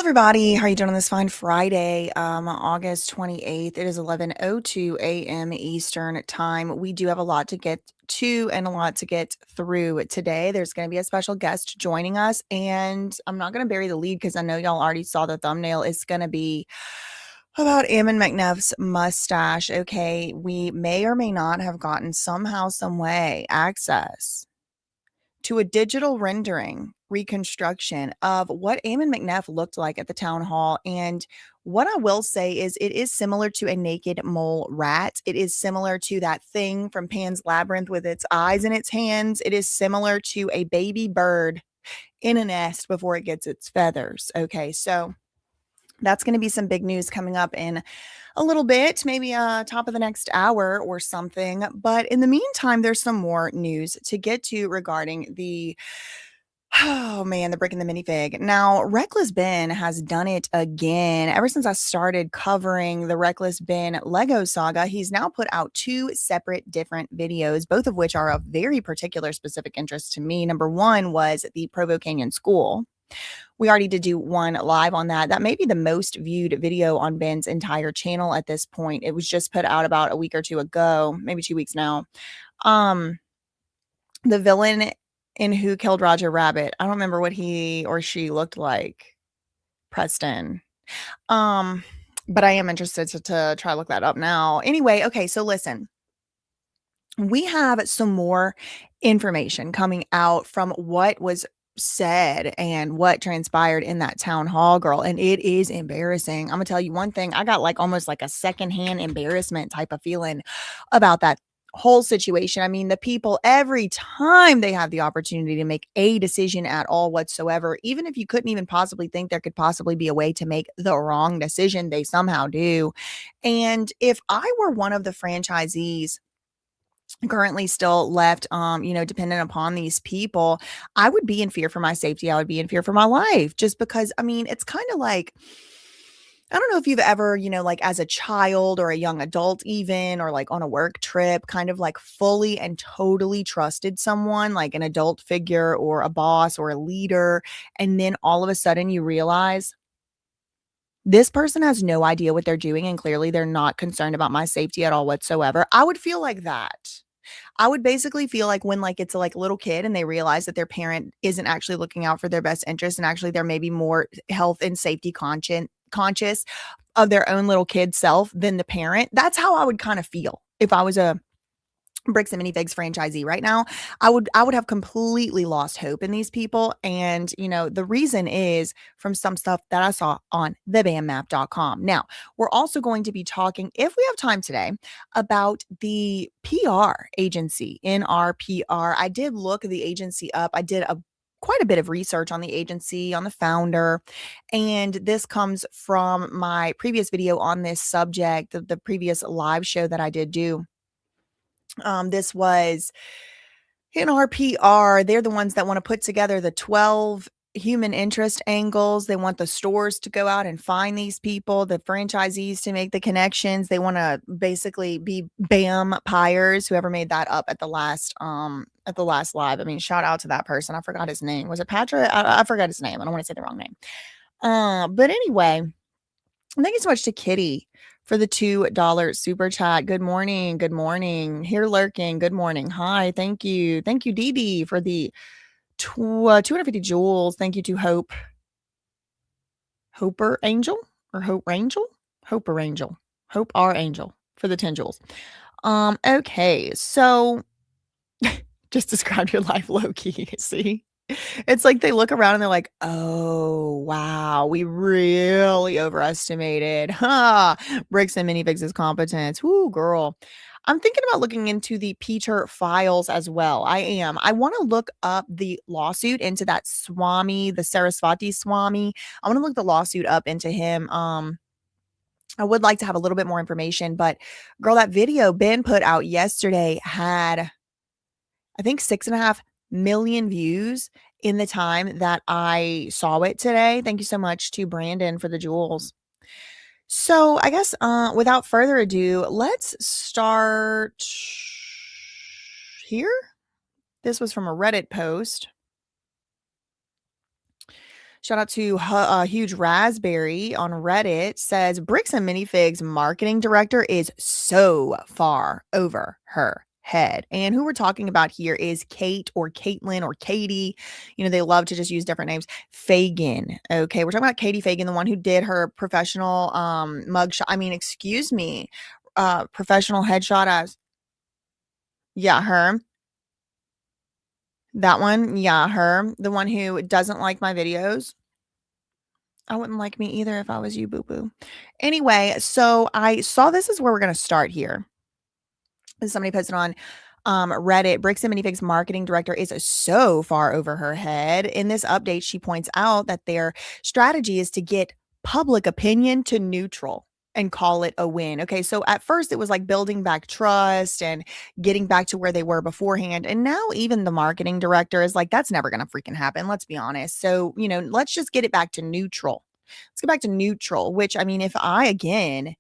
Everybody, how are you doing on this fine Friday, August 28th? It is 11:02 a.m. Eastern time. We do have a lot to get to and a lot to get through today. There's going to be a special guest joining us, and I'm not going to bury the lead because I know y'all already saw the thumbnail. It's going to be about Eamon McNeff's mustache. Okay, we may or may not have gotten somehow, some way access to a digital rendering reconstruction of what Eamon McNeff looked like at the town hall. And what I will say is it is similar to a naked mole rat. It is similar to that thing from Pan's Labyrinth with its eyes in its hands. It is similar to a baby bird in a nest before it gets its feathers. Okay, so that's going to be some big news coming up in a little bit, maybe top of the next hour or something. But in the meantime, there's some more news to get to regarding the oh man, the brick and the minifig. Now, Reckless Ben has done it again. Ever since I started covering the Reckless Ben Lego saga, he's now put out two separate different videos, both of which are of very particular specific interest to me. Number one was the Provo Canyon School. We already did do one live on that. That may be the most viewed video on Ben's entire channel at this point. It was just put out about a week or two ago, maybe 2 weeks now. The villain in Who Killed Roger Rabbit. I don't remember what he or she looked like. Preston. But I am interested to try to look that up now. Anyway, okay, so listen. We have some more information coming out from what was said and what transpired in that town hall, girl, and it is embarrassing. I'm gonna tell you one thing. I got like almost like a secondhand embarrassment type of feeling about that whole situation. I mean, the people, every time they have the opportunity to make a decision at all whatsoever, even if you couldn't even possibly think there could possibly be a way to make the wrong decision, they somehow do. And if I were one of the franchisees currently still left, dependent upon these people, I would be in fear for my safety. I would be in fear for my life, just because, I mean, it's kind of like, I don't know if you've ever, like as a child or a young adult, even, or like on a work trip, kind of like fully and totally trusted someone, like an adult figure or a boss or a leader. And then all of a sudden you realize this person has no idea what they're doing. And clearly they're not concerned about my safety at all whatsoever. I would feel like that. I would basically feel like when like it's like a little kid and they realize that their parent isn't actually looking out for their best interest, and actually they're maybe more health and safety conscious of their own little kid self than the parent. That's how I would kind of feel if I was a Bricks and Minifigs franchisee right now. I would have completely lost hope in these people. And the reason is from some stuff that I saw on thebandmap.com. Now, we're also going to be talking, if we have time today, about the PR agency, NRPR. I did look the agency up. I did quite a bit of research on the agency, on the founder, and this comes from my previous video on this subject, the previous live show that I did do. This was in RPR. They're the ones that want to put together the 12 human interest angles. They want the stores to go out and find these people, the franchisees to make the connections. They want to basically be BAM pyres, whoever made that up at the last live. I mean, shout out to that person. I forgot his name. Was it Patrick? I forgot his name. I don't want to say the wrong name. But anyway, thank you so much to Kitty for the $2 super chat. Good morning. Good morning. Here lurking. Good morning. Hi. Thank you. Thank you, Dee Dee, for the 250 jewels. Thank you to Hoper Angel or Hope Angel? Hoper Angel. Hope R Angel for the 10 jewels. Okay. So just describe your life low key. See? It's like they look around and they're like, oh, wow, we really overestimated. Bricks and Minifigs' competence. Woo, girl. I'm thinking about looking into the Peter files as well. I am. I want to look up the lawsuit into that Swami, the Saraswati Swami. I want to look the lawsuit up into him. I would like to have a little bit more information, but girl, that video Ben put out yesterday had, I think, 6.5 million views in the time that I saw it today. Thank you so much to Brandon for the jewels. So I guess without further ado, let's start here. This was from a Reddit post. Shout out to Huge Raspberry on Reddit says Bricks and Minifigs marketing director is so far over her head. And who we're talking about here is Kate or Caitlin or Katie. You know, they love to just use different names. Fagan. Okay, we're talking about Katie Fagan, the one who did her professional mugshot. I mean, excuse me, professional headshot as yeah, her. That one, yeah, her. The one who doesn't like my videos. I wouldn't like me either if I was you, boo boo. Anyway, so I saw this is where we're going to start here. Somebody posted on Reddit, Bricks and Minifigs marketing director is so far over her head. In this update, she points out that their strategy is to get public opinion to neutral and call it a win. Okay, so at first it was like building back trust and getting back to where they were beforehand. And now even the marketing director is like, that's never going to freaking happen. Let's be honest. So, you know, let's just get it back to neutral. Let's get back to neutral, which I mean, if I again,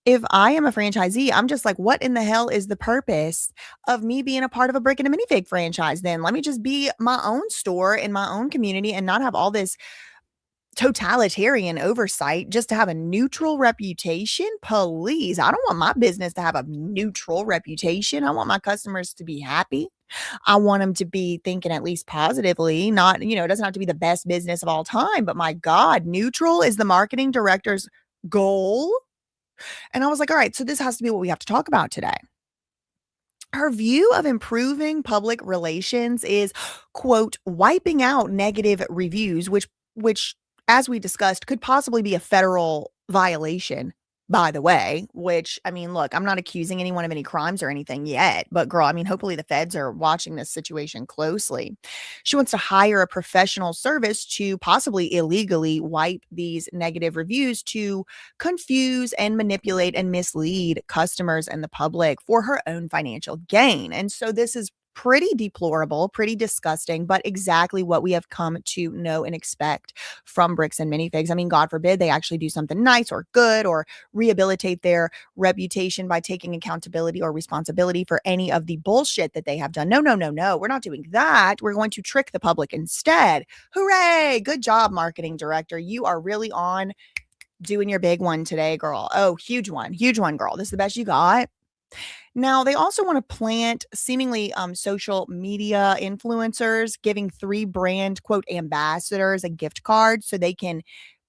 if I am a franchisee, I'm just like, what in the hell is the purpose of me being a part of a Brick and a Minifig franchise then? Let me just be my own store in my own community and not have all this totalitarian oversight just to have a neutral reputation. Please, I don't want my business to have a neutral reputation. I want my customers to be happy. I want them to be thinking at least positively, not, you know, it doesn't have to be the best business of all time, but my God, neutral is the marketing director's goal. And I was like, all right, so this has to be what we have to talk about today. Her view of improving public relations is, quote, wiping out negative reviews, which as we discussed, could possibly be a federal violation, by the way, which, I mean, look, I'm not accusing anyone of any crimes or anything yet, but girl, I mean, hopefully the feds are watching this situation closely. She wants to hire a professional service to possibly illegally wipe these negative reviews to confuse and manipulate and mislead customers and the public for her own financial gain. And so this is pretty deplorable, pretty disgusting, but exactly what we have come to know and expect from Bricks and Minifigs. I mean, God forbid they actually do something nice or good or rehabilitate their reputation by taking accountability or responsibility for any of the bullshit that they have done. No, no, no, no. We're not doing that. We're going to trick the public instead. Hooray! Good job, marketing director. You are really on doing your big one today, girl. Oh, huge one, girl. This is the best you got. Now, they also want to plant seemingly social media influencers, giving 3 brand, quote, ambassadors a gift card so they can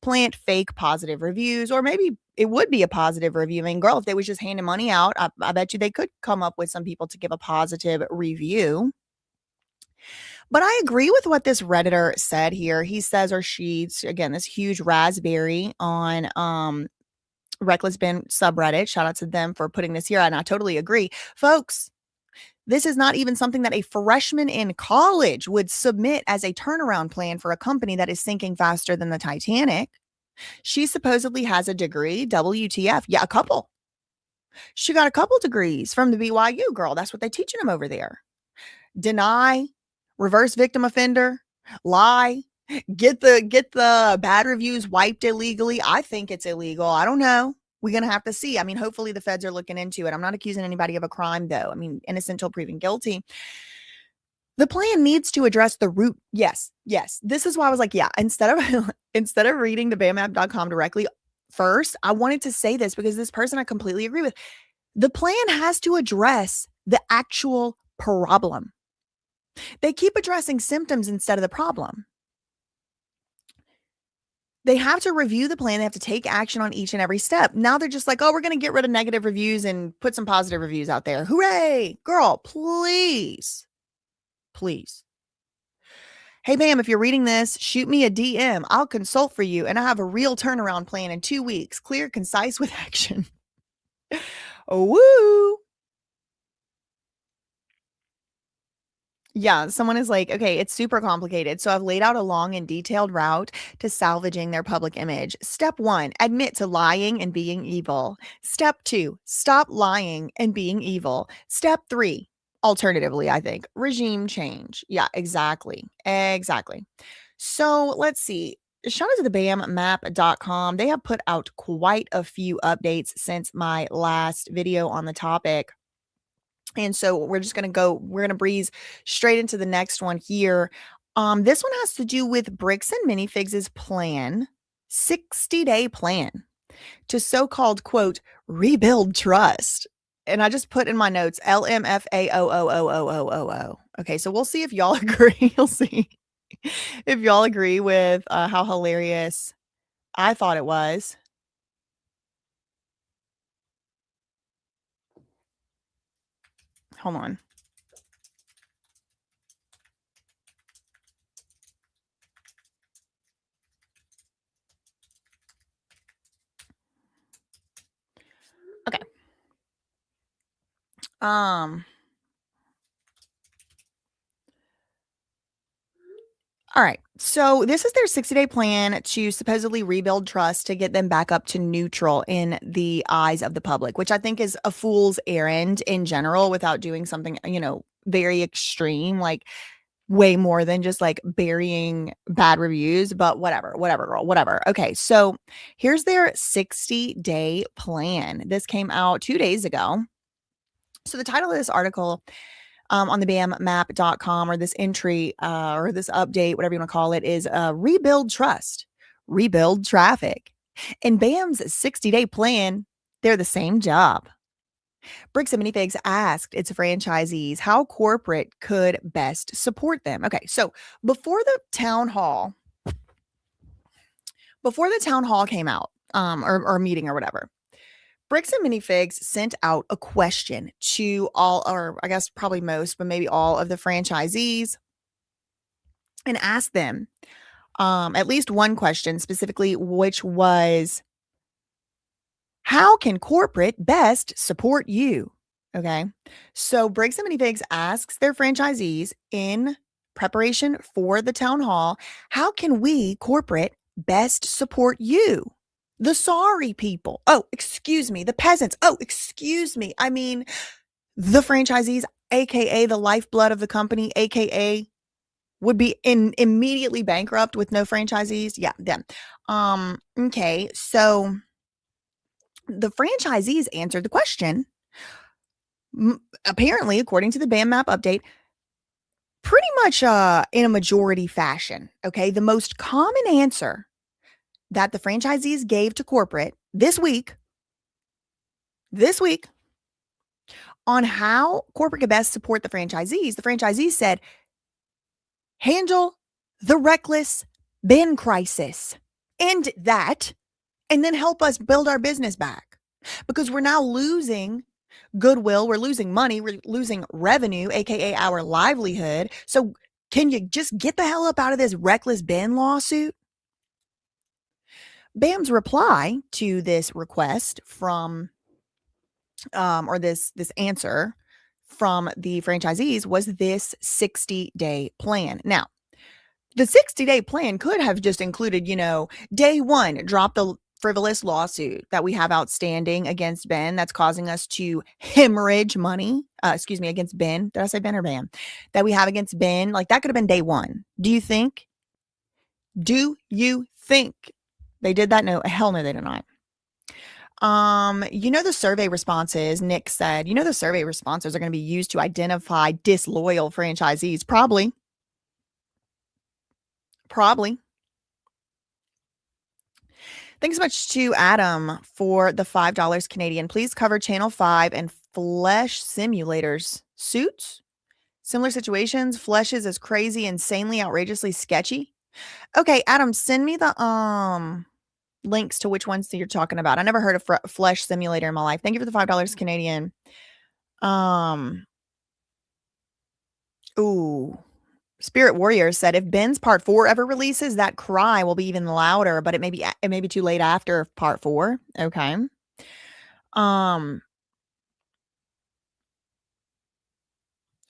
plant fake positive reviews, or maybe it would be a positive review. I mean, girl, if they was just handing money out, I bet you they could come up with some people to give a positive review. But I agree with what this Redditor said here. He says, or she, again, this huge raspberry on Reckless Bin subreddit. Shout out to them for putting this here. And I totally agree. Folks, this is not even something that a freshman in college would submit as a turnaround plan for a company that is sinking faster than the Titanic. She supposedly has a degree. WTF. Yeah, a couple. She got a couple degrees from the BYU, girl. That's what they're teaching them over there. Deny, reverse victim offender, lie, get the bad reviews wiped illegally. I think it's illegal. I don't know. We're going to have to see. I mean, hopefully the feds are looking into it. I'm not accusing anybody of a crime, though. I mean, innocent till proven guilty. The plan needs to address the root. Yes. This is why I was like, yeah, instead of reading the BAMApp.com directly first, I wanted to say this because this person I completely agree with. The plan has to address the actual problem. They keep addressing symptoms instead of the problem. They have to review the plan. They have to take action on each and every step. Now they're just like, oh, we're going to get rid of negative reviews and put some positive reviews out there. Hooray. Girl, please. Hey, Bam, if you're reading this, shoot me a DM. I'll consult for you. And I have a real turnaround plan in 2 weeks. Clear, concise, with action. Woo. Yeah, someone is like, okay, it's super complicated. So I've laid out a long and detailed route to salvaging their public image. Step 1, admit to lying and being evil. Step 2, stop lying and being evil. Step 3, alternatively, I think, regime change. Yeah, exactly. So let's see. Shout out to the BAMMap.com. They have put out quite a few updates since my last video on the topic. And so we're going to breeze straight into the next one here. This one has to do with Bricks and Minifigs' plan, 60-day plan to so-called, quote, "rebuild trust." And I just put in my notes, LMFAOOOOOOO. Okay, so we'll see if y'all agree. You'll see if y'all agree with how hilarious I thought it was. Hold on. Okay. Um, all right. So this is their 60-day plan to supposedly rebuild trust to get them back up to neutral in the eyes of the public, which I think is a fool's errand in general without doing something, very extreme, like way more than just like burying bad reviews, but whatever, girl, whatever. Okay. So here's their 60-day plan. This came out 2 days ago. So the title of this article on the BAMmap.com, or this entry or this update, whatever you want to call it, is rebuild trust, rebuild traffic. And BAM's 60-day plan, they're the same job. Bricks and Minifigs asked its franchisees how corporate could best support them. Okay, so before the town hall came out, or meeting or whatever, Bricks and Minifigs sent out a question to all, or I guess probably most, but maybe all of the franchisees, and asked them at least one question specifically, which was, how can corporate best support you? Okay. So Briggs and Minifigs asks their franchisees in preparation for the town hall, how can we corporate best support you? The sorry people. Oh, excuse me. The peasants. Oh, excuse me. I mean, the franchisees, aka the lifeblood of the company, aka would be immediately bankrupt with no franchisees. Yeah, them. Okay. So the franchisees answered the question, apparently, according to the BAM map update, pretty much in a majority fashion. Okay. The most common answer that the franchisees gave to corporate this week on how corporate could best support the franchisees said, handle the reckless bin crisis. End that, and then help us build our business back. Because we're now losing goodwill, we're losing money, we're losing revenue, aka our livelihood. So can you just get the hell up out of this reckless bin lawsuit? BAM's reply to this request from or this answer from the franchisees was this 60-day plan. Now, the 60-day plan could have just included, day one, drop the frivolous lawsuit that we have outstanding against Ben that's causing us to hemorrhage money. Against Ben. Did I say Ben or Bam? That we have against Ben. Like, that could have been day one. Do you think they did that? No, hell no, they did not. The survey responses, Nick said, the survey responses are going to be used to identify disloyal franchisees. Probably. Thanks so much to Adam for the $5 Canadian. Please cover Channel 5 and Flesh Simulators. Suits? Similar situations. Flesh is crazy, insanely, outrageously sketchy. Okay, Adam, send me the links to which ones that you're talking about. I never heard of Flesh Simulator in my life. Thank you for the $5 Canadian. Ooh. Spirit Warrior said, if Ben's part 4 ever releases, that cry will be even louder, but it may be too late after part 4. Okay.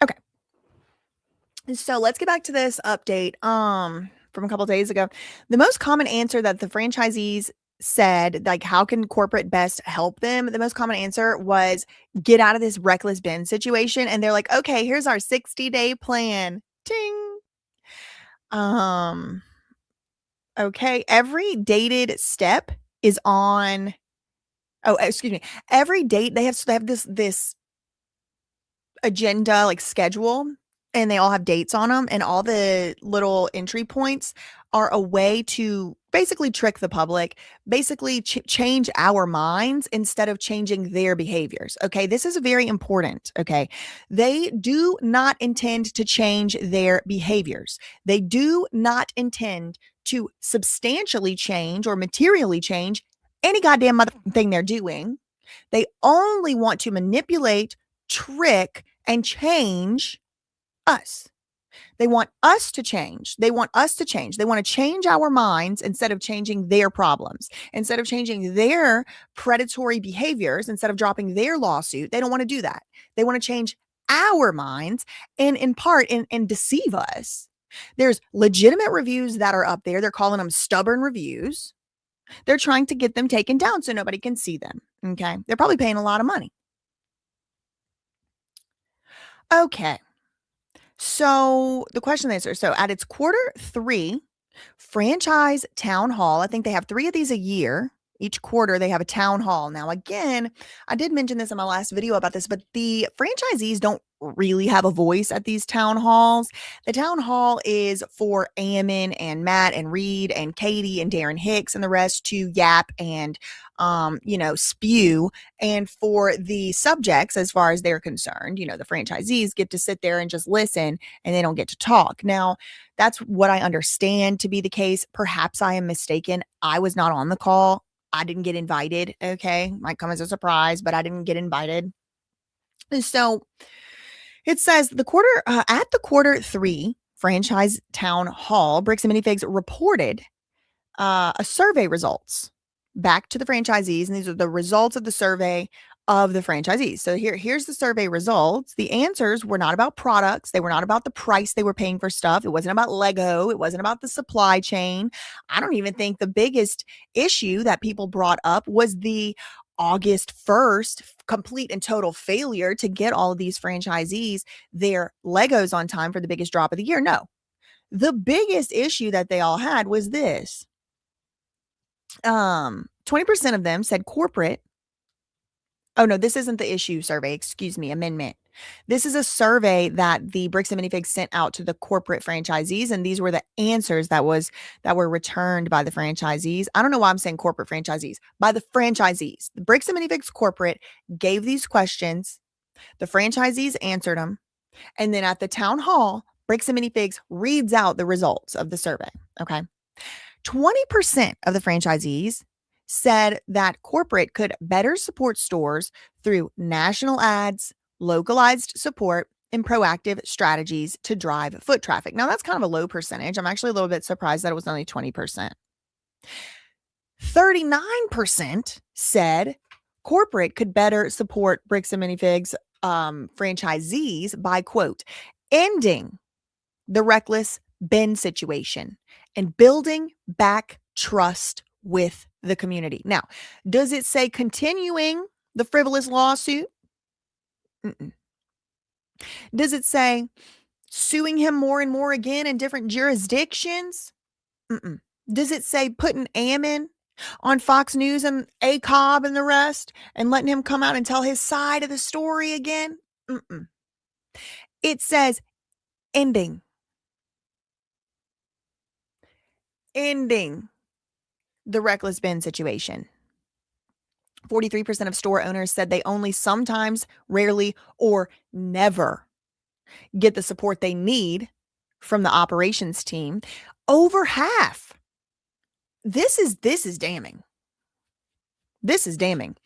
Okay. So let's get back to this update from a couple days ago. The most common answer that the franchisees said, like, how can corporate best help them? The most common answer was, get out of this reckless bin situation. And they're like, okay, here's our 60-day plan. Ting. Okay, every dated step is on. Oh, excuse me. Every date they have this agenda, like schedule and they all have dates on them, and all the little entry points are a way to basically trick the public, basically change our minds instead of changing their behaviors. Okay, this is very important. Okay, they do not intend to change their behaviors. They do not intend to substantially change or materially change any goddamn mother thing they're doing. They only want to manipulate, trick, and change us. They want us to change. They want us to change. They want to change our minds instead of changing their problems, instead of changing their predatory behaviors, instead of dropping their lawsuit. They don't want to do that. They want to change our minds and in part and deceive us. There's legitimate reviews that are up there. They're calling them stubborn reviews. They're trying to get them taken down so nobody can see them. Okay. They're probably paying a lot of money. Okay. So the question and answer. So at its Q3 franchise town hall, I think they have 3 of these a year. Each quarter, they have a town hall. Now, again, I did mention this in my last video about this, but the franchisees don't really have a voice at these town halls. The town hall is for Ammon and Matt and Reed and Katie and Darren Hicks and the rest to yap and, spew. And for the subjects, as far as they're concerned, the franchisees get to sit there and just listen and they don't get to talk. Now, that's what I understand to be the case. Perhaps I am mistaken. I was not on the call. I didn't get invited. Okay. Might come as a surprise, but I didn't get invited. And so it says at the Q3 franchise town hall, Bricks and Minifigs reported a survey results back to the franchisees. And these are the results of the survey of the franchisees. So here's the survey results. The answers were not about products. They were not about the price they were paying for stuff. It wasn't about Lego. It wasn't about the supply chain. I don't even think the biggest issue that people brought up was the August 1st complete and total failure to get all of these franchisees their Legos on time for the biggest drop of the year. No, the biggest issue that they all had was this. 20% of them said corporate. Oh, no, this isn't the issue survey. Excuse me, amendment. This is a survey that the Bricks and Minifigs sent out to the corporate franchisees, and these were the answers that were returned by the franchisees. I don't know why I'm saying corporate franchisees. By the franchisees. The Bricks and Minifigs corporate gave these questions. The franchisees answered them. And then at the town hall, Bricks and Minifigs reads out the results of the survey. Okay. 20% of the franchisees said that corporate could better support stores through national ads, localized support, and proactive strategies to drive foot traffic. Now, that's kind of a low percentage. I'm actually a little bit surprised that it was only 20%. 39% said corporate could better support Bricks and Minifigs franchisees by, quote, ending the reckless bin situation and building back trust with the community. Now, does it say continuing the frivolous lawsuit? Mm-mm. Does it say suing him more and more again in different jurisdictions? Mm-mm. Does it say putting Ammon on Fox News and Cobb and the rest and letting him come out and tell his side of the story again? Mm-mm. It says ending the reckless bin situation. 43% of store owners said they only sometimes, rarely, or never get the support they need from the operations team. Over half. This is damning. This is damning.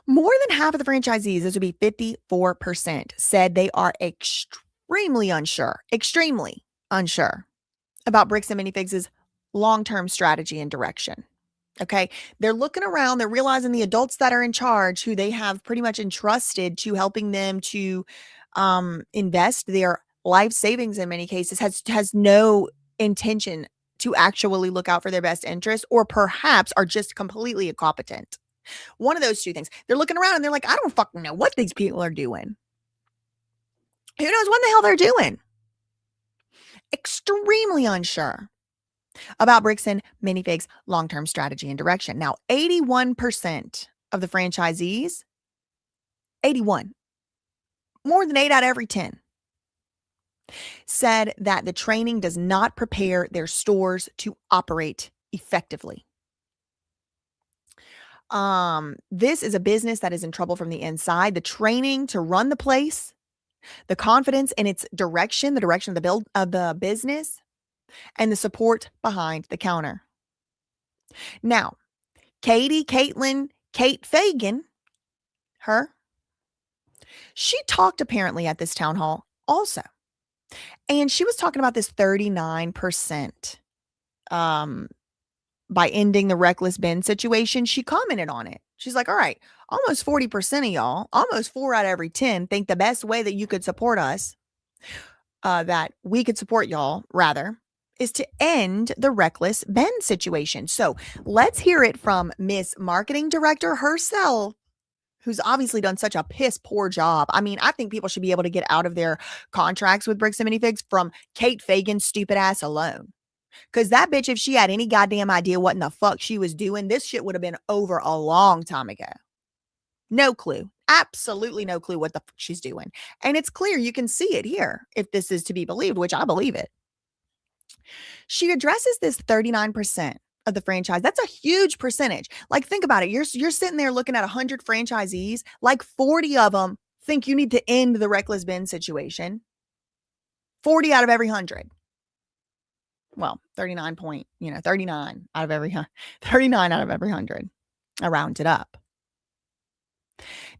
More than half of the franchisees, this would be 54%, said they are extremely unsure about Bricks and Minifigs' long-term strategy and direction. Okay. They're looking around, they're realizing the adults that are in charge, who they have pretty much entrusted to helping them to invest their life savings in many cases, has no intention to actually look out for their best interest, or perhaps are just completely incompetent. One of those two things. They're looking around and they're like, I don't fucking know what these people are doing. Who knows what the hell they're doing? Extremely unsure about Bricks and Minifigs' long-term strategy and direction. Now, 81% of the franchisees, 81, more than 8 out of every 10, said that the training does not prepare their stores to operate effectively. This is a business that is in trouble from the inside. The training to run the place, the confidence in its direction, the direction of the build of the business, and the support behind the counter. Now, Kate Fagan, she talked apparently at this town hall also. And she was talking about this 39% by ending the reckless bin situation. She commented on it. She's like, all right, almost 40% of y'all, almost 4 out of every 10 think the best way that you could support us, that we could support y'all rather, is to end the reckless bin situation. So let's hear it from Miss Marketing Director herself, who's obviously done such a piss poor job. I mean, I think people should be able to get out of their contracts with Bricks and Minifigs from Kate Fagan's stupid ass alone. Because that bitch, if she had any goddamn idea what in the fuck she was doing, this shit would have been over a long time ago. No clue. Absolutely no clue what the fuck she's doing. And it's clear, you can see it here, if this is to be believed, which I believe it. She addresses this 39% of the franchise. That's a huge percentage. Like, think about it. You're sitting there looking at 100 franchisees, like 40 of them think you need to end the reckless bin situation. 40 out of every 100. Well, 39 out of every 100. I rounded up.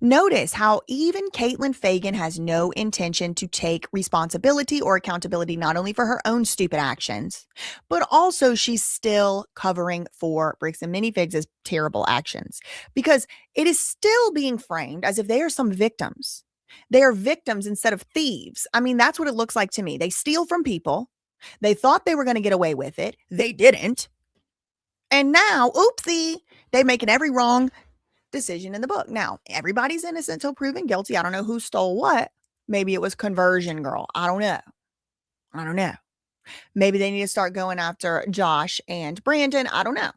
Notice how even Caitlin Fagan has no intention to take responsibility or accountability, not only for her own stupid actions, but also she's still covering for Bricks and Minifigs' terrible actions, because it is still being framed as if they are some victims. They are victims instead of thieves. I mean, that's what it looks like to me. They steal from people. They thought they were going to get away with it. They didn't. And now, oopsie, they're making every wrong decision in the book. Now, everybody's innocent until proven guilty. I don't know who stole what. Maybe it was Conversion Girl. I don't know. Maybe they need to start going after Josh and Brandon. I don't know.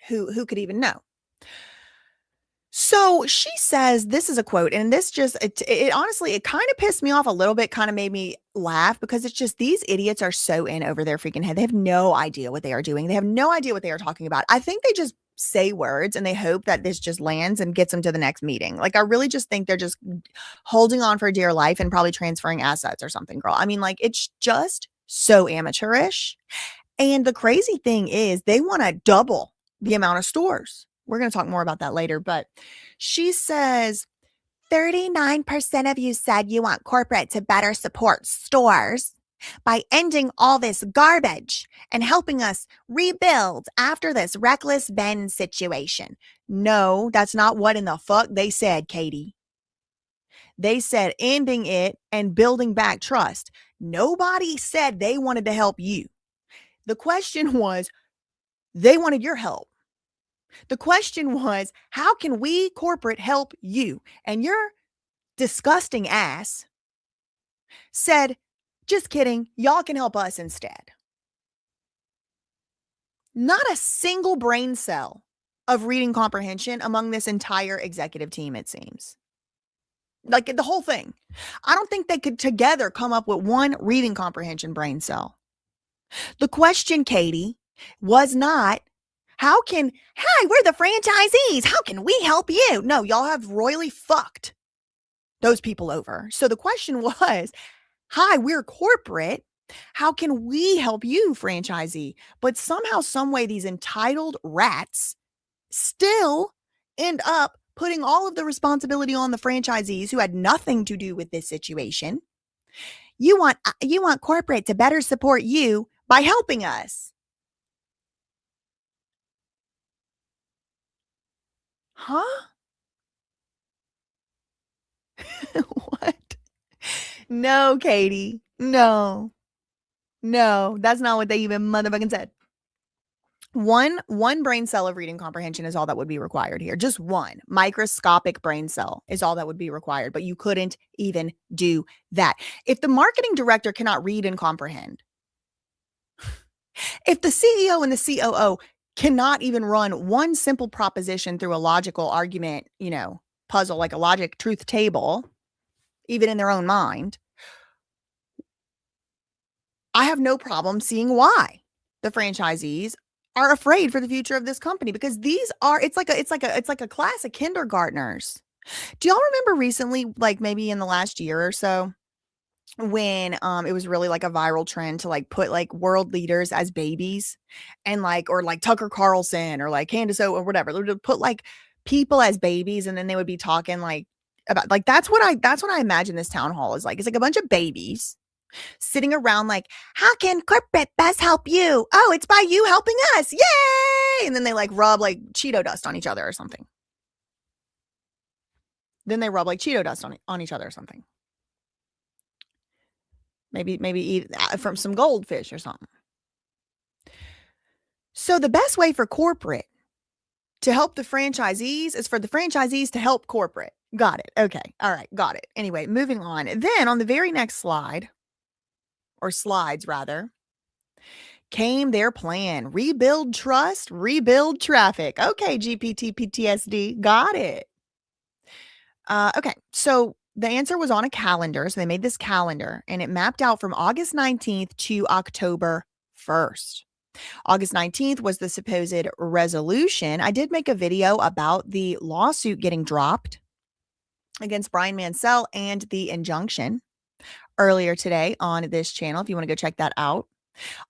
Who could even know? So she says, this is a quote, and this just, it honestly, it kind of pissed me off a little bit, kind of made me laugh, because it's just, these idiots are so in over their freaking head. They have no idea what they are doing. They have no idea what they are talking about. I think they just say words and they hope that this just lands and gets them to the next meeting. Like, I really just think they're just holding on for dear life and probably transferring assets or something, girl. I mean, like, it's just so amateurish. And the crazy thing is, they want to double the amount of stores. We're going to talk more about that later, but she says 39% of you said you want corporate to better support stores by ending all this garbage and helping us rebuild after this reckless bin situation. No, that's not what in the fuck they said, Katie. They said ending it and building back trust. Nobody said they wanted to help you. The question was, they wanted your help. The question was, how can we corporate help you? And your disgusting ass said, just kidding, y'all can help us instead. Not a single brain cell of reading comprehension among this entire executive team, it seems. Like, the whole thing. I don't think they could together come up with one reading comprehension brain cell. The question, Katie, was not, hi, we're the franchisees. How can we help you? No, y'all have royally fucked those people over. So the question was, hi, we're corporate. How can we help you, franchisee? But somehow, some way, these entitled rats still end up putting all of the responsibility on the franchisees who had nothing to do with this situation. You want corporate to better support you by helping us. Huh? What? No, Katie. No, that's not what they even motherfucking said. One brain cell of reading comprehension is all that would be required here. Just one microscopic brain cell is all that would be required, but you couldn't even do that. If the marketing director cannot read and comprehend, if the CEO and the COO cannot even run one simple proposition through a logical argument, puzzle, like a logic truth table, even in their own mind, I have no problem seeing why the franchisees are afraid for the future of this company, because these are it's like a class of kindergartners. Do y'all remember recently, like maybe in the last year or so, when it was really like a viral trend to like put like world leaders as babies, and like, or like Tucker Carlson or like Candace O or whatever, they would put like people as babies, and then they would be talking like about, like, that's what I imagine this town hall is like. It's like a bunch of babies sitting around like, how can corporate best help you? Oh, it's by you helping us. Yay! And then they like rub like Cheeto dust on each other or something. Then they rub like Cheeto dust on each other or something. Maybe eat from some goldfish or something. So the best way for corporate to help the franchisees is for the franchisees to help corporate. Got it. Okay. All right. Got it. Anyway, moving on. Then on the very next slide, or slides rather, came their plan. Rebuild trust, rebuild traffic. Okay, GPT PTSD. Got it. Okay. So the answer was on a calendar. So they made this calendar, and it mapped out from August 19th to October 1st. August 19th was the supposed resolution. I did make a video about the lawsuit getting dropped against Brian Mansell and the injunction earlier today on this channel, if you want to go check that out.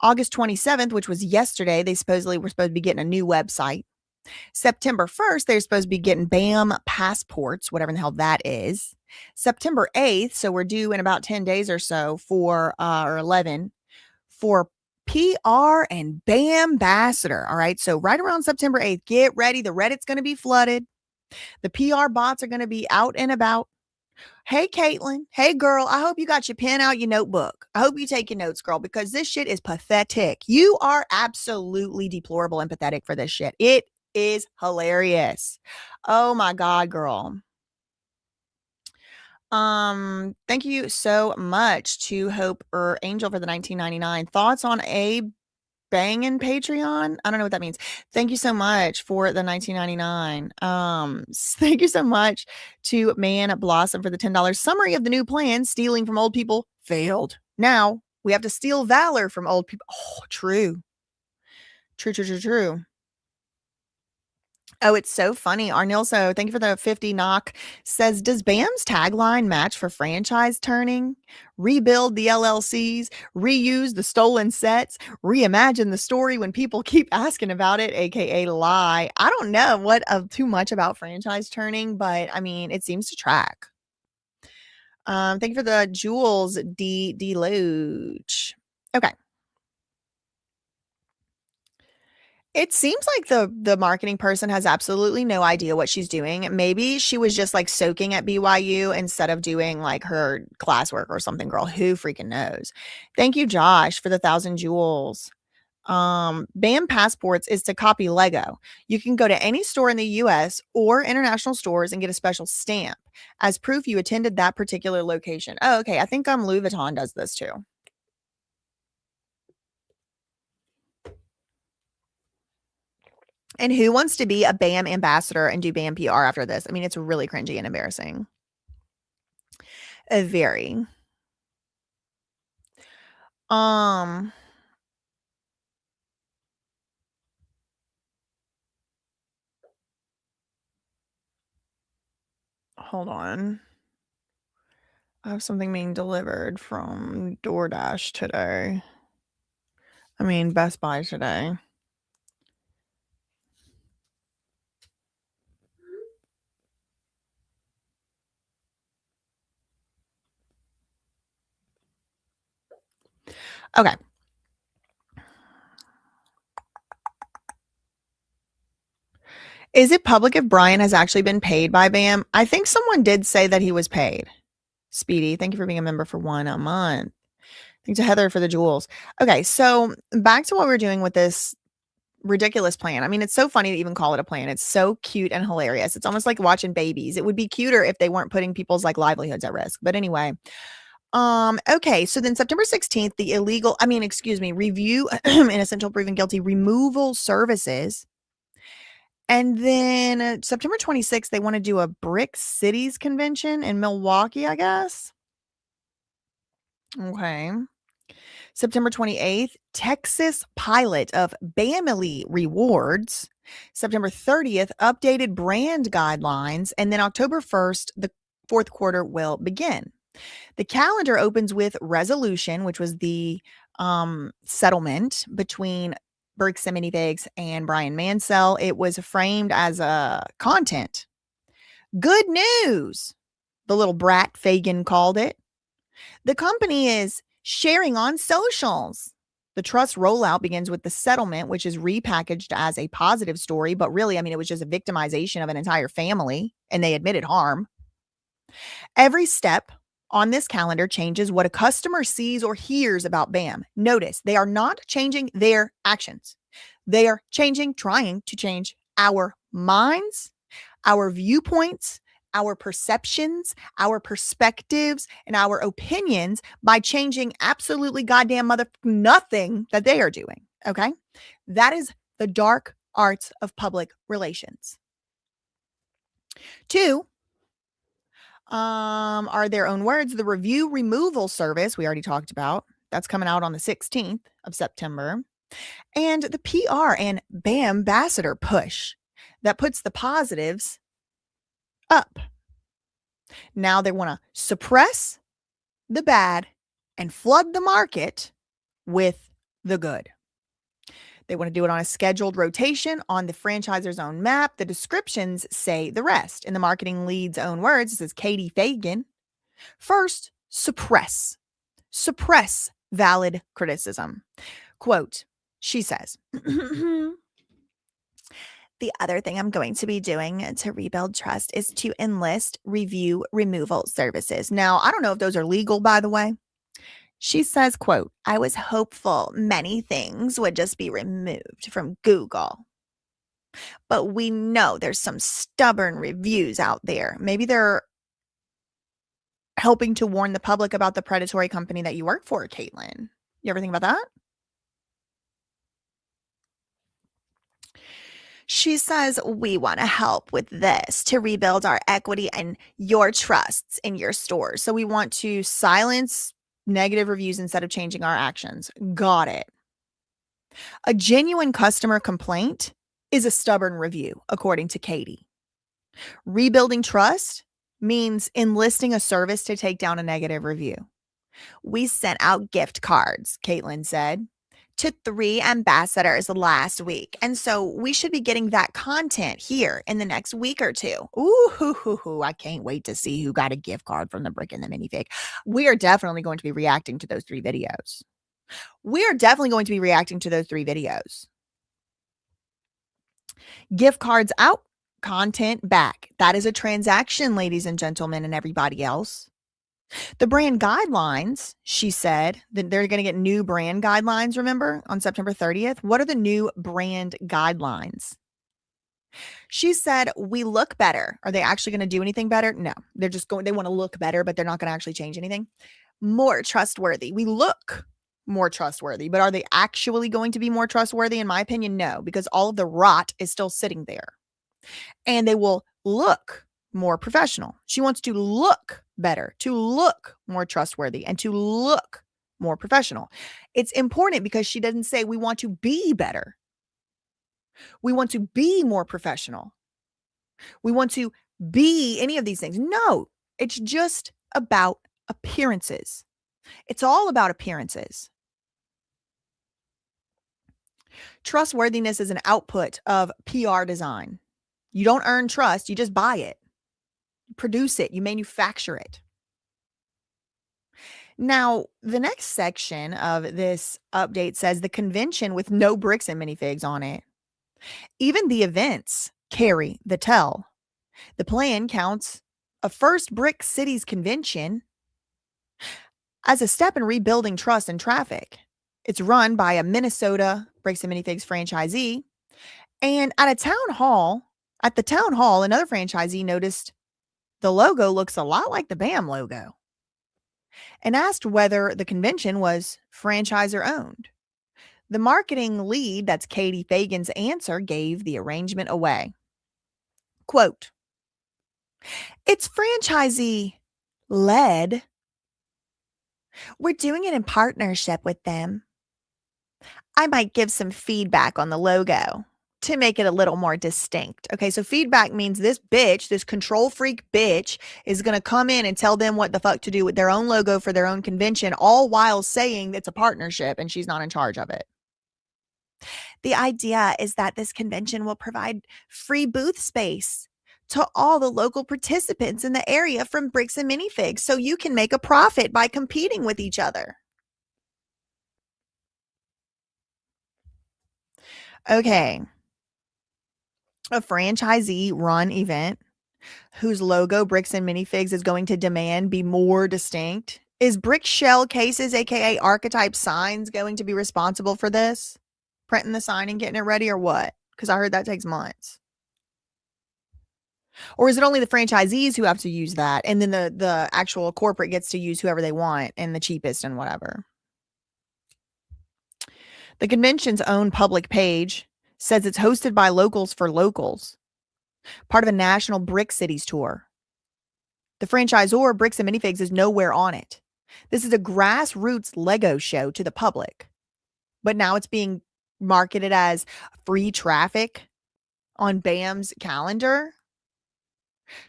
August 27th, which was yesterday, they supposedly were supposed to be getting a new website. September 1st, they're supposed to be getting BAM passports, whatever the hell that is. September 8th, so we're due in about 10 days or so for, or 11, for PR and BAM ambassador. All right. So right around September 8th, get ready. The Reddit's going to be flooded. The PR bots are going to be out and about. Hey, Caitlin. Hey, girl. I hope you got your pen out, your notebook. I hope you take your notes, girl, because this shit is pathetic. You are absolutely deplorable and pathetic for this shit. It is hilarious. Oh my God, girl. Thank you so much to Hope or Angel for the 1999. Thoughts on a banging Patreon? I don't know what that means. Thank you so much for the 1999. Thank you so much to Man Blossom for the $10. Summary of the new plan: stealing from old people failed. Now we have to steal valor from old people. Oh, true. True. Oh, it's so funny. Arnilso, thank you for the 50 knock. Says, does BAM's tagline match for franchise turning? Rebuild the LLCs, reuse the stolen sets, reimagine the story when people keep asking about it, aka lie. I don't know what too much about franchise turning, but I mean, it seems to track. Thank you for the Jules D Deloach. Okay. It seems like the marketing person has absolutely no idea what she's doing. Maybe she was just like soaking at BYU instead of doing like her classwork or something, girl. Who freaking knows? Thank you, Josh, for the 1,000 jewels. BAM passports is to copy Lego. You can go to any store in the US or international stores and get a special stamp as proof you attended that particular location. Oh, okay. I think Louis Vuitton does this too. And who wants to be a BAM ambassador and do BAM PR after this? I mean, it's really cringy and embarrassing. Very. Hold on. I have something being delivered from DoorDash today. I mean, Best Buy today. Okay. Is it public if Brian has actually been paid by BAM? I think someone did say that he was paid. Speedy, thank you for being a member for 1 month. Thanks to Heather for the jewels. Okay, so back to what we're doing with this ridiculous plan. I mean, it's so funny to even call it a plan. It's so cute and hilarious. It's almost like watching babies. It would be cuter if they weren't putting people's like livelihoods at risk. But anyway, okay, so then September 16th, the review in essential proven guilty removal services. And then September 26th, they want to do a Brick Cities convention in Milwaukee, I guess. Okay. September 28th, Texas pilot of Bamily Rewards. September 30th, updated brand guidelines. And then October 1st, the fourth quarter will begin. The calendar opens with resolution, which was the settlement between Bricks and Minifigs and Brian Mansell. It was framed as a content. Good news, the little brat Fagan called it. The company is sharing on socials. The trust rollout begins with the settlement, which is repackaged as a positive story, but really, I mean, it was just a victimization of an entire family, and they admitted harm. Every step on this calendar changes what a customer sees or hears about BAM. Notice, they are not changing their actions. They are trying to change our minds, our viewpoints, our perceptions, our perspectives, and our opinions by changing absolutely goddamn nothing that they are doing. Okay? That is the dark arts of public relations. 2, are their own words. The review removal service we already talked about. That's coming out on the 16th of September. And the PR and BAM ambassador push that puts the positives up. Now they want to suppress the bad and flood the market with the good. They want to do it on a scheduled rotation on the franchisor's own map. The descriptions say the rest. In the marketing lead's own words, it says Katie Fagan. First, suppress valid criticism. Quote, she says, the other thing I'm going to be doing to rebuild trust is to enlist review removal services. Now, I don't know if those are legal, by the way. She says, quote, I was hopeful many things would just be removed from Google. But we know there's some stubborn reviews out there. Maybe they're helping to warn the public about the predatory company that you work for, Caitlin. You ever think about that? She says, we want to help with this to rebuild our equity and your trusts in your stores. So we want to silence negative reviews instead of changing our actions. Got it. A genuine customer complaint is a stubborn review, according to Katie. Rebuilding trust means enlisting a service to take down a negative review. We sent out gift cards, Caitlin said, to 3 ambassadors last week. And so we should be getting that content here in the next week or 2. Ooh, I can't wait to see who got a gift card from the Brick and the Minifig. We are definitely going to be reacting to those 3 videos. Gift cards out, content back. That is a transaction, ladies and gentlemen, and everybody else. The brand guidelines, she said, that they're going to get new brand guidelines, remember, on September 30th. What are the new brand guidelines? She said, we look better. Are they actually going to do anything better? No, they're just they want to look better, but they're not going to actually change anything. More trustworthy. We look more trustworthy, but are they actually going to be more trustworthy? In my opinion, no, because all of the rot is still sitting there. And they will look more professional. She wants to look better, to look more trustworthy, and to look more professional. It's important because she doesn't say we want to be better. We want to be more professional. We want to be any of these things. No, it's just about appearances. It's all about appearances. Trustworthiness is an output of PR design. You don't earn trust, you just buy it. You produce it, you manufacture it. Now, the next section of this update says the convention with no bricks and minifigs on it. Even the events carry the tell. The plan counts a first Brick Cities convention as a step in rebuilding trust and traffic. It's run by a Minnesota Bricks and Minifigs franchisee. And at the town hall, another franchisee noticed the logo looks a lot like the BAM logo and asked whether the convention was franchisor owned. The marketing lead, that's Katie Fagan's answer, gave the arrangement away. Quote, it's franchisee led. We're doing it in partnership with them. I might give some feedback on the logo to make it a little more distinct. Okay, so feedback means this bitch, this control freak bitch, is going to come in and tell them what the fuck to do with their own logo for their own convention, all while saying it's a partnership and she's not in charge of it. The idea is that this convention will provide free booth space to all the local participants in the area from Bricks and Minifigs so you can make a profit by competing with each other. Okay. A franchisee run event whose logo Bricks and Minifigs is going to demand be more distinct. Is Brick Shell Cases, aka Archetype Signs, going to be responsible for this? Printing the sign and getting it ready, or what? Because I heard that takes months. Or is it only the franchisees who have to use that, and then the actual corporate gets to use whoever they want and the cheapest and whatever? The convention's own public page says it's hosted by locals for locals, part of a national Brick Cities tour. The franchisor, Bricks and Minifigs, is nowhere on it. This is a grassroots Lego show to the public, but now it's being marketed as free traffic on BAM's calendar.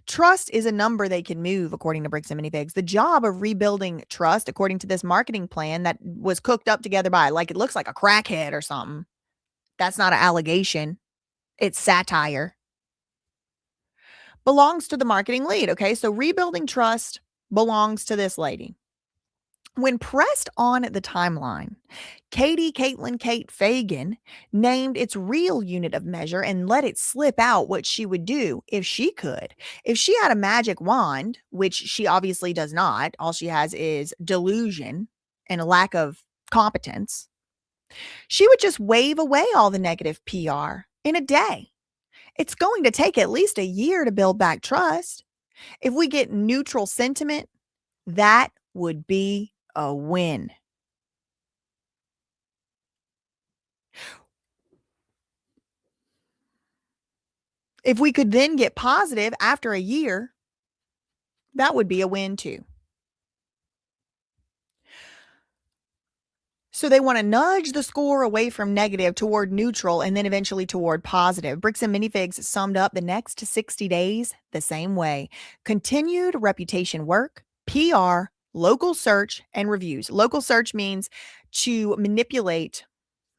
Trust is a number they can move, according to Bricks and Minifigs. The job of rebuilding trust, according to this marketing plan that was cooked up together by, like, it looks like a crackhead or something. That's not an allegation. It's satire. Belongs to the marketing lead. Okay, so rebuilding trust belongs to this lady. When pressed on the timeline, Caitlin Kate Fagan named its real unit of measure and let it slip out what she would do if she could. If she had a magic wand, which she obviously does not, all she has is delusion and a lack of competence, she would just wave away all the negative PR in a day. It's going to take at least a year to build back trust. If we get neutral sentiment, that would be a win. If we could then get positive after a year, that would be a win too. So they want to nudge the score away from negative toward neutral and then eventually toward positive. Bricks and Minifigs summed up the next 60 days the same way. Continued reputation work, PR, local search, and reviews. Local search means to manipulate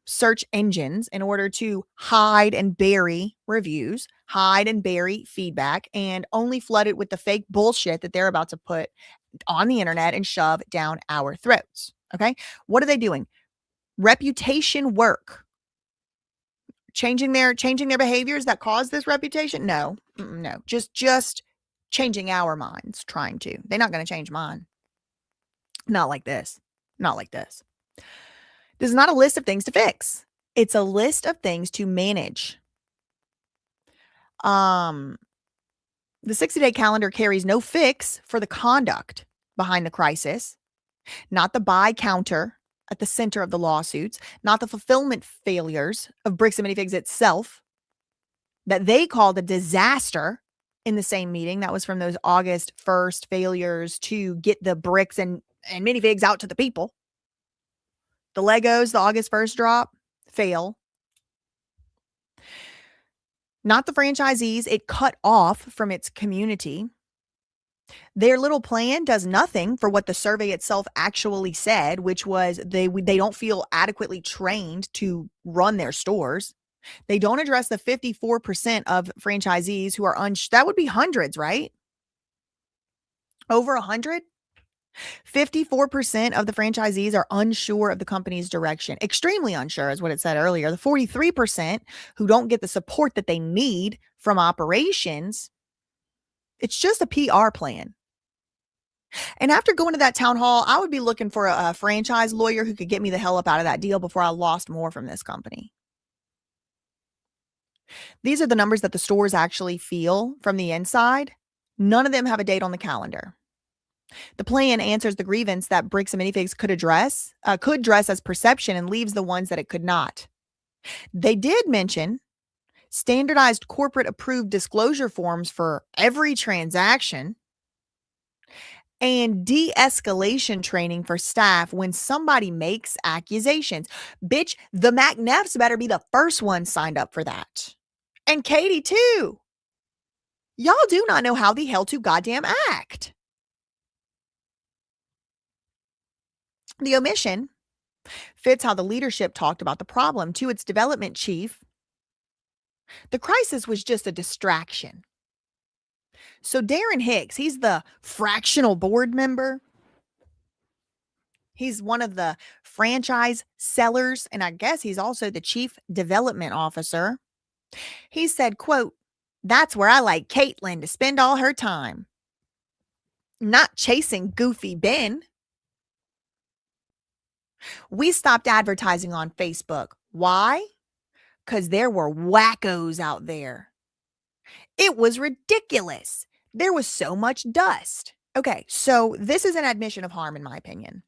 search engines in order to hide and bury reviews, hide and bury feedback, and only flood it with the fake bullshit that they're about to put on the internet and shove down our throats. Okay. What are they doing? Reputation work. Changing their behaviors that cause this reputation? No. No. Just changing our minds, trying to. They're not going to change mine. Not like this. Not like this. This is not a list of things to fix. It's a list of things to manage. The 60-day calendar carries no fix for the conduct behind the crisis, not the buy counter at the center of the lawsuits, not the fulfillment failures of Bricks and Minifigs itself that they called a disaster in the same meeting. That was from those August 1st failures to get the bricks and Minifigs out to the people. The Legos, the August 1st drop, fail. Not the franchisees. It cut off from its community. Their little plan does nothing for what the survey itself actually said, which was they don't feel adequately trained to run their stores. They don't address the 54% of franchisees who are that would be hundreds, right? Over 100? 54% of the franchisees are unsure of the company's direction. Extremely unsure is what it said earlier. The 43% who don't get the support that they need from operations, it's just a PR plan. And after going to that town hall, I would be looking for a franchise lawyer who could get me the hell up out of that deal before I lost more from this company. These are the numbers that the stores actually feel from the inside. None of them have a date on the calendar. The plan answers the grievance that Bricks and Minifigs could dress as perception and leaves the ones that it could not. They did mention standardized corporate approved disclosure forms for every transaction and de-escalation training for staff when somebody makes accusations. Bitch, the McNeffs better be the first one signed up for that. And Katie too. Y'all do not know how the hell to goddamn act. The omission fits how the leadership talked about the problem to its development chief. The crisis was just a distraction. So Darren Hicks, he's the fractional board member. He's one of the franchise sellers, and I guess he's also the chief development officer. He said, quote, "That's where I like Caitlin to spend all her time. Not chasing Goofy Ben. We stopped advertising on Facebook. Why? Because there were wackos out there. It was ridiculous. There was so much dust." Okay, so this is an admission of harm, in my opinion.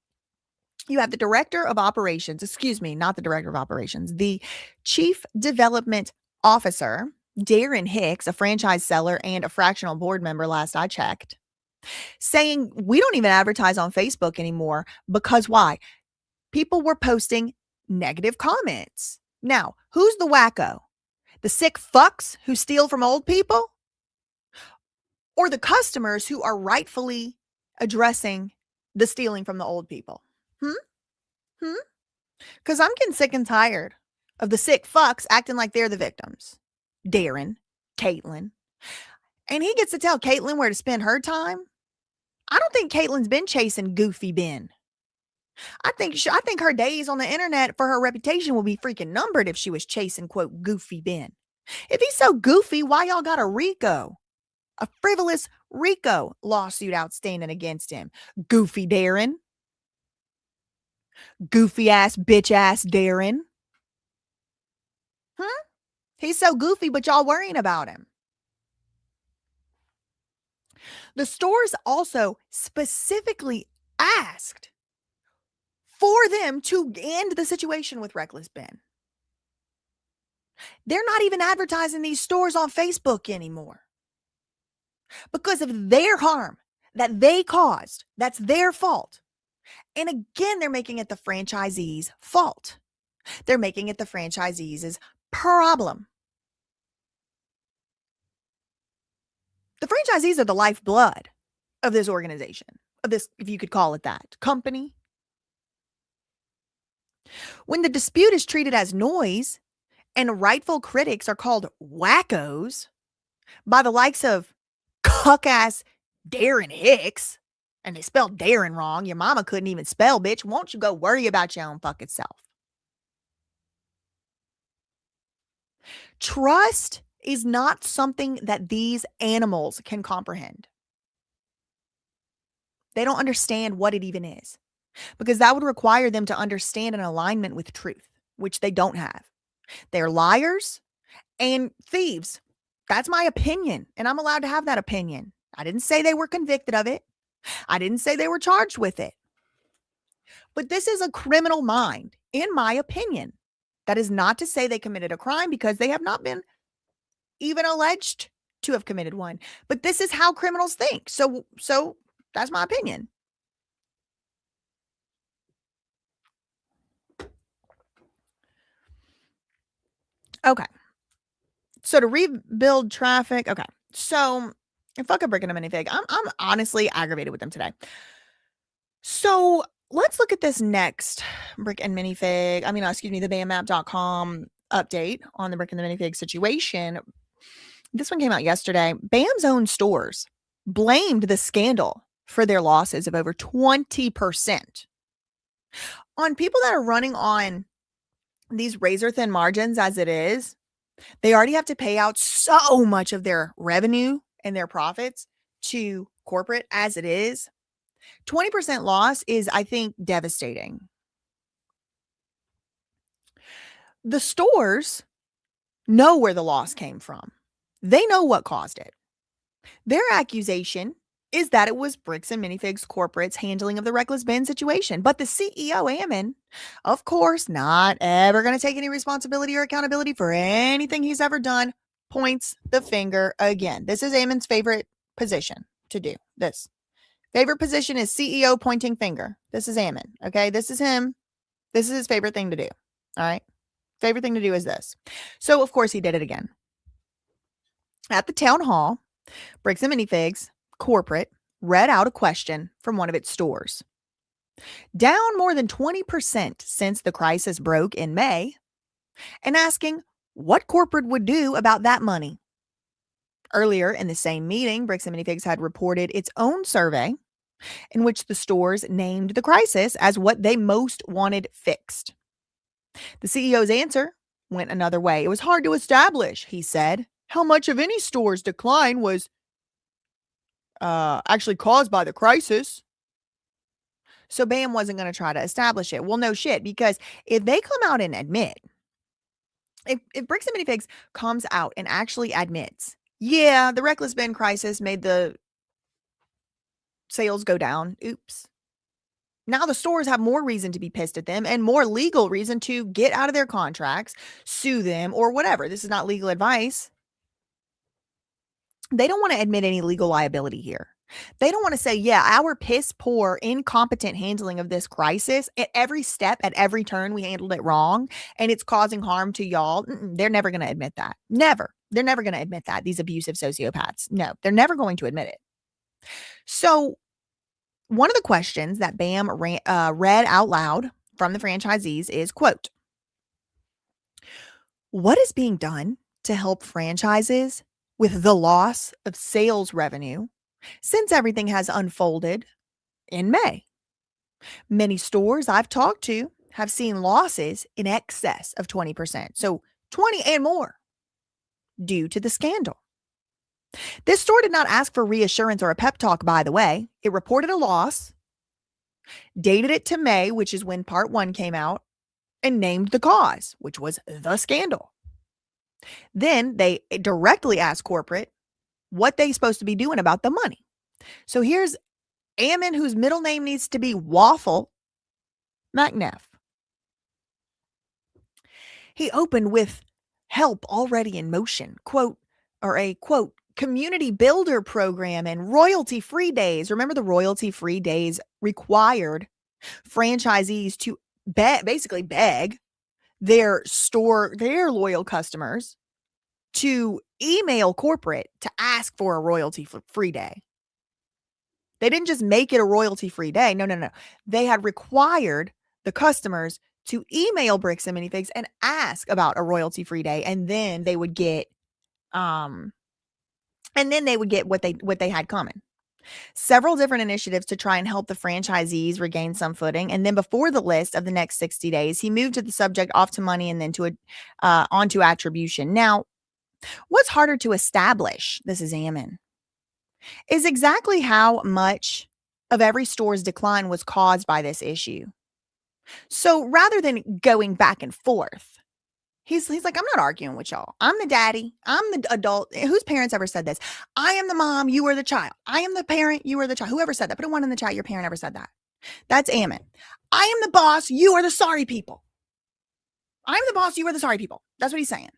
You have the director of operations, not the director of operations, the chief development officer, Darren Hicks, a franchise seller and a fractional board member, last I checked, saying we don't even advertise on Facebook anymore because why? People were posting negative comments. Now, who's the wacko? The sick fucks who steal from old people? Or the customers who are rightfully addressing the stealing from the old people? Because I'm getting sick and tired of the sick fucks acting like they're the victims. Darren, Caitlin. And he gets to tell Caitlin where to spend her time. I don't think Caitlin's been chasing Goofy Ben. I think her days on the internet for her reputation will be freaking numbered if she was chasing, quote, Goofy Ben. If he's so goofy, why y'all got a RICO? A frivolous RICO lawsuit outstanding against him. Goofy Darren. Goofy ass, bitch ass Darren. He's so goofy, but y'all worrying about him. The stores also specifically asked for them to end the situation with Reckless Ben. They're not even advertising these stores on Facebook anymore because of their harm that they caused. That's their fault. And again, they're making it the franchisees' fault. They're making it the franchisees' problem. The franchisees are the lifeblood of this organization, of this, if you could call it that, company. When the dispute is treated as noise and rightful critics are called wackos by the likes of cuck-ass Darren Hicks, and they spelled Darren wrong, your mama couldn't even spell, bitch, won't you go worry about your own fucking self? Trust is not something that these animals can comprehend. They don't understand what it even is, because that would require them to understand an alignment with truth, which they don't have. They're liars and thieves. That's my opinion, and I'm allowed to have that opinion. I didn't say they were convicted of it. I didn't say they were charged with it. But this is a criminal mind, in my opinion. That is not to say they committed a crime, because they have not been even alleged to have committed one. But this is how criminals think. So that's my opinion. Okay. So to rebuild traffic. Okay. So fuck a brick and a minifig. I'm honestly aggravated with them today. So let's look at this next brick and minifig. The BAMmap.com update on the brick and the minifig situation. This one came out yesterday. BAM's own stores blamed the scandal for their losses of over 20% on people that are running on these razor thin margins as it is. They already have to pay out so much of their revenue and their profits to corporate as it is. 20% loss is, I think, devastating. The stores know where the loss came from. They know what caused it. Their accusation is that it was Bricks and Minifigs corporate's handling of the Reckless Ben situation. But the CEO, Ammon, of course, not ever going to take any responsibility or accountability for anything he's ever done, points the finger again. This is Ammon's favorite position to do this. Favorite position is CEO pointing finger. This is Ammon. Okay. This is him. This is his favorite thing to do. All right. Favorite thing to do is this. So, of course, he did it again. At the town hall, Bricks and Minifigs corporate read out a question from one of its stores. Down more than 20% since the crisis broke in May, and asking what corporate would do about that money. Earlier in the same meeting, Bricks and Minifigs had reported its own survey in which the stores named the crisis as what they most wanted fixed. The CEO's answer went another way. It was hard to establish, he said, how much of any store's decline was actually caused by the crisis. So BAM wasn't going to try to establish it. Well, no shit, because if they come out and admit, if Bricks and Minifigs comes out and actually admits, yeah, the reckless bin crisis made the sales go down. Oops. Now the stores have more reason to be pissed at them and more legal reason to get out of their contracts, sue them, or whatever. This is not legal advice. They don't want to admit any legal liability here. They don't want to say, yeah, our piss poor, incompetent handling of this crisis at every step, at every turn, we handled it wrong and it's causing harm to y'all. They're never going to admit that. Never. They're never going to admit that. These abusive sociopaths. No, they're never going to admit it. So one of the questions that BAM read out loud from the franchisees is, quote, what is being done to help franchises with the loss of sales revenue since everything has unfolded in May? Many stores I've talked to have seen losses in excess of 20%. So 20 and more due to the scandal. This store did not ask for reassurance or a pep talk, by the way. It reported a loss, dated it to May, which is when part 1 came out, and named the cause, which was the scandal. Then they directly asked corporate what they supposed to be doing about the money. So here's Ammon, whose middle name needs to be Waffle McNeff. He opened with help already in motion, quote, or a quote, community builder program and royalty-free days. Remember, the royalty-free days required franchisees to basically beg their loyal customers to email corporate to ask for a royalty-free day. They didn't just make it a royalty-free day. No. They had required the customers to email Bricks and Minifigs and ask about a royalty-free day, and then they would get what they had coming. Several different initiatives to try and help the franchisees regain some footing. And then before the list of the next 60 days, he moved to the subject off to money and then to onto attribution. Now, what's harder to establish, this is Ammon, is exactly how much of every store's decline was caused by this issue. So rather than going back and forth, he's like, I'm not arguing with y'all. I'm the daddy. I'm the adult. Whose parents ever said this? I am the mom. You are the child. I am the parent. You are the child. Whoever said that, put a 1 in the chat. Your parent ever said that. That's Ammon. I am the boss. You are the sorry people. I'm the boss. You are the sorry people. That's what he's saying.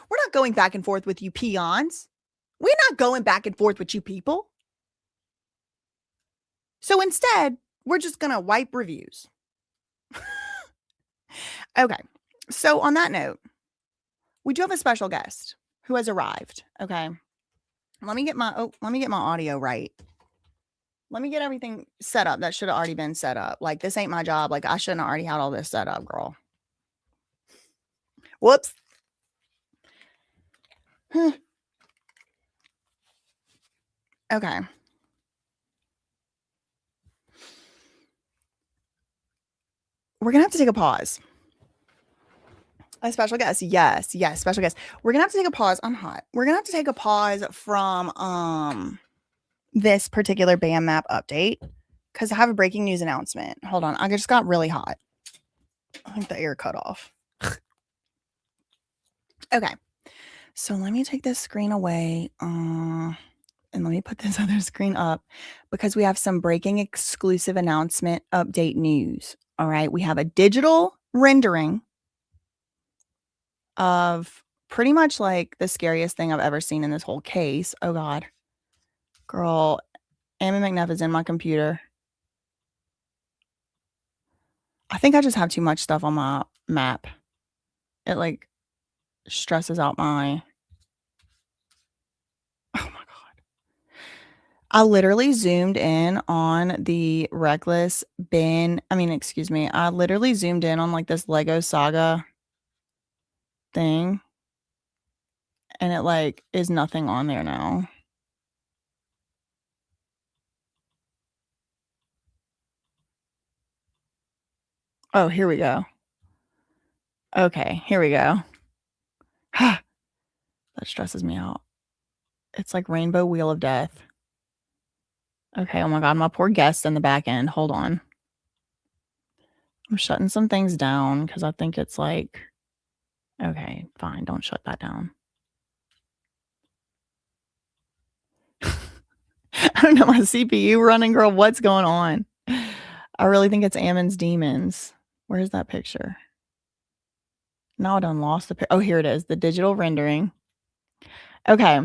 We're not going back and forth with you peons. We're not going back and forth with you people. So instead, we're just going to wipe reviews. Okay. So on that note, we do have a special guest who has arrived. Okay. Let me get my audio right. Let me get everything set up. That should have already been set up. Like, this ain't my job. Like, I shouldn't have already had all this set up, girl. Whoops. Okay. We're going to have to take a pause. A special guest. Yes, special guest. We're going to have to take a pause. I'm hot. We're going to have to take a pause from this particular BAM map update because I have a breaking news announcement. Hold on. I just got really hot. I think the air cut off. Okay. So let me take this screen away. And let me put this other screen up because we have some breaking exclusive announcement update news. All right. We have a digital rendering of pretty much like the scariest thing I've ever seen in this whole case. Oh God, girl, Ammon McNeff is in my computer. I think I just have too much stuff on my map. It, like, stresses out my oh my god. I literally zoomed in on the Reckless bin excuse me, I literally zoomed in on, like, this Lego Saga thing, and it, like, is nothing on there now. Oh, here we go. Okay, here we go. That stresses me out. It's like Rainbow Wheel of Death. Okay, oh my god, my poor guest in the back end. Hold on. I'm shutting some things down because I think it's like okay, fine, don't shut that down. I don't know my CPU running, girl. What's going on? I really think it's Ammon's Demons. Where's that picture? No, I done lost the oh, here it is, the digital rendering. Okay.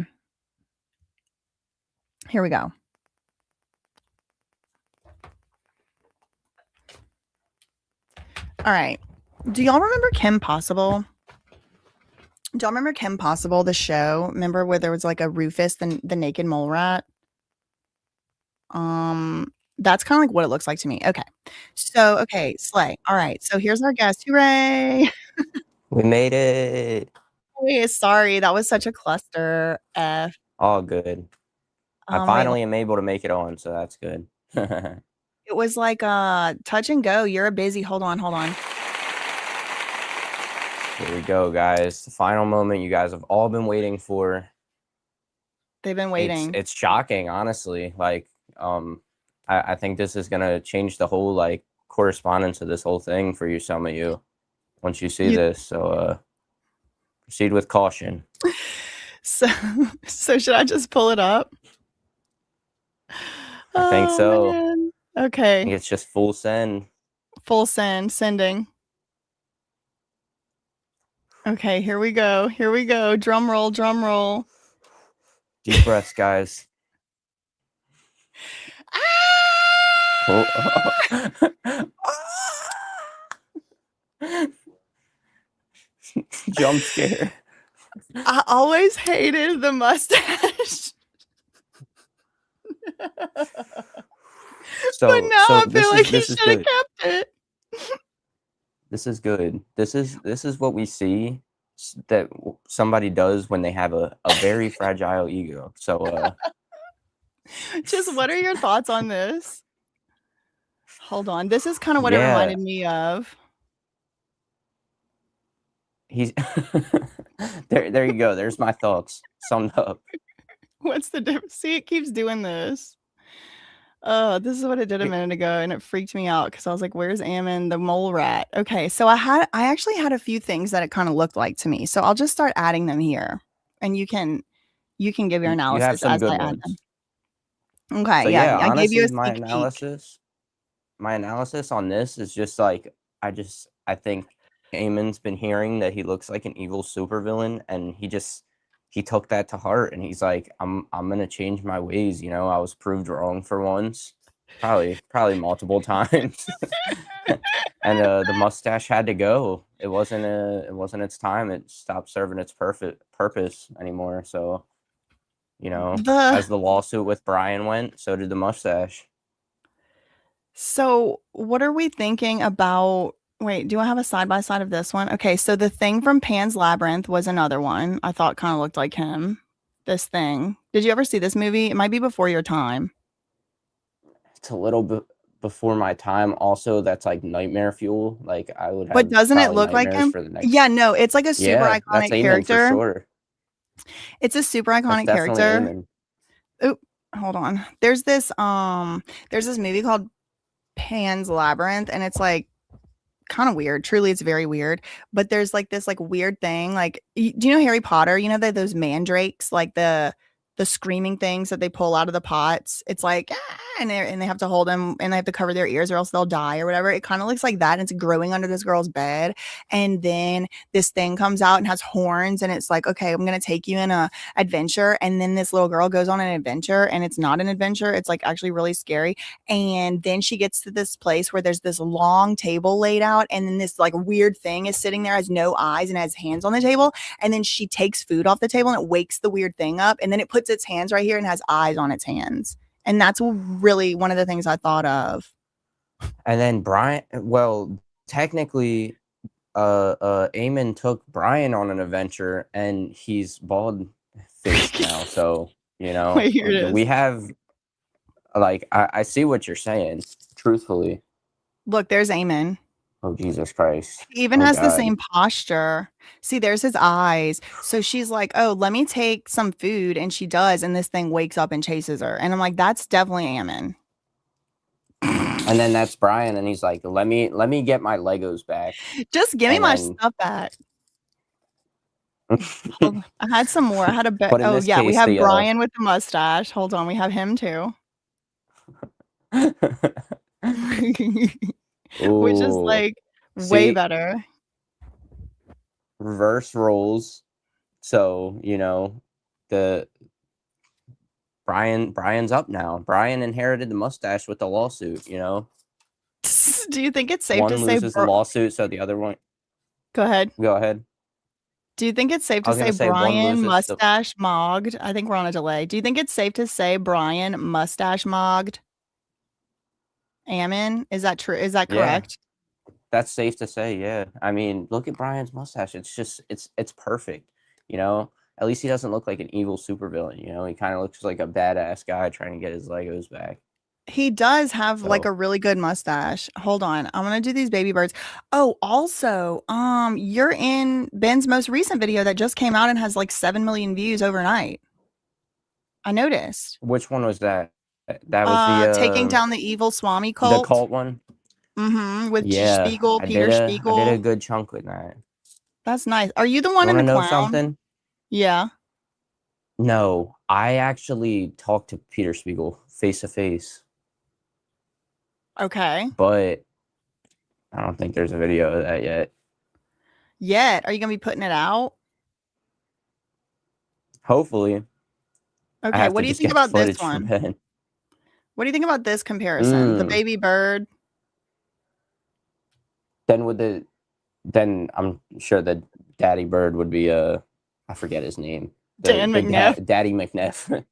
Here we go. All right. Do y'all remember Kim Possible? Do y'all remember Kim Possible, the show? Remember where there was like a Rufus, the naked mole rat? That's kind of like what it looks like to me. Okay. So, okay, slay. All right. So here's our guest. Hooray. We made it. Wait, sorry. That was such a cluster F. All good. I finally am able to make it on, so that's good. It was like touch and go. You're a busy. Hold on. Here we go, guys. The final moment you guys have all been waiting for. They've been waiting. It's shocking, honestly. Like, I think this is gonna change the whole like correspondence of this whole thing for you, some of you, once you see this. So proceed with caution. So should I just pull it up? I think so. Man. Okay. I think it's just full send. Full send. Sending. Okay, here we go. Drum roll. Deep breaths, guys. Jump scare. I always hated the mustache. But now I feel like he should have kept it. This is good. This is what we see that somebody does when they have a very fragile ego. So just what are your thoughts on this? Hold on. This is kind of what it reminded me of. He's there you go. There's my thoughts summed up. What's the difference? See, it keeps doing this. This is what it did a minute ago, and it freaked me out because I was like, "Where's Ammon, the mole rat?" Okay, so I actually had a few things that it kind of looked like to me. So I'll just start adding them here, and you can give your analysis. You have some good ones. Okay, so, yeah, honestly, I gave you a my analysis on this is just like I think Ammon's been hearing that he looks like an evil supervillain, and he took that to heart, and he's like, I'm gonna change my ways. You know, I was proved wrong for once, probably multiple times, and the mustache had to go. It wasn't its time. It stopped serving its purpose anymore. So, you know, as the lawsuit with Brian went, so did the mustache. So, what are we thinking about? Wait, do I have a side-by-side of this one? Okay, so the thing from Pan's Labyrinth was another one I thought kind of looked like him. This thing. Did you ever see this movie? It might be before your time. It's a little bit before my time. Also, that's like nightmare fuel. Like I would have. But doesn't it look like him? Yeah, no, it's like a super iconic character. For sure. It's a super iconic character. Oh, hold on. There's this movie called Pan's Labyrinth, and it's like kind of weird. Truly, it's very weird. But there's like this like weird thing. Like, do you know Harry Potter? You know those mandrakes, like the the screaming things that they pull out of the pots. It's like, "Ah," and they have to hold them and they have to cover their ears or else they'll die or whatever. It kind of looks like that. And it's growing under this girl's bed. And then this thing comes out and has horns and it's like, okay, I'm going to take you in a adventure. And then this little girl goes on an adventure and it's not an adventure. It's like actually really scary. And then she gets to this place where there's this long table laid out and then this like weird thing is sitting there, has no eyes and has hands on the table. And then she takes food off the table and it wakes the weird thing up. And then it puts its hands right here and has eyes on its hands. And that's really one of the things I thought of. And then Brian, well, technically, Eamon took Brian on an adventure, and he's bald faced now. So Wait, here it is. we have, like, I see what you're saying. Truthfully, Look, there's Eamon. oh Jesus Christ, He even oh has the God. same posture. See, there's his eyes. So she's like, oh, let me take some food. And she does. And this thing wakes up and chases her. And I'm like, that's definitely Ammon. And then that's Brian, and he's like, let me get my Legos back. Just give me And my then- stuff back. I had some more. I had a bet. But in Oh, this yeah. We case, have the, Brian with the mustache. Hold on. We have him too. Which is Ooh. like way See? better. Reverse roles. So, the Brian's up now. Brian inherited the mustache with the lawsuit, Do you think it's safe One to say loses the lawsuit, so the other one. Go ahead. Go ahead. Do you think it's safe I to was say gonna say one Brian loses the- mustache mogged? I think we're on a delay. Do you think it's safe to say Brian mustache mogged? Ammon? Is that true? Is that Yeah. correct? That's safe to say, yeah. I mean, look at Brian's mustache. It's just it's perfect, At least he doesn't look like an evil supervillain, He kind of looks like a badass guy trying to get his Legos back. He does have like So- a really good mustache. Hold on. I'm gonna do these baby birds. Oh, also, you're in Ben's most recent video that just came out and has like 7 million views overnight. I noticed. Which one was that? That was the taking down the evil Swami the cult. cult one. Mm-hmm. With Yeah, Spiegel, I Peter did Spiegel. I did a good chunk with that. That's nice. Are you the one You in want the to know clown? something? Yeah. No, I actually talked to Peter Spiegel face to face, Okay. but I don't think there's a video of that yet. Yet. Are you gonna be putting it out? Hopefully. I Okay. have What to do you just think get about this footage from one? Ben. What do you think about this comparison? The Mm. baby bird. Then I'm sure that Daddy Bird would be I forget his name. Dan McNeff. Daddy McNeff.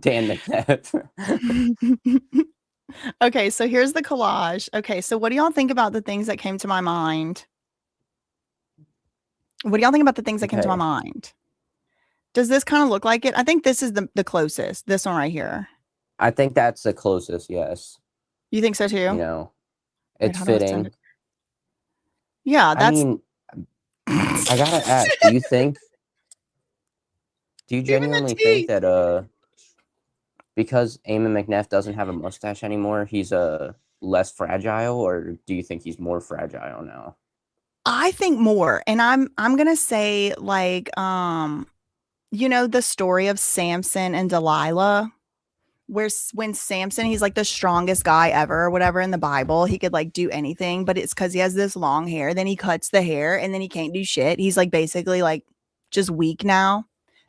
Dan McNeff. Okay, so here's the collage. Okay, so what do y'all think about the things that came to my mind? What do y'all think about the things that came to my Okay. mind? Does this kind of look like it? I think this is the closest. This one right here. I think that's the closest, yes. You think so too? It's how do I send fitting. it? Yeah, I that's mean, I gotta ask, do you Even the genuinely think that because Eamon McNeff doesn't have a mustache anymore, he's less fragile, or do you think he's more fragile now? I think more. And I'm gonna say like the story of Samson and Delilah, where when Samson, he's like the strongest guy ever or whatever in the Bible. He could like do anything, but it's because he has this long hair. Then he cuts the hair and then he can't do shit. He's like basically like just weak now.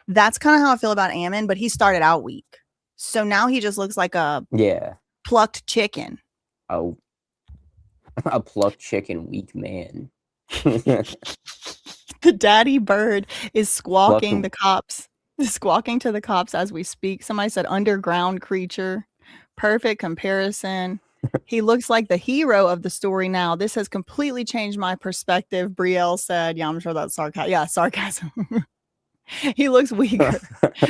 That's kind of how I feel about Ammon, but he started out weak. So now he just looks like a Yeah. plucked chicken. Oh, a plucked chicken weak man. The daddy bird is squawking Plucked- the cops. Squawking to the cops as we speak. Somebody said underground creature. Perfect comparison. He looks like the hero of the story now. This has completely changed my perspective. Brielle said, yeah, I'm sure that's sarcasm. Yeah, sarcasm. He looks weaker.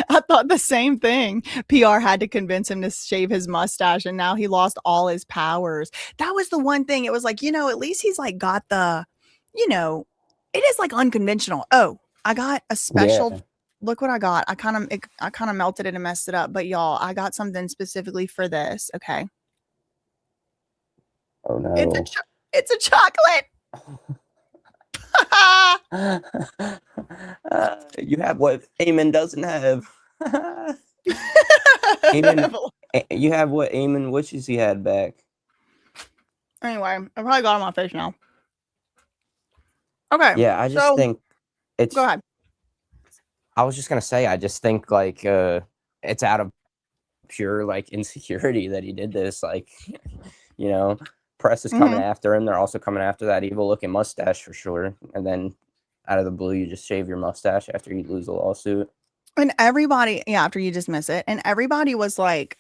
I thought the same thing. PR had to convince him to shave his mustache, and now he lost all his powers. That was the one thing. It was like, at least he's like got the, it is like unconventional. Oh, I got a special. Yeah. Look what I got. I kind of melted it and messed it up. But y'all, I got something specifically for this. Okay. Oh no. It's a chocolate. You have what Eamon doesn't have. Eamon, you have what Eamon wishes he had back. Anyway, I probably got on my face now. Okay. Yeah, I just So think go it's. ahead. I was just gonna say, I just think like it's out of pure like insecurity that he did this. Like, you know, press is coming after him. They're also coming after that evil looking mustache for sure. And then out of the blue, you just shave your mustache after you lose a lawsuit. And everybody, yeah, after you dismiss it, and everybody was like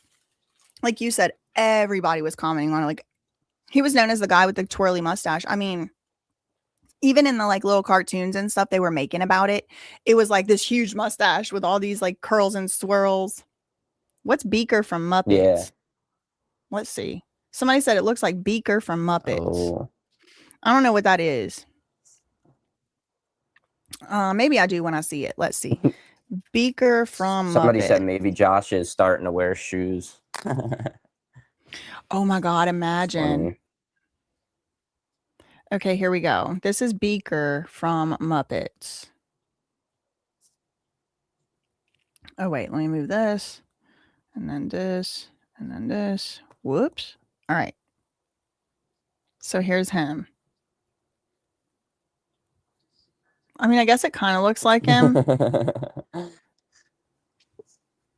you said, everybody was commenting on it. Like, he was known as the guy with the twirly mustache. I mean, even in the like little cartoons and stuff they were making about it, it was like this huge mustache with all these like curls and swirls. What's Beaker from Muppets? Yeah. Let's see. Somebody said it looks like Beaker from Muppets. Oh. I don't know what that is. Maybe I do when I see it. Let's see. Beaker from Somebody Muppet. said maybe Josh is starting to wear shoes. Oh my God, imagine. Okay, here we go. This is Beaker from Muppets. Oh, wait, let me move this. And then this. And then this. Whoops. All right. So here's him. I mean, I guess it kind of looks like him.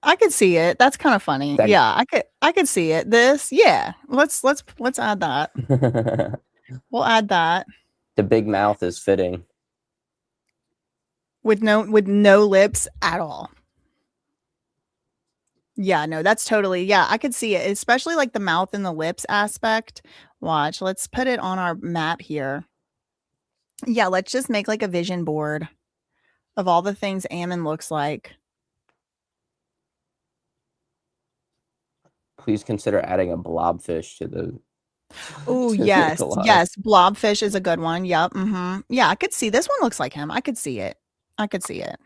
I could see it. That's kind of funny. Yeah, I could see it. This, yeah. Let's add that. We'll add that. The big mouth is fitting. With no lips at all. Yeah, no, that's totally, yeah, I could see it, especially like the mouth and the lips aspect. Watch, let's put it on our map here. Yeah, let's just make like a vision board of all the things Ammon looks like. Please consider adding a blobfish to the. Oh, yes. Yes. Blobfish is a good one. Yep. Yeah, I could see this one looks like him. I could see it. I could see it.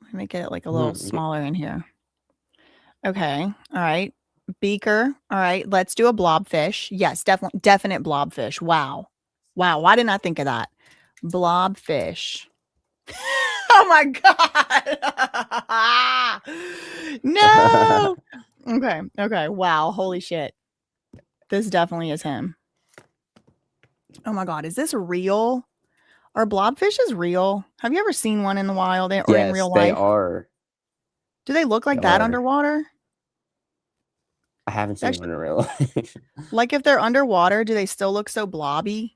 Let me get it like a little smaller in here. Okay. All right. Beaker. All right. Let's do a blobfish. Yes, definite blobfish. Wow. Wow. Why didn't I think of that? Blobfish. Oh my God. No. Okay. Okay. Wow. Holy shit. This definitely is him. Oh my God. Is this real? Are blobfishes real? Have you ever seen one in the wild or in real life? Yes, they are. Do they look like that underwater? I haven't seen one in real life. Like if they're underwater, do they still look so blobby?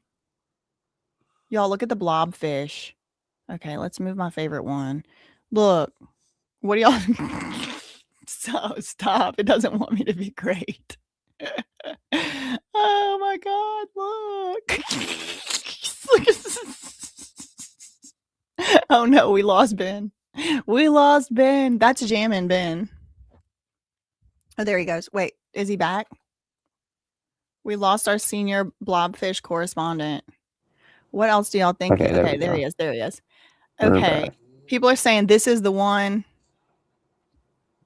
Y'all look at the blobfish. Okay, let's move my favorite one. Look. What do y'all So stop. It doesn't want me to be great. Oh my God, look. Oh no, we lost Ben. We lost Ben. That's jamming Ben. Oh, there he goes. Wait, is he back? We lost our senior blobfish correspondent. What else do y'all think? Okay, there he is. There he is. Okay. People are saying this is the one.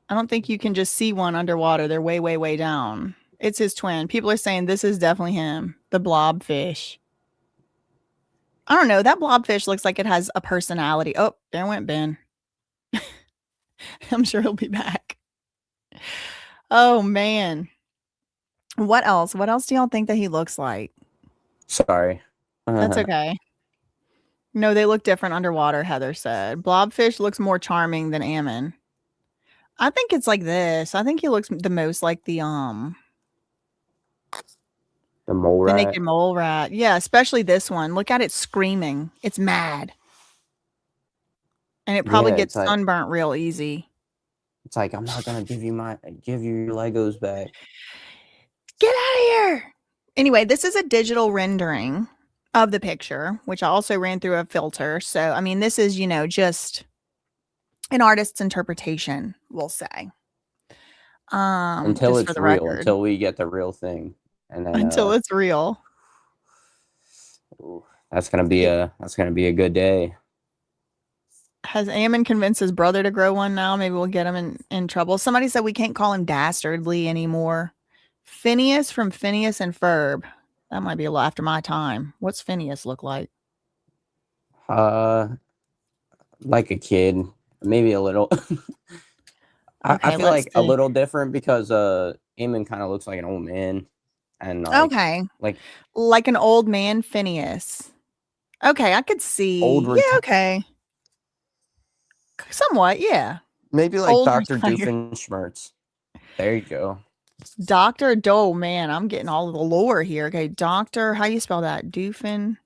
I don't think you can just see one underwater. They're way, way, way down. It's his twin. People are saying this is definitely him, the blobfish. I don't know. That blobfish looks like it has a personality. Oh, there went Ben. I'm sure he'll be back. Oh, man. What else? What else do y'all think that he looks like? Sorry. That's okay. No, they look different underwater, Heather said. Blobfish looks more charming than Ammon. I think it's like this. I think he looks the most like the mole rat. The naked mole rat. Yeah, especially this one. Look at it screaming. It's mad. And it probably gets sunburnt real easy. It's like, I'm not gonna give you your Legos back. Get out of here. Anyway, this is a digital rendering of the picture, which I also ran through a filter. So, I mean, this is, just an artist's interpretation, we'll say. Until it's real, until we get the real thing. And then until it's real. That's gonna be a good day. Has Ammon convinced his brother to grow one now? Maybe we'll get him in trouble. Somebody said we can't call him Dastardly anymore. Phineas from Phineas and Ferb. That might be a little after my time. What's Phineas look like? Like a kid. Maybe a little. I Okay, feel let's like a see. little different because Eamon kind of looks like an old man, and Okay. like Like an old man Phineas. Okay, I could old see. Yeah, reti- okay. Somewhat, yeah. maybe like Old Dr. retired. Doofenshmirtz. There you go. Dr. Dole, man, I'm getting all of the lore here. Okay, Dr. How you spell that? Doofen.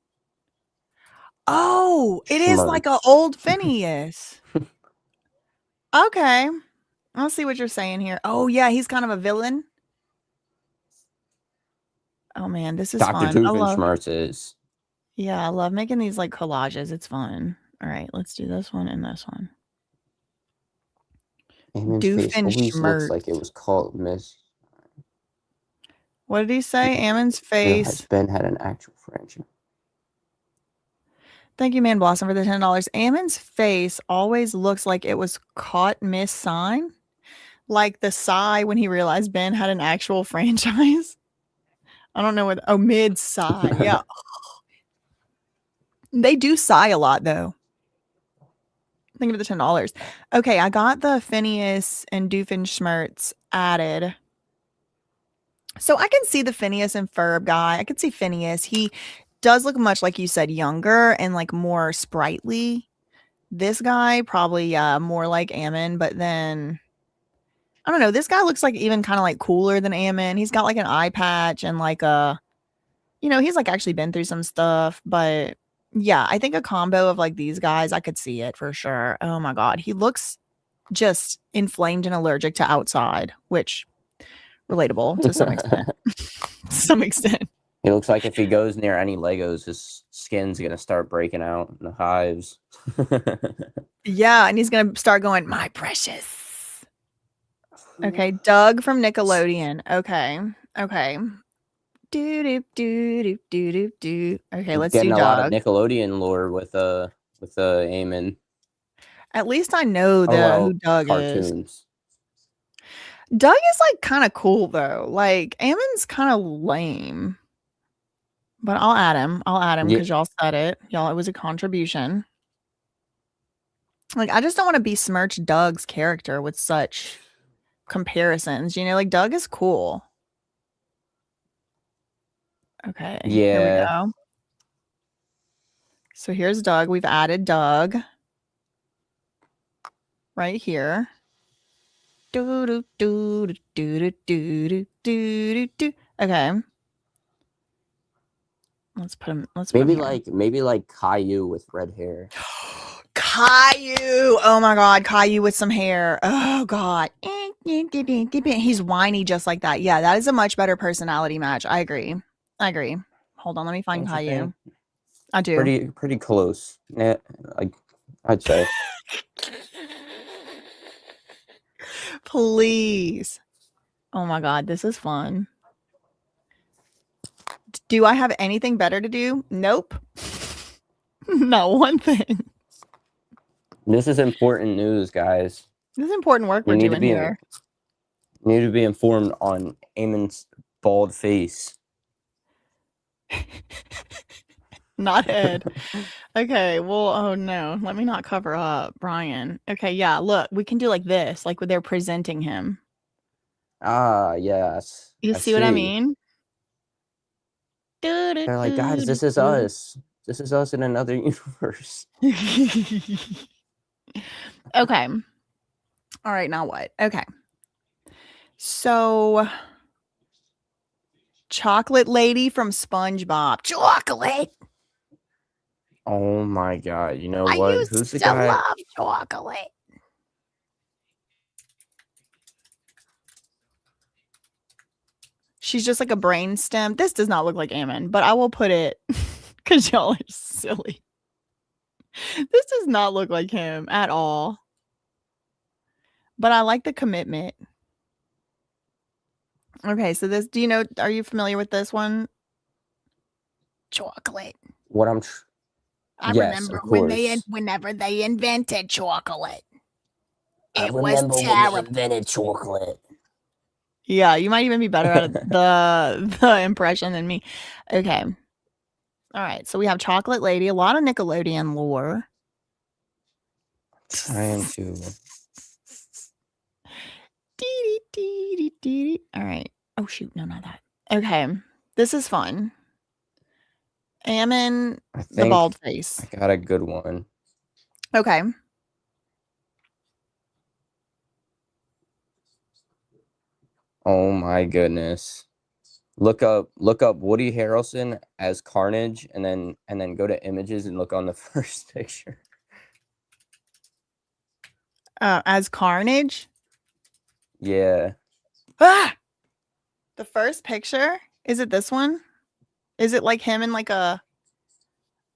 Oh, it is like a Schmertz. old Phineas. Okay. I'll see what you're saying here. Oh, yeah, he's kind of a villain. Oh man, this is Dr. fun. Doofenshmirtz is. Yeah, I love making these like collages. It's fun. All right, let's do this one and this one. Eamon's face always looks like it Doofenshmirtz. was called Miss. What did he say? Ammon's Realize face. Ben had an actual friendship. Thank you, Man Blossom, for the $10. Ammon's face always looks like it was caught miss sign. Like the sigh when he realized Ben had an actual franchise. I don't know what. Oh, mid sigh. Yeah. They do sigh a lot, though. Think of the $10. Okay, I got the Phineas and Doofenshmirtz added. So I can see the Phineas and Ferb guy. I can see Phineas. He does look much like you said, younger and like more sprightly. This guy probably more like Ammon, but then I don't know. This guy looks like even kind of like cooler than Ammon. He's got like an eye patch and like he's like actually been through some stuff. But yeah, I think a combo of like these guys, I could see it for sure. Oh my god, he looks just inflamed and allergic to outside, which relatable to some extent. To some extent. He looks like if he goes near any Legos, his skin's gonna start breaking out in the hives. Yeah, and he's gonna start going, my precious. Okay, Doug from Nickelodeon. Okay. Do do do do do do do. Okay, let's do Getting a lot of Doug. Nickelodeon lore with Eamon. At least I know Oh who well, Doug is. cartoons. Doug is like kind of cool though. Like Ammon's kind of lame. But I'll add him. Yeah, Because y'all said it. Y'all, it was a contribution. Like, I just don't want to besmirch Doug's character with such comparisons. Like Doug is cool. Okay, here we yeah. go. So here's Doug. We've added Doug right here. Do do do do do do do do. Okay. Let's put him. Maybe like Caillou with red hair. Caillou. Oh my god, Caillou with some hair. Oh god. He's whiny just like that. Yeah, that is a much better personality match. I agree. Hold on, let me find Don't you Caillou. think? I do. Pretty close. Yeah, I'd say. Please. Oh my god, this is fun. Do I have anything better to do? Nope. Not one thing. This is important news, guys. This is important work we're doing here. You need to be informed on Eamon's bald face. Not head. Okay, well, oh no. Let me not cover up Brian. Okay, yeah, look, we can do like this, like when they're presenting him. Ah, yes. You see what I mean? They're like, guys, this is us. This is us in another universe. Okay. All right, now what? Okay. So, Chocolate Lady from SpongeBob. Chocolate! Oh my god, you know I what? used Who's the to guy? love chocolate. She's just like a brain stem. This does not look like Ammon, but I will put it because y'all are silly. This does not look like him at all. But I like the commitment. Okay, so this, are you familiar with this one? Chocolate. I remember whenever they invented chocolate. It was terrible. When they invented chocolate. Yeah, you might even be better at the impression than me. Okay. All right, so we have Chocolate Lady, a lot of Nickelodeon lore. Trying to. All right. Oh shoot, no, not that. Okay, this is fun. Ammon, I the think bald face. I got a good one. Okay. Oh my goodness. Look up Woody Harrelson as Carnage and then go to images and look on the first picture. As Carnage. Yeah. Ah! The first picture? Is it this one? Is it like him in like a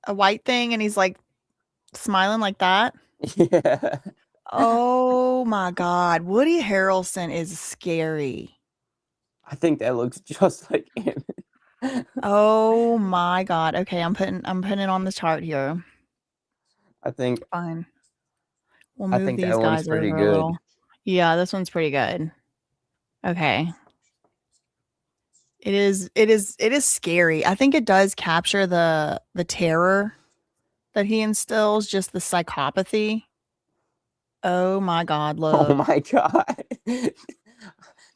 white thing and he's like smiling like that? Yeah. Oh my god, Woody Harrelson is scary. I think that looks just like him. Oh my god. Okay, I'm putting it on the chart here. I think Fine. We'll I move think that these one's guys pretty over a good. little. Yeah, this one's pretty good. Okay. It is scary. I think it does capture the terror that he instills, just the psychopathy. Oh my god, Oh look. my god.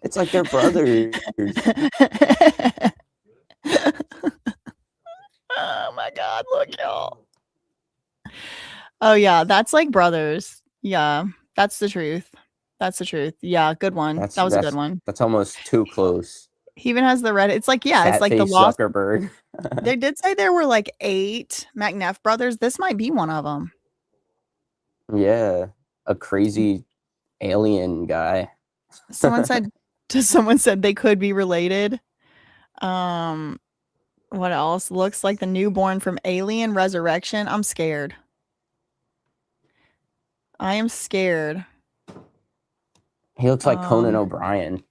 It's like they're brothers. Oh my god, look, y'all. Oh yeah, that's like brothers. Yeah, that's the truth. That's the truth. Yeah, good one. That's That was a good that's one. that's almost too close. He even has the red. It's like, yeah, it's Fat like the face lost. Zuckerberg. They did say there were like 8 McNeff brothers. This might be one of them. Yeah. A crazy alien guy. Someone said someone said they could be related. Um, what else? Looks like the newborn from Alien Resurrection. I'm scared. I am scared. He looks like Conan O'Brien.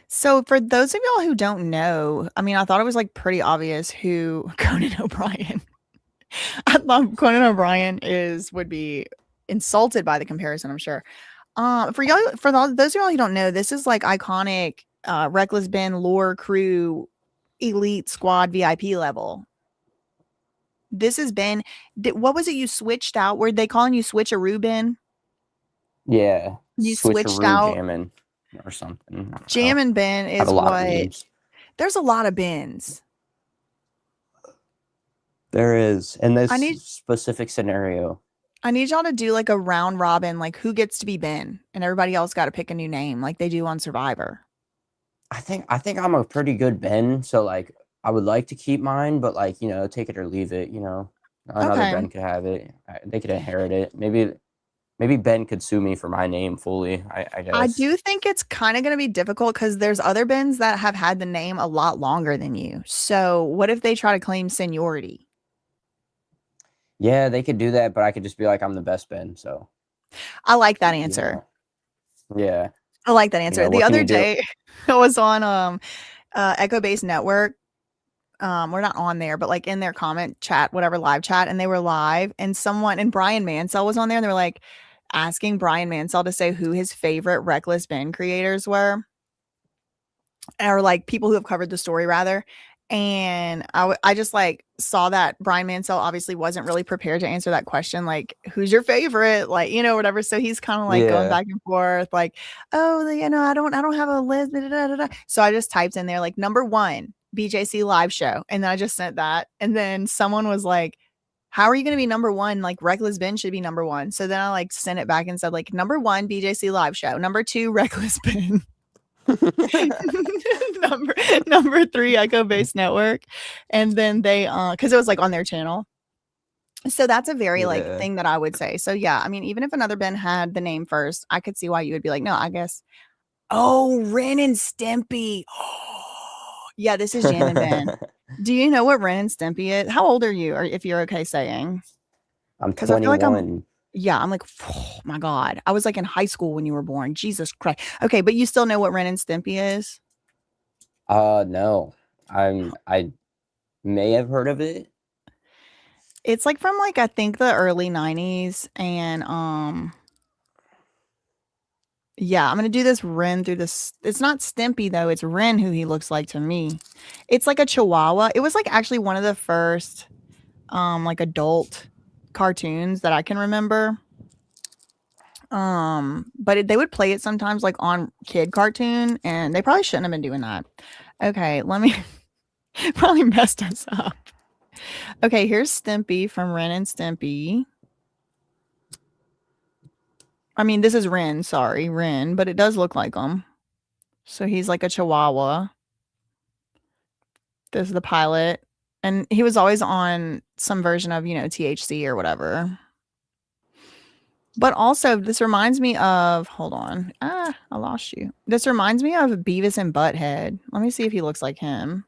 So for those of y'all who don't know, I mean, I thought it was like pretty obvious who Conan O'Brien. I thought Conan O'Brien would be insulted by the comparison, I'm sure. Those of y'all who don't know, this is like iconic Reckless Ben lore crew elite squad VIP level. This has been what was it you switched out? Were they calling you Switcheroo Ben? Yeah. You switched Switcheroo out. jamming or something. I don't know. Jammin' Ben Had a is lot of what memes. there's a lot of Bens. There is. In this I need specific scenario. I need y'all to do like a round robin, like who gets to be Ben, and everybody else got to pick a new name, like they do on Survivor. I think I'm a pretty good Ben, so like I would like to keep mine, but like, take it or leave it, Another Okay. Ben could have it. They could inherit it. Maybe Ben could sue me for my name fully, I I guess. do think it's kind of going to be difficult because there's other Bens that have had the name a lot longer than you. So what if they try to claim seniority? Yeah, they could do that, but I could just be like, I'm the best Ben, so I like that you answer. know. Yeah. I like that answer. The What can other you do? day, I was on Echo Base Network. We're not on there, but like in their comment chat, whatever live chat, and they were live, and someone and Brian Mansell was on there, and they were like asking Brian Mansell to say who his favorite Reckless Ben creators were, or like people who have covered the story rather. And I just like saw that Brian Mansell obviously wasn't really prepared to answer that question, like who's your favorite, like whatever. So he's kind of like going Yeah. back and forth, like, oh, I don't have a list. Da, da, da, da. So I just typed in there like #1 BJC live show, and then I just sent that, and then someone was like, how are you going to be #1? Like Reckless Ben should be #1. So then I like sent it back and said like #1 BJC live show, #2 Reckless Ben. number number 3 Echo Base Network, and then they because it was like on their channel. So that's a very like Yeah. thing that I would say. So yeah, I mean, even if another Ben had the name first, I could see why you would be like, no, I guess. Oh, Ren and Stimpy. Oh, yeah, this is Jam and Ben. Do you know what Ren and Stimpy is? How old are you, or if you're okay saying? I'm Because I feel like I'm 21. yeah, I'm like, oh my God. I was like in high school when you were born. Jesus Christ. Okay, but you still know what Ren and Stimpy is? No. I may have heard of it. It's like from like I think the early 90s, and yeah, I'm gonna do this Ren through this. It's not Stimpy though, it's Ren who he looks like to me. It's like a Chihuahua. It was like actually one of the first like adult cartoons that I can remember. But they would play it sometimes like on kid cartoon, and they probably shouldn't have been doing that. Okay, let me probably messed us up. Okay, here's Stimpy from Ren and Stimpy. I mean, this is Ren, sorry, Ren, but it does look like him. So he's like a chihuahua. This is the pilot. And he was always on some version of, THC or whatever. But also, this reminds me of, hold on. I lost you. This reminds me of Beavis and Butthead. Let me see if he looks like him.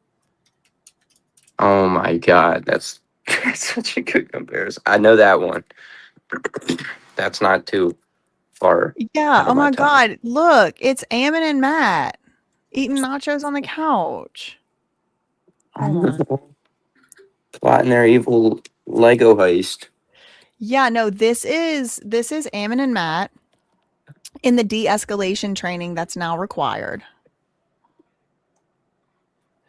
Oh my god, that's such a good comparison. I know that one. That's not too far Yeah. out Oh of my my time. God. Look, it's Ammon and Matt eating nachos on the couch. Hold on. Plotting their evil Lego heist. Yeah, no, this is Ammon and Matt in the de-escalation training that's now required.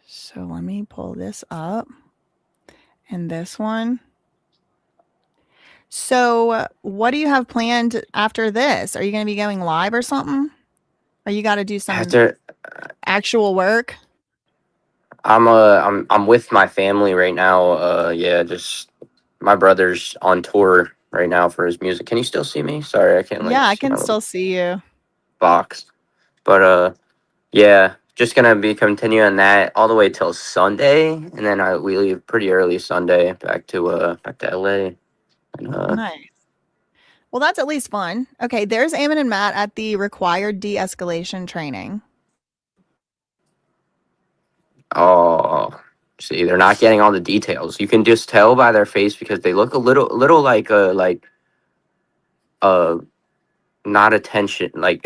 So let me pull this up. And this one. So, what do you have planned after this? Are you going to be going live or something? Or you got to do some After actual work? I'm with my family right now. Yeah, just my brother's on tour right now for his music. Can you still see me? Sorry, I can't Yeah, I see my can little still see you. box. But yeah, just gonna be continuing that all the way till Sunday, and then we leave pretty early Sunday back to LA. And Nice. Well, that's at least fun. Okay, there's Ammon and Matt at the required de-escalation training. oh, see, they're not getting all the details. You can just tell by their face because they look a little uh not attention like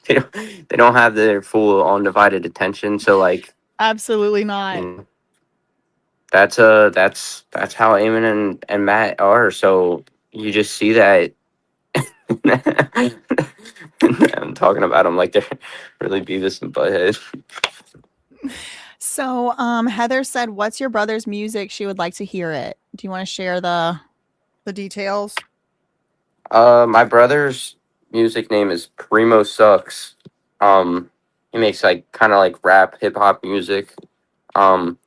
they don't have their full undivided attention. So like Absolutely not. that's how Eamon and Matt are. So you just see that. I'm talking about them like they're really Beavis and Butthead. So, Heather said, "What's your brother's music? She would like to hear it. Do you want to share the details?" My brother's music name is Primo Sucks. He makes like kind of like rap hip hop music. Um,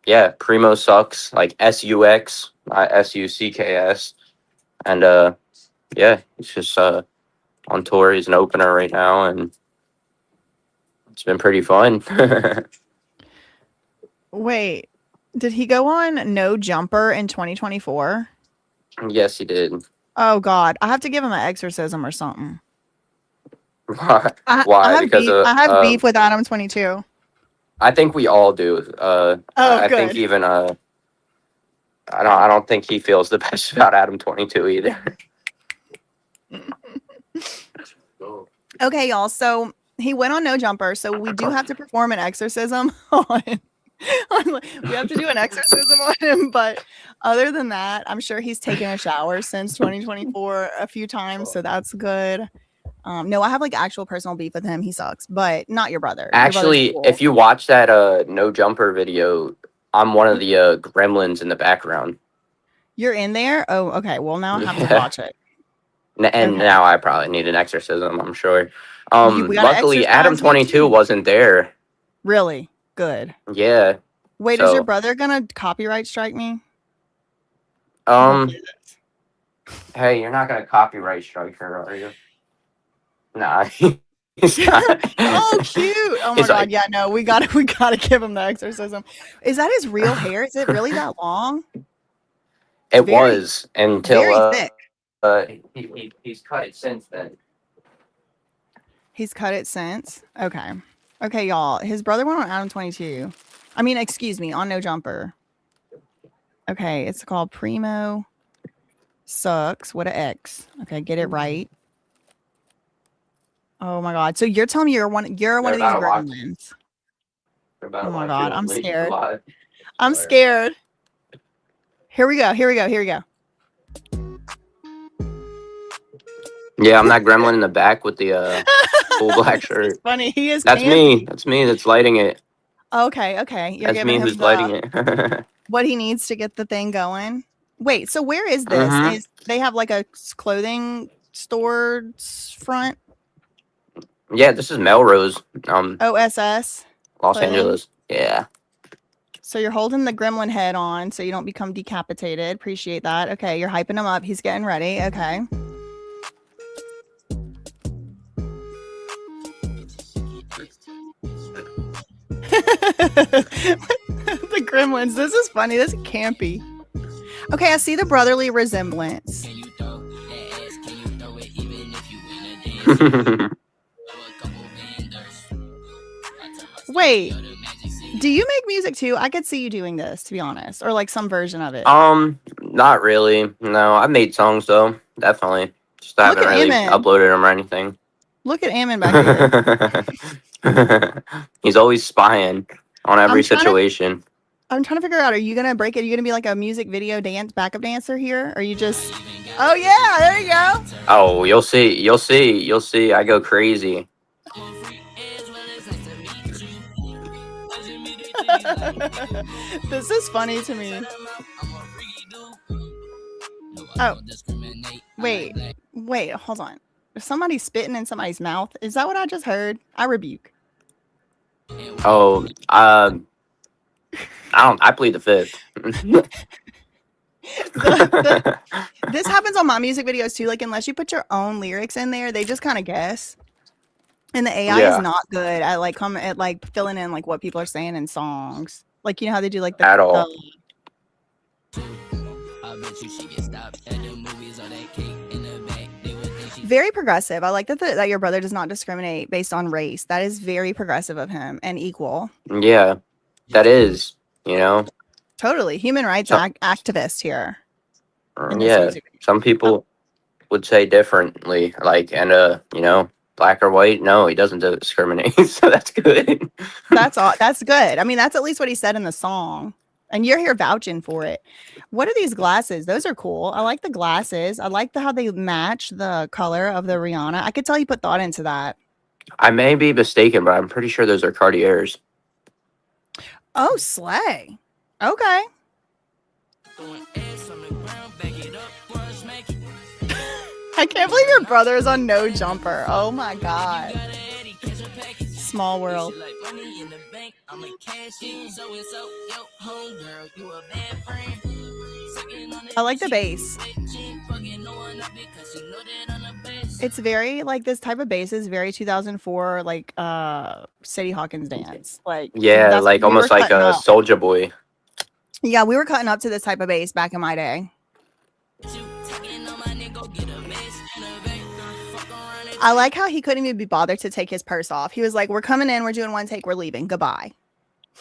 yeah, Primo Sucks, like SUX, not SUCKS. And yeah, he's just on tour. He's an opener right now, and it's been pretty fun. Wait, did he go on No Jumper in 2024? Yes, he did. Oh God, I have to give him an exorcism or something. Why? I Why? have Because beef. I have beef with Adam 22. I think we all do. Oh, I think good. even I don't think he feels the best about Adam 22 either. Okay, y'all. So he went on No Jumper. So we do have to perform an exorcism on. We have to do an exorcism on him. But other than that, I'm sure he's taken a shower since 2024 a few times. So that's good. No, I have like actual personal beef with him. He sucks, but not your brother. Your brother's Actually, cool. if you watch that No Jumper video, I'm one of the gremlins in the background. You're in there? Oh, okay. Well, now I have to Yeah. watch it. And Okay. now I probably need an exorcism, I'm sure. We gotta Luckily Adam exercise you 22 too. wasn't there. Really? Good. Yeah. Wait, is your So, brother gonna copyright strike me? Don't um do this. hey, you're not going to copyright strike her, are you? Nah. He's not. Oh, cute. Oh my He's God. like Yeah, no, we gotta give him the exorcism. Is that his real hair? Is it really that long? It's it was until very thick. he's cut it since then. He's cut it since. Okay. Okay, y'all. His brother went on Adam 22. I mean, excuse me, on No Jumper. Okay, it's called Primo Sucks with an X. Okay, get it right. Oh my God. So you're telling me you're one of They're these about to watch. gremlins. They're about Oh to my watch you God. on I'm LinkedIn scared. Live. I'm scared. Here we go. Here we go. Here we go. Yeah, I'm that gremlin in the back with the full black This is shirt. funny. He is That's me. campy. That's me that's lighting it. Okay, okay. You're That's giving me him who's lighting it. what he needs to get the thing going. Wait, so where is this? Mm-hmm. Is they have like a clothing front. Yeah, this is Melrose, OSS. Los Clothing. Angeles. Yeah. So you're holding the gremlin head on so you don't become decapitated. Appreciate that. Okay, you're hyping him up. He's getting ready. Okay. The gremlins. This is funny. This is campy. Okay, I see the brotherly resemblance. Wait, do you make music too? I could see you doing this, to be honest, or like some version of it. Not really. No, I've made songs though. Definitely. Just I haven't really uploaded them or anything. Look at Ammon back here. He's always spying on every situation. I'm trying to figure out, are you going to break it? Are you going to be like a music video backup dancer here? Or are you just, oh yeah, there you go. Oh, you'll see. You'll see. You'll see. I go crazy. This is funny to me. Oh, wait, hold on. Is somebody spitting in somebody's mouth? Is that what I just heard? I rebuke. Oh, I plead the fifth. This happens on my music videos too. Like, unless you put your own lyrics in there, they just kind of guess. And the AI is not good at like filling in like what people are saying in songs. Like, you know how they do like at all. Very progressive. I like that your brother does not discriminate based on race. That is very progressive of him and equal. Yeah, that is, you know. Totally. Human rights activist here. Yeah, some people would say differently, like, and, you know, black or white. No, he doesn't discriminate. So that's good. That's good. I mean, that's at least what he said in the song. And you're here vouching for it. What are these glasses? Those are cool. I like the glasses. I like how they match the color of the Rihanna. I could tell you put thought into that. I may be mistaken, but I'm pretty sure those are Cartiers. Oh, slay. Okay. I can't believe your brother is on No Jumper. Oh my God. Small world. I like the bass. It's very like this type of bass is very 2004 like Sadie Hawkins dance. Like, yeah, like almost like a Soulja Boy. Yeah, we were cutting up to this type of bass back in my day. I like how he couldn't even be bothered to take his purse off. He was like, we're coming in, we're doing one take, we're leaving. Goodbye.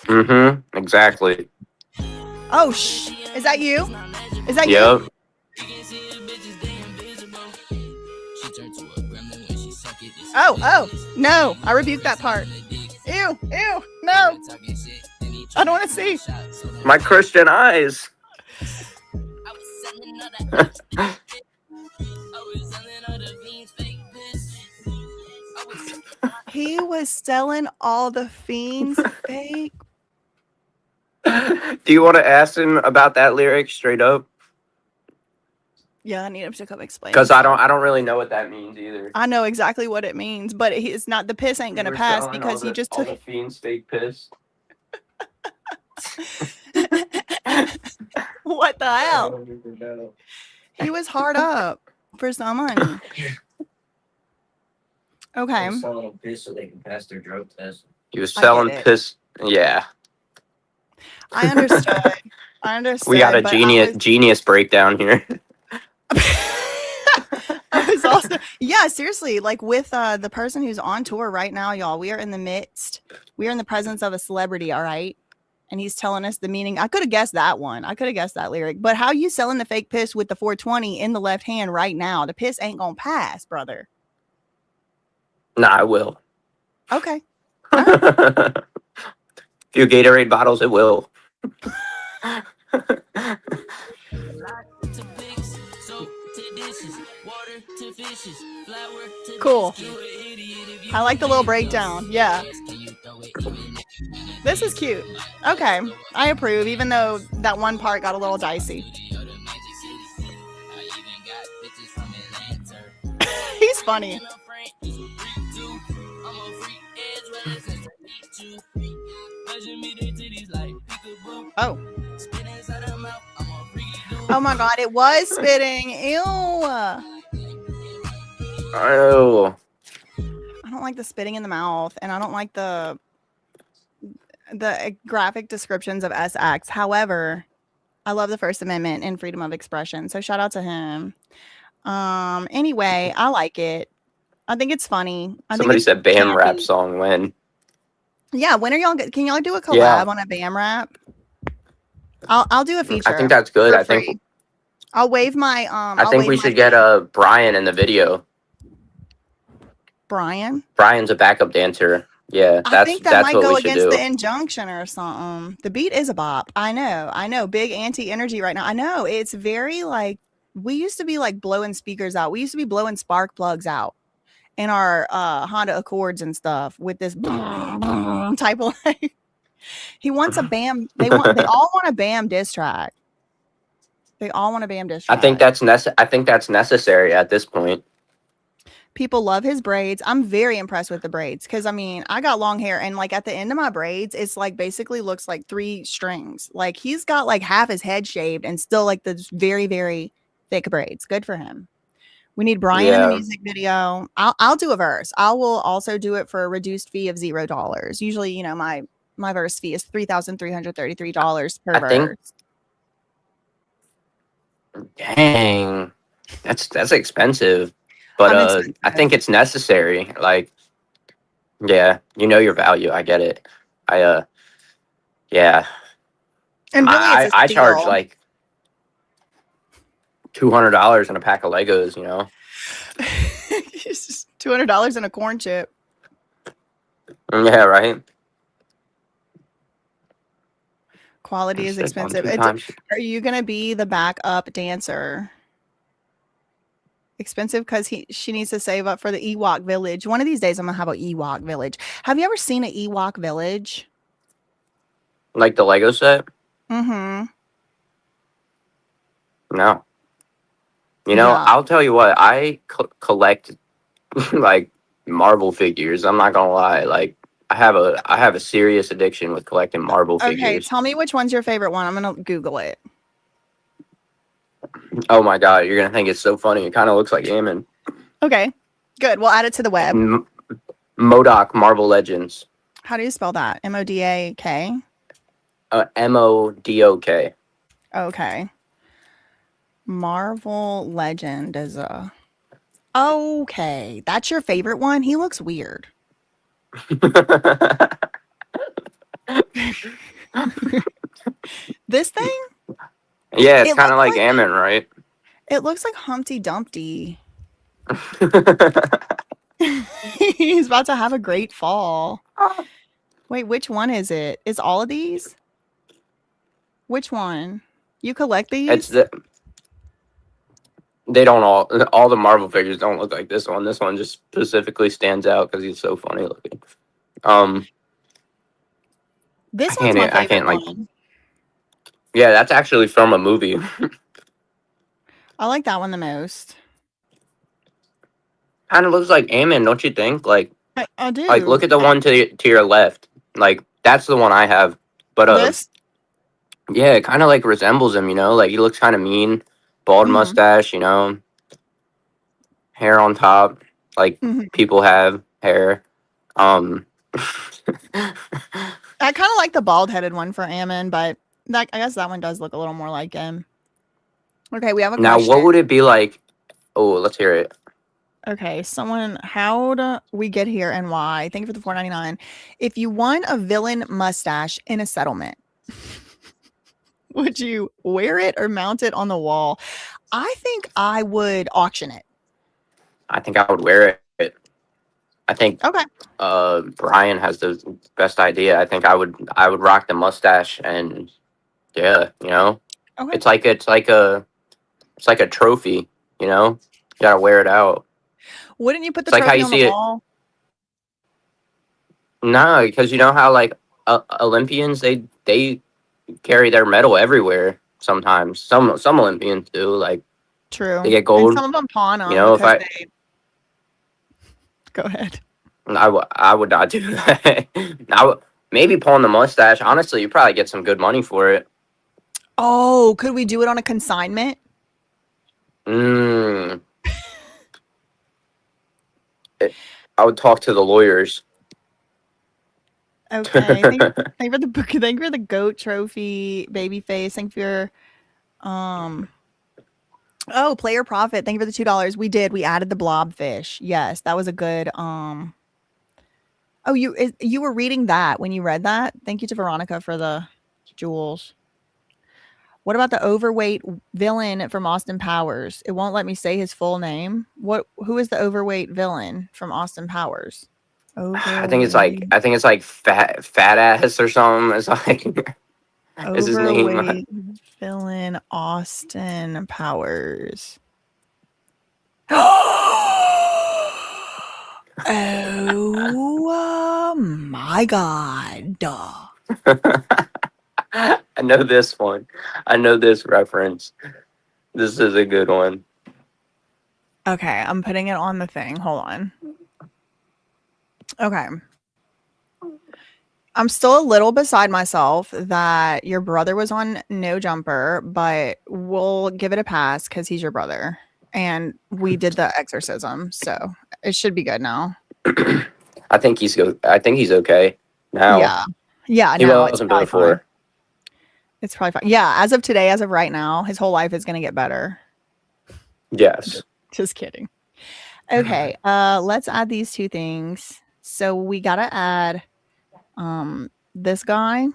Mm-hmm. Exactly. Oh, is that you? Is that you? Oh, no. I rebuke that part. Ew, no. I don't want to see. My Christian eyes. He was selling all the fiends fake. Do you want to ask him about that lyric straight up? Yeah, I need him to come explain. Because I don't really know what that means either. I know exactly what it means, but it's not. The piss ain't gonna pass because he just took all the fiends fake piss. What the hell? He was hard up for some money. Okay. They're selling piss so they can pass their drug test. He was selling piss. Yeah. I understood. We got a genius breakdown here. I was also, yeah, seriously, like with the person who's on tour right now, y'all, we are in the presence of a celebrity, all right? And he's telling us the meaning. I could have guessed that one. I could have guessed that lyric. But how you selling the fake piss with the 420 in the left hand right now? The piss ain't gonna pass, brother. Nah, I will. Okay. A few Gatorade bottles, it will. Cool. I like the little breakdown. Yeah. This is cute. Okay. I approve, even though that one part got a little dicey. He's funny. Oh. Oh my god, it was spitting. Ew. I Oh, don't like the spitting in the mouth, and I don't like the graphic descriptions of SX. However, I love the First Amendment and freedom of expression. So shout out to him. Anyway, I like it. I think it's funny. I think somebody it's said BAM rap campy. song when. Yeah, when are y'all? Can y'all do a collab Yeah. on a BAM rap? I'll do a feature. I think that's good. for I think free. I'll wave my I think we should get Brian in the video. Brian. Brian's a backup dancer. Yeah, I think that that's might what go we should against do. the injunction or something. The beat is a bop. I know. Big anti-energy right now. I know. It's very like, we used to be like blowing speakers out. We used to be blowing spark plugs out in our Honda Accords and stuff with this type of like. He wants a BAM. They all want a BAM diss track. They all want a BAM diss track. I think that's necessary at this point. People love his braids. I'm very impressed with the braids because I mean, I got long hair and like at the end of my braids, it's like basically looks like 3 strings. Like he's got like half his head shaved and still like the very, very thick braids. Good for him. We need Brian in the music video. I'll do a verse. I will also do it for a reduced fee of $0. Usually, you know, my verse fee is $3,333 per verse. Dang, that's expensive. But I think it's necessary. Like, yeah, you know your value. I get it. Yeah. And really, I charge like $200 in a pack of Legos. You know, $200 in a corn chip. Yeah, right. Quality is expensive. Are you gonna be the backup dancer? Expensive because she needs to save up for the Ewok village. One of these days I'm gonna have an Ewok village. Have you ever seen an Ewok village? Like the Lego set? Mm-hmm. No. You know, I'll tell you what, I collect like Marvel figures. I'm not gonna lie. Like I have a serious addiction with collecting Marvel figures. Okay, tell me which one's your favorite one. I'm gonna Google it. Oh my god, you're gonna think it's so funny. It kind of looks like Ammon. Okay, good. We'll add it to the web. MODOK Marvel Legends. How do you spell that? MODAK? MODOK. Okay. Marvel Legend is a... Okay, that's your favorite one? He looks weird. This thing? Yeah, it's kind of like Ammon, right? It looks like Humpty Dumpty. He's about to have a great fall. Wait, which one is it? Is all of these? Which one? You collect these? They don't all the Marvel figures don't look like this one. This one just specifically stands out because he's so funny looking. This one's my favorite one. Yeah, that's actually from a movie. I like that one the most. Kind of looks like Ammon, don't you think? Like I do. Like look at the one to your left. Like that's the one I have. But this? Yeah, it kind of like resembles him, you know? Like he looks kind of mean, bald mustache, you know? Hair on top, like people have hair. I kind of like the bald-headed one for Ammon, but I guess that one does look a little more like him. Okay, we have a question. Now, what would it be like? Oh, let's hear it. Okay, how'd we get here and why? Thank you for the $4.99. If you won a villain mustache in a settlement, would you wear it or mount it on the wall? I think I would auction it. I think I would wear it. I think Brian has the best idea. I think I would rock the mustache and yeah, you know. Okay. It's like a trophy, you know. You gotta wear it out. Wouldn't you put the trophy on the wall? No, because you know how like Olympians they carry their medal everywhere. Sometimes some Olympians do. Like true. They get gold. And some of them pawn them. You know, Go ahead. I would not do that. Maybe pulling the mustache. Honestly, you probably get some good money for it. Oh, could we do it on a consignment? Mm. I would talk to the lawyers. Okay. Thank you for the book. Thank you for the goat trophy, baby face. Thank you for oh, player profit. Thank you for the $2. We did. We added the blobfish. Yes, that was a good oh, you were reading that when you read that? Thank you to Veronica for the jewels. What about the overweight villain from Austin Powers? It won't let me say his full name. Who is the overweight villain from Austin Powers? I think it's like fat ass or something. It's like is his name. Overweight villain Austin Powers. Oh my god. I know this one. I know this reference. This is a good one. Okay, I'm putting it on the thing. Hold on. Okay. I'm still a little beside myself that your brother was on No Jumper, but we'll give it a pass because he's your brother. And we did the exorcism, so it should be good now. I think he's okay now. Yeah. Yeah, He no, it's wasn't probably before. fine. It's probably fine. Yeah, as of today, as of right now, his whole life is going to get better. Yes. Just kidding. Okay, let's add these two things. So we got to add this guy.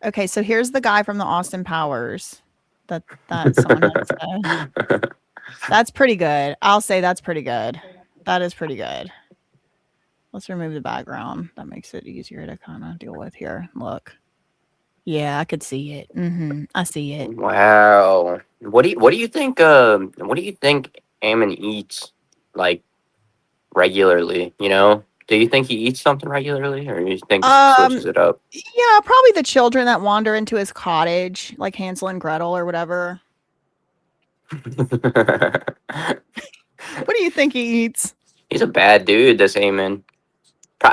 Okay, so here's the guy from the Austin Powers that someone had said. That's pretty good. I'll say that's pretty good. That is pretty good. Let's remove the background. That makes it easier to kind of deal with here. Look. Yeah, I could see it. I see it. Wow. What do you think? What do you think Ammon eats like regularly? You know, do you think he eats something regularly, or do you think he switches it up? Yeah, probably the children that wander into his cottage, like Hansel and Gretel or whatever. What do you think he eats? He's a bad dude, this Ammon.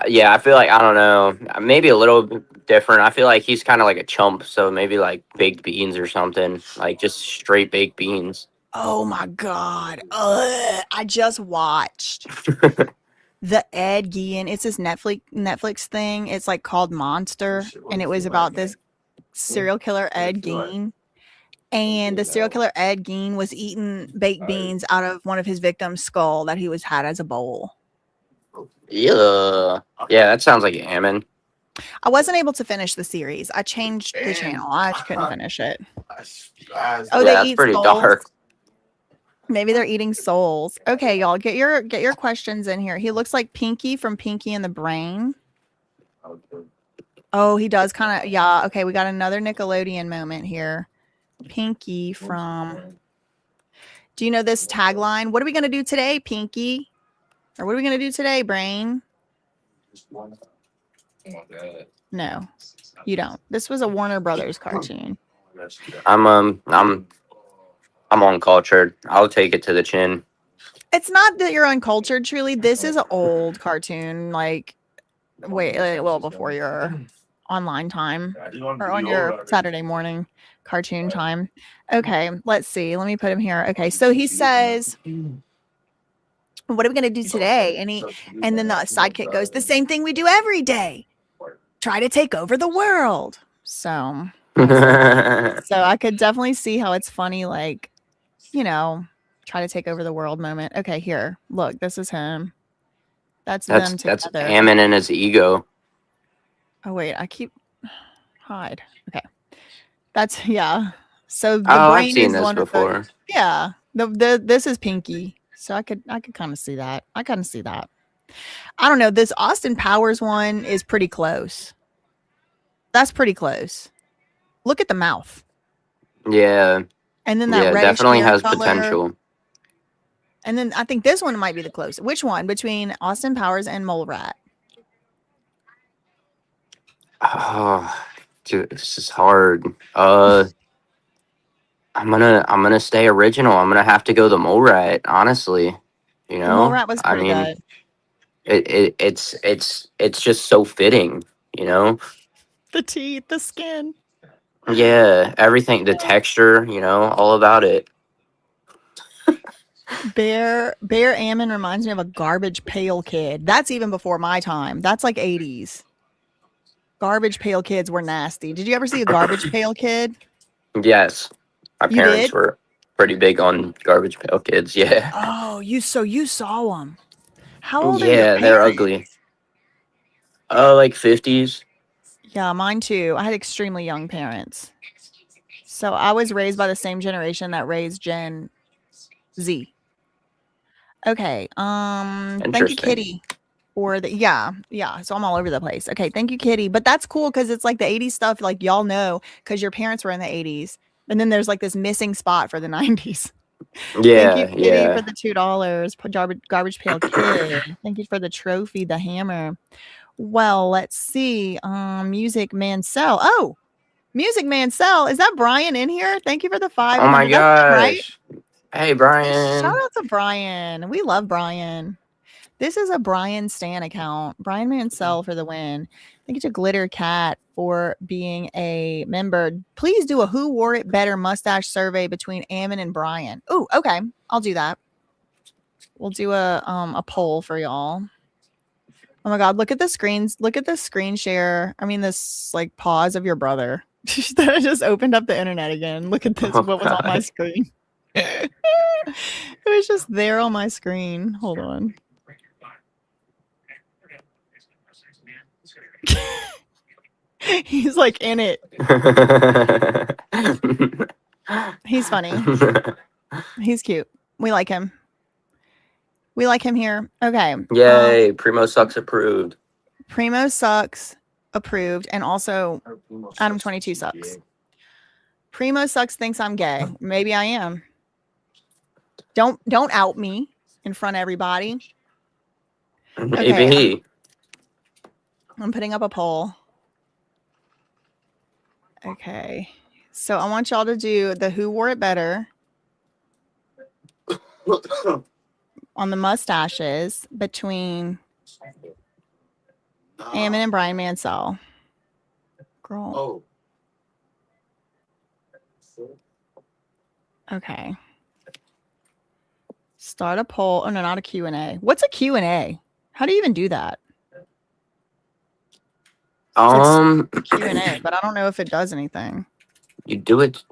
Yeah, I feel like I don't know. Maybe a little bit different. I feel like he's kind of like a chump, so maybe like baked beans or something, like just straight baked beans. Oh my god! I just watched the Ed Gein. It's this Netflix thing. It's like called Monster, and it was about this serial killer Ed Gein. And the serial killer Ed Gein was eating baked beans out of one of his victims' skull that he had as a bowl. Yeah, that sounds like Ammon. I wasn't able to finish the series. I changed the channel. I couldn't finish it. Oh, they That's eat pretty souls. dark. Maybe they're eating souls. Okay, y'all, get your questions in here. He looks like Pinky from Pinky and the Brain. Oh, he does kind of. Yeah. Okay, we got another Nickelodeon moment here. Pinky from. Do you know this tagline? What are we gonna do today, Pinky? Or what are we gonna do today, Brain? No, you don't. This was a Warner Brothers cartoon. I'm uncultured. I'll take it to the chin. It's not that you're uncultured, truly. This is an old cartoon, like a little before your online time or on your Saturday morning cartoon time. Okay, let's see. Let me put him here. Okay, so he says, what are we going to do today? And then the sidekick goes, the same thing we do every day. Try to take over the world. So I could definitely see how it's funny, like, you know, try to take over the world moment. Okay, here. Look, this is him. That's them together. That's Ammon and his ego. Oh wait, I keep hide. Okay. That's yeah. So the I've brain seen is this one before. of the, yeah. The this is Pinky. So I could kind of see that. I kind of see that. I don't know. This Austin Powers one is pretty close. That's pretty close. Look at the mouth. Yeah. And then that reddish definitely hair has color. potential. And then I think this one might be the closest. Which one between Austin Powers and Mole Rat? Oh, dude, this is hard. I'm gonna stay original. I'm gonna have to go the Mole Rat, honestly. You The mole know, rat was I pretty mean, good. it's just so fitting. You know, The teeth, the skin. yeah, everything, the texture. You know, all about it. Bear Ammon reminds me of a Garbage Pail Kid. That's even before my time. That's like 80s. Garbage Pail Kids were nasty. Did you ever see a Garbage Pail Kid? Yes, my You parents did? were pretty big on Garbage Pail Kids. Yeah, Oh, you saw them. How old are your yeah, they're parents? ugly. Like 50s. Yeah, mine too. I had extremely young parents. So I was raised by the same generation that raised Gen Z. Okay. Thank you, Interesting. Kitty. For the yeah. So I'm all over the place. Okay, thank you, Kitty. But that's cool because it's like the 80s stuff, like y'all know, because your parents were in the 80s. And then there's like this missing spot for the 90s. Thank you, Yeah, Kitty, for yeah. the $2. Garbage Pail Kid. Thank you for the trophy, the hammer. Well, let's see. Music Mansell. Oh, Music Mansell. Is that Brian in here? Thank you for the Oh my 500. That's him, right? gosh. Hey, Shout Brian. out to Brian. We love Brian. This is a Brian Stan account. Brian Mansell for the win. Thank you to Glitter Cat for being a member. Please do a who wore it better mustache survey between Ammon and Brian. Oh, okay. I'll do that. We'll do a poll for y'all. Oh my god, look at the screens. Look at the screen share. I mean this like pause of your brother. That I just opened up the internet again. Look at this. Oh What was on my god. screen? It was just there on my screen. Hold on. He's like in it. He's funny. He's cute. We like him. We like him here. Okay. Yay, Primo Sucks approved. Primo sucks approved, and also Adam 22 sucks. Primo sucks thinks I'm gay. Maybe I am. Don't out me in front of everybody. Okay, Maybe. I'm putting up a poll. Okay. So I want y'all to do the who wore it better on the mustaches between Ammon and Brian Mansell. Girl. Okay. Start a poll. Oh no, not a Q&A. What's a Q&A? How do you even do that? Q&A, but I don't know if it does anything. You do it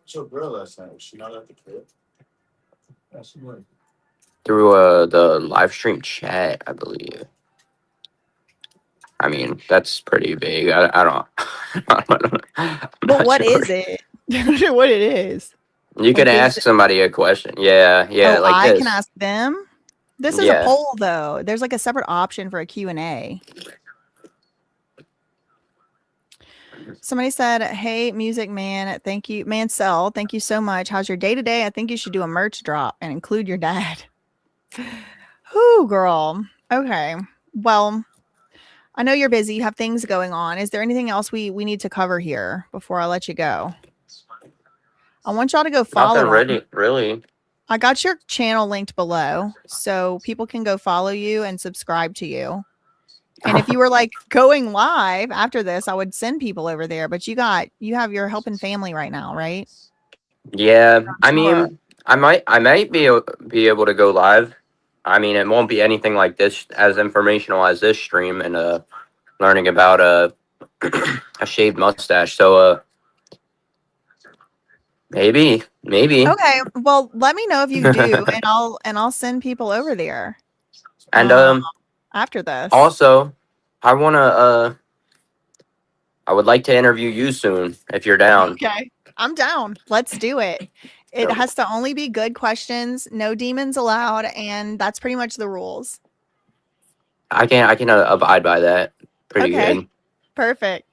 Your girl last night, was she not at the crib? through the live stream chat, I believe. I mean, that's pretty big. I don't. I'm But not what sure. is it? I don't know what it is. You Like, can ask somebody a question. Yeah, Oh, like I this. can ask them. This is a poll though. There's like a separate option for a Q&A. Somebody said, "Hey, Music Man, thank you, Mansell. Thank you so much. How's your day today? I think you should do a merch drop and include your dad." Whoo, girl. Okay. Well, I know you're busy. You have things going on. Is there anything else we need to cover here before I let you go? I want y'all to go follow Nothing really. I got your channel linked below, so people can go follow you and subscribe to you. And if you were like going live after this, I would send people over there. But you have your helping family right now, right? Yeah, I Sure. mean, I might be able to go live. I mean, it won't be anything like this as informational as this stream and learning about a shaved mustache. So maybe. Okay. Well, let me know if you do, and I'll send people over there. And After this. also, I would like to interview you soon if you're down. Okay. I'm down. Let's do it. It has to only be good questions, no demons allowed, and that's pretty much the rules. I can abide by that. Pretty good. Perfect.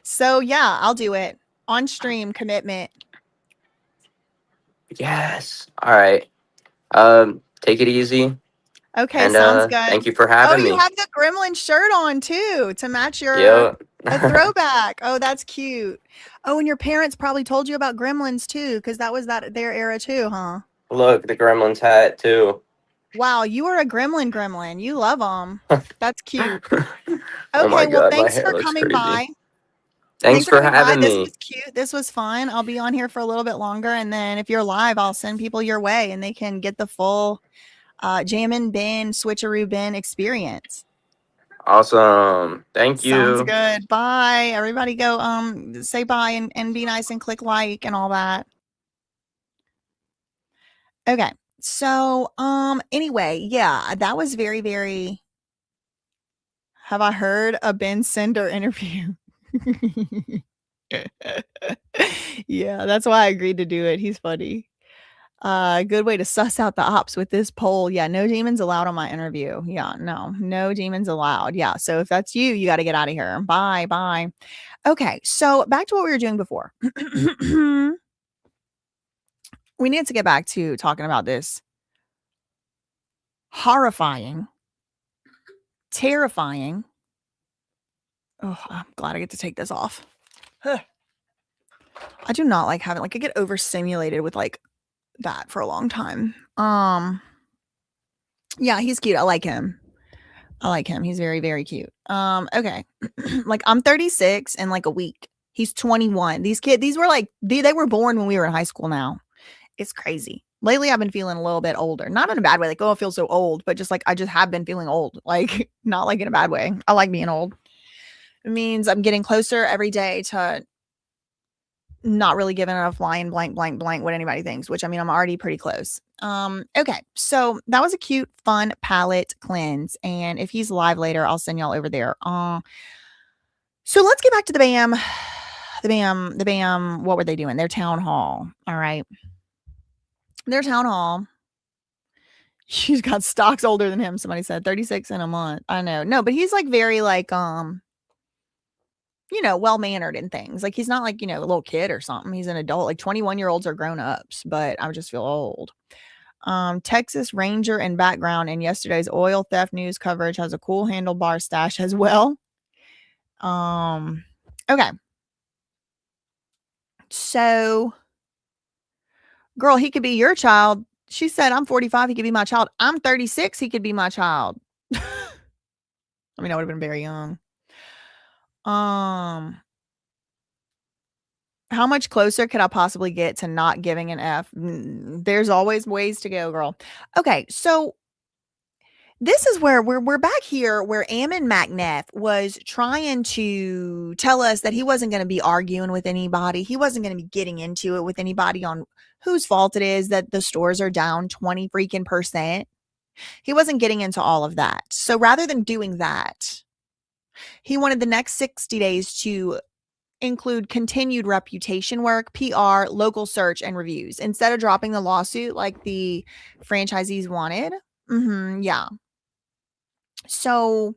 So yeah, I'll do it on stream. Commitment. Yes. All right. Take it easy. Okay, And sounds good. thank you for having me. You have the Gremlin shirt on too to match your a throwback. Oh, that's cute. Oh, and your parents probably told you about Gremlins too, because that was their era too, huh? Look, the Gremlins hat too. Wow, you are a gremlin. You love them. That's cute. Oh my Okay, well, god, my thanks hair for looks coming crazy. by. Thanks for having This me. was cute. This was fun. I'll be on here for a little bit longer, and then if you're live, I'll send people your way, and they can get the full Jammin' Ben, Switcheroo Ben experience. Awesome. Thank Sounds you. good. Bye. Everybody go say bye and be nice and click like and all that. Okay. So anyway, yeah, that was very, very have I heard a Ben Cinder interview? Yeah, that's why I agreed to do it. He's funny. Good way to suss out the ops with this poll. Yeah, no demons allowed on my interview. Yeah, no demons allowed. Yeah, so if that's you, you got to get out of here. Bye, bye. Okay, so back to what we were doing before. We need to get back to talking about this horrifying, terrifying. Oh, I'm glad I get to take this off. Huh. I do not like having I get overstimulated with that for a long time. Yeah, he's cute. I like him. He's very, very cute. Okay. I'm 36 in a week. He's 21. These were they were born when we were in high school now. It's crazy. Lately I've been feeling a little bit older. Not in a bad way, I feel so old, but just I just have been feeling old. Not in a bad way. I like being old. It means I'm getting closer every day to not really giving a flying blank what anybody thinks, which I'm already pretty close. Okay, so that was a cute, fun palette cleanse, and if he's live later, I'll send y'all over there. So let's get back to the BAM. The BAM, what were they doing? Their town hall. All right. Their town hall. She's got stocks older than him, somebody said. 36 in a month. I know. No, but he's very well-mannered and things. He's not a little kid or something. He's an adult. 21-year-olds are grown-ups, but I just feel old. Texas Ranger and background in yesterday's oil theft news coverage has a cool handlebar stash as well. Okay. So, girl, he could be your child. She said, I'm 45. He could be my child. I'm 36. He could be my child. I would have been very young. How much closer could I possibly get to not giving an F? There's always ways to go, girl. Okay, so this is where we're back here where Ammon McNeff was trying to tell us that he wasn't going to be arguing with anybody. He wasn't going to be getting into it with anybody on whose fault it is that the stores are down 20 freaking %. He wasn't getting into all of that. So rather than doing that, he wanted the next 60 days to include continued reputation work, PR, local search, and reviews instead of dropping the lawsuit like the franchisees wanted. Yeah. So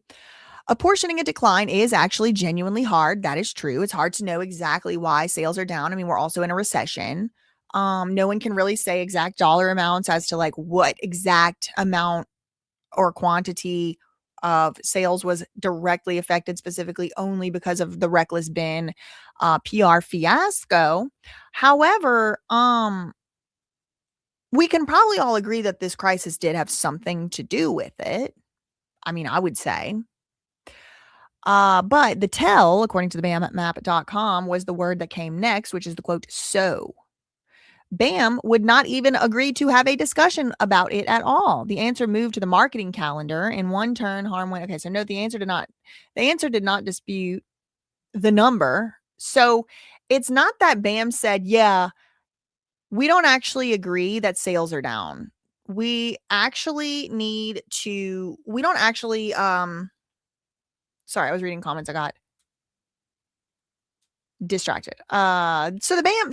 apportioning a decline is actually genuinely hard. That is true. It's hard to know exactly why sales are down. We're also in a recession. No one can really say exact dollar amounts as to what exact amount or quantity of sales was directly affected specifically only because of the Reckless Ben PR fiasco. However, we can probably all agree that this crisis did have something to do with it. I would say. But the tell, according to the BAMmap.com, was the word that came next, which is the quote, so. BAM would not even agree to have a discussion about it at all. The answer moved to the marketing calendar. In one turn, harm went. Okay, so note the answer did not dispute the number. So it's not that BAM said, yeah, we don't actually agree that sales are down. We actually we don't actually, sorry, I was reading comments. I got distracted. So the BAM,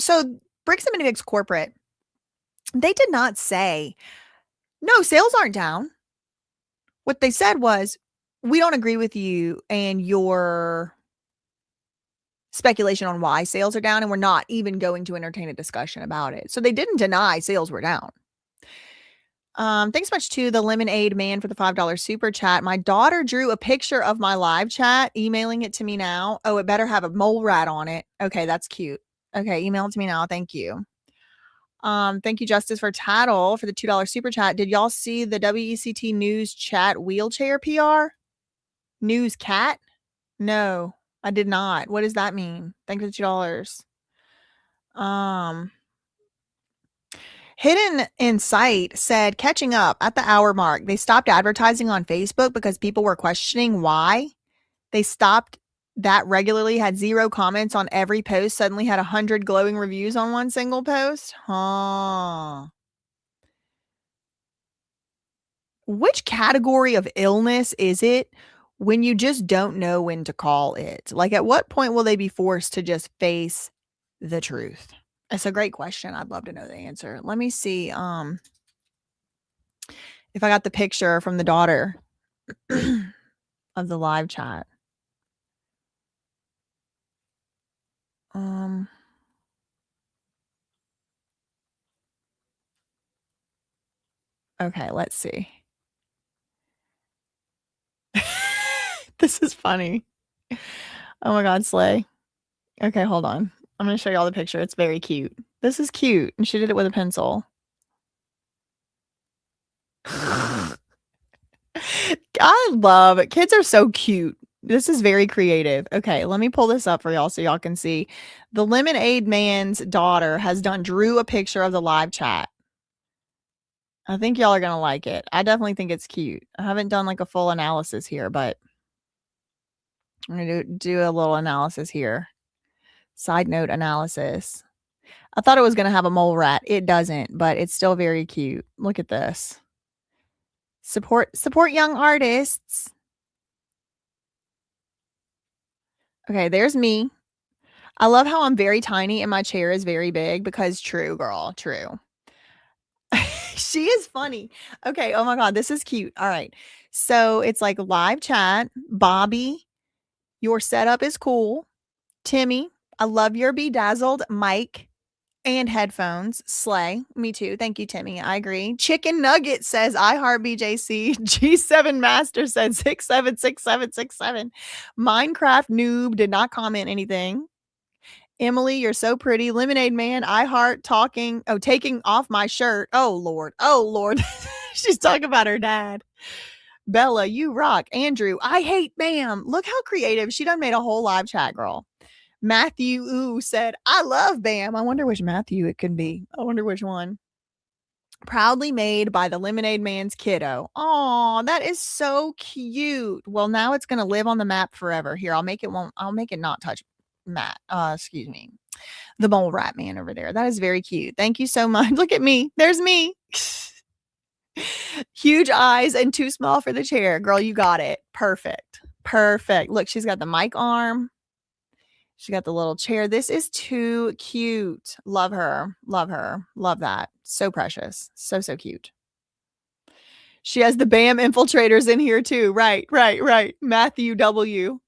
Bricks and Minifigs corporate, they did not say, no, sales aren't down. What they said was, we don't agree with you and your speculation on why sales are down, and we're not even going to entertain a discussion about it. So they didn't deny sales were down. Thanks much to the Lemonade Man for the $5 super chat. My daughter drew a picture of my live chat, emailing it to me now. Oh, it better have a mole rat on it. Okay, that's cute. Okay, email it to me now. Thank you. Thank you, Justice for Tattle, for the $2 super chat. Did y'all see the WECT News Chat wheelchair PR? News Cat? No, I did not. What does that mean? Thank you for the $2. Hidden Insight said, catching up at the hour mark. They stopped advertising on Facebook because people were questioning why. They stopped that regularly, had 0 comments on every post, suddenly had 100 glowing reviews on one single post. Huh. Which category of illness is it when you just don't know when to call it? Like, at what point will they be forced to just face the truth? It's a great question. I'd love to know the answer. Let me see if I got the picture from the daughter of the live chat. Okay, let's see. This is funny. Oh my God, Slay. Okay, hold on. I'm going to show you all the picture. It's very cute. This is cute. And she did it with a pencil. I love it. Kids are so cute. This is very creative. Okay, let me pull this up for y'all so y'all can see. The Lemonade Man's daughter drew a picture of the live chat. I think y'all are going to like it. I definitely think it's cute. I haven't done like a full analysis here, but I'm going to do a little analysis here. Side note analysis. I thought it was going to have a mole rat. It doesn't, but it's still very cute. Look at this. Support young artists. Okay, there's me. I love how I'm very tiny and my chair is very big because true, girl, true. She is funny. Okay, oh my God, this is cute. All right. So it's like live chat. Bobby, your setup is cool. Timmy, I love your bedazzled mic and headphones. Slay. Me too. Thank you, Timmy. I agree. Chicken Nugget says, I heart BJC. G7 Master said 676767. Minecraft Noob did not comment anything. Emily, you're so pretty. Lemonade Man, I heart taking off my shirt. Oh, Lord. Oh, Lord. She's talking about her dad. Bella, you rock. Andrew, I hate Bam. Look how creative. She done made a whole live chat, girl. Matthew said, I love Bam. I wonder which Matthew it could be. I wonder which one. Proudly made by the Lemonade Man's kiddo. Oh, that is so cute. Well, now it's going to live on the map forever. Here, I'll make it not touch Matt. Excuse me. The mole rat man over there. That is very cute. Thank you so much. Look at me. There's me. Huge eyes and too small for the chair. Girl, you got it. Perfect. Look, she's got the mic arm. She got the little chair. This is too cute. Love her. Love that. So precious. So cute. She has the BAM infiltrators in here too. Right. Matthew W.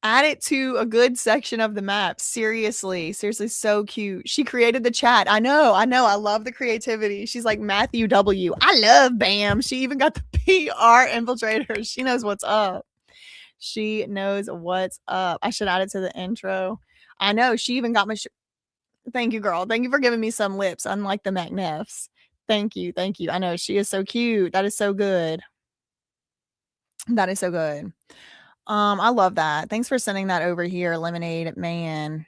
Add it to a good section of the map. Seriously, so cute. She created the chat. I know. I love the creativity. She's like, Matthew W. I love BAM. She even got the PR infiltrators. She knows what's up. I should add it to the intro. I know. She even got my... Thank you, girl. Thank you for giving me some lips, unlike the McNeffs. Thank you. I know. She is so cute. That is so good. I love that. Thanks for sending that over here, Lemonade Man.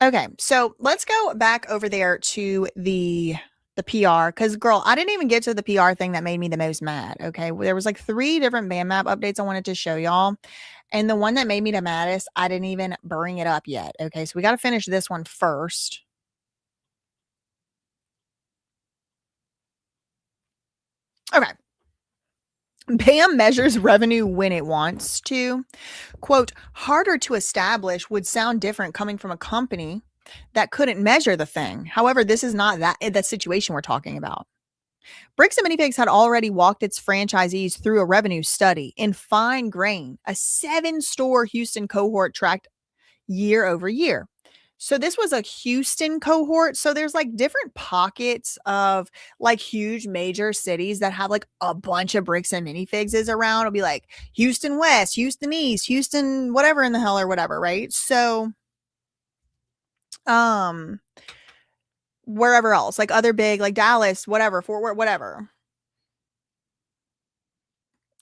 Okay, so let's go back over there to the PR, because girl, I didn't even get to the PR thing that made me the most mad. Okay, there was like 3 different BAM map updates I wanted to show y'all, and the one that made me the maddest, I didn't even bring it up yet. Okay, so we got to finish this one first. Okay. BAM measures revenue when it wants to. Quote, harder to establish would sound different coming from a company that couldn't measure the thing. However, this is not the situation we're talking about. Bricks and Minifigs had already walked its franchisees through a revenue study in fine grain, a 7-store Houston cohort tracked year over year. So this was a Houston cohort. So there's like different pockets of like huge major cities that have like a bunch of Bricks and Minifigs around. It'll be like Houston West, Houston East, Houston, whatever in the hell or whatever, right? So Wherever else, like other big, like Dallas, whatever, Fort Worth, whatever.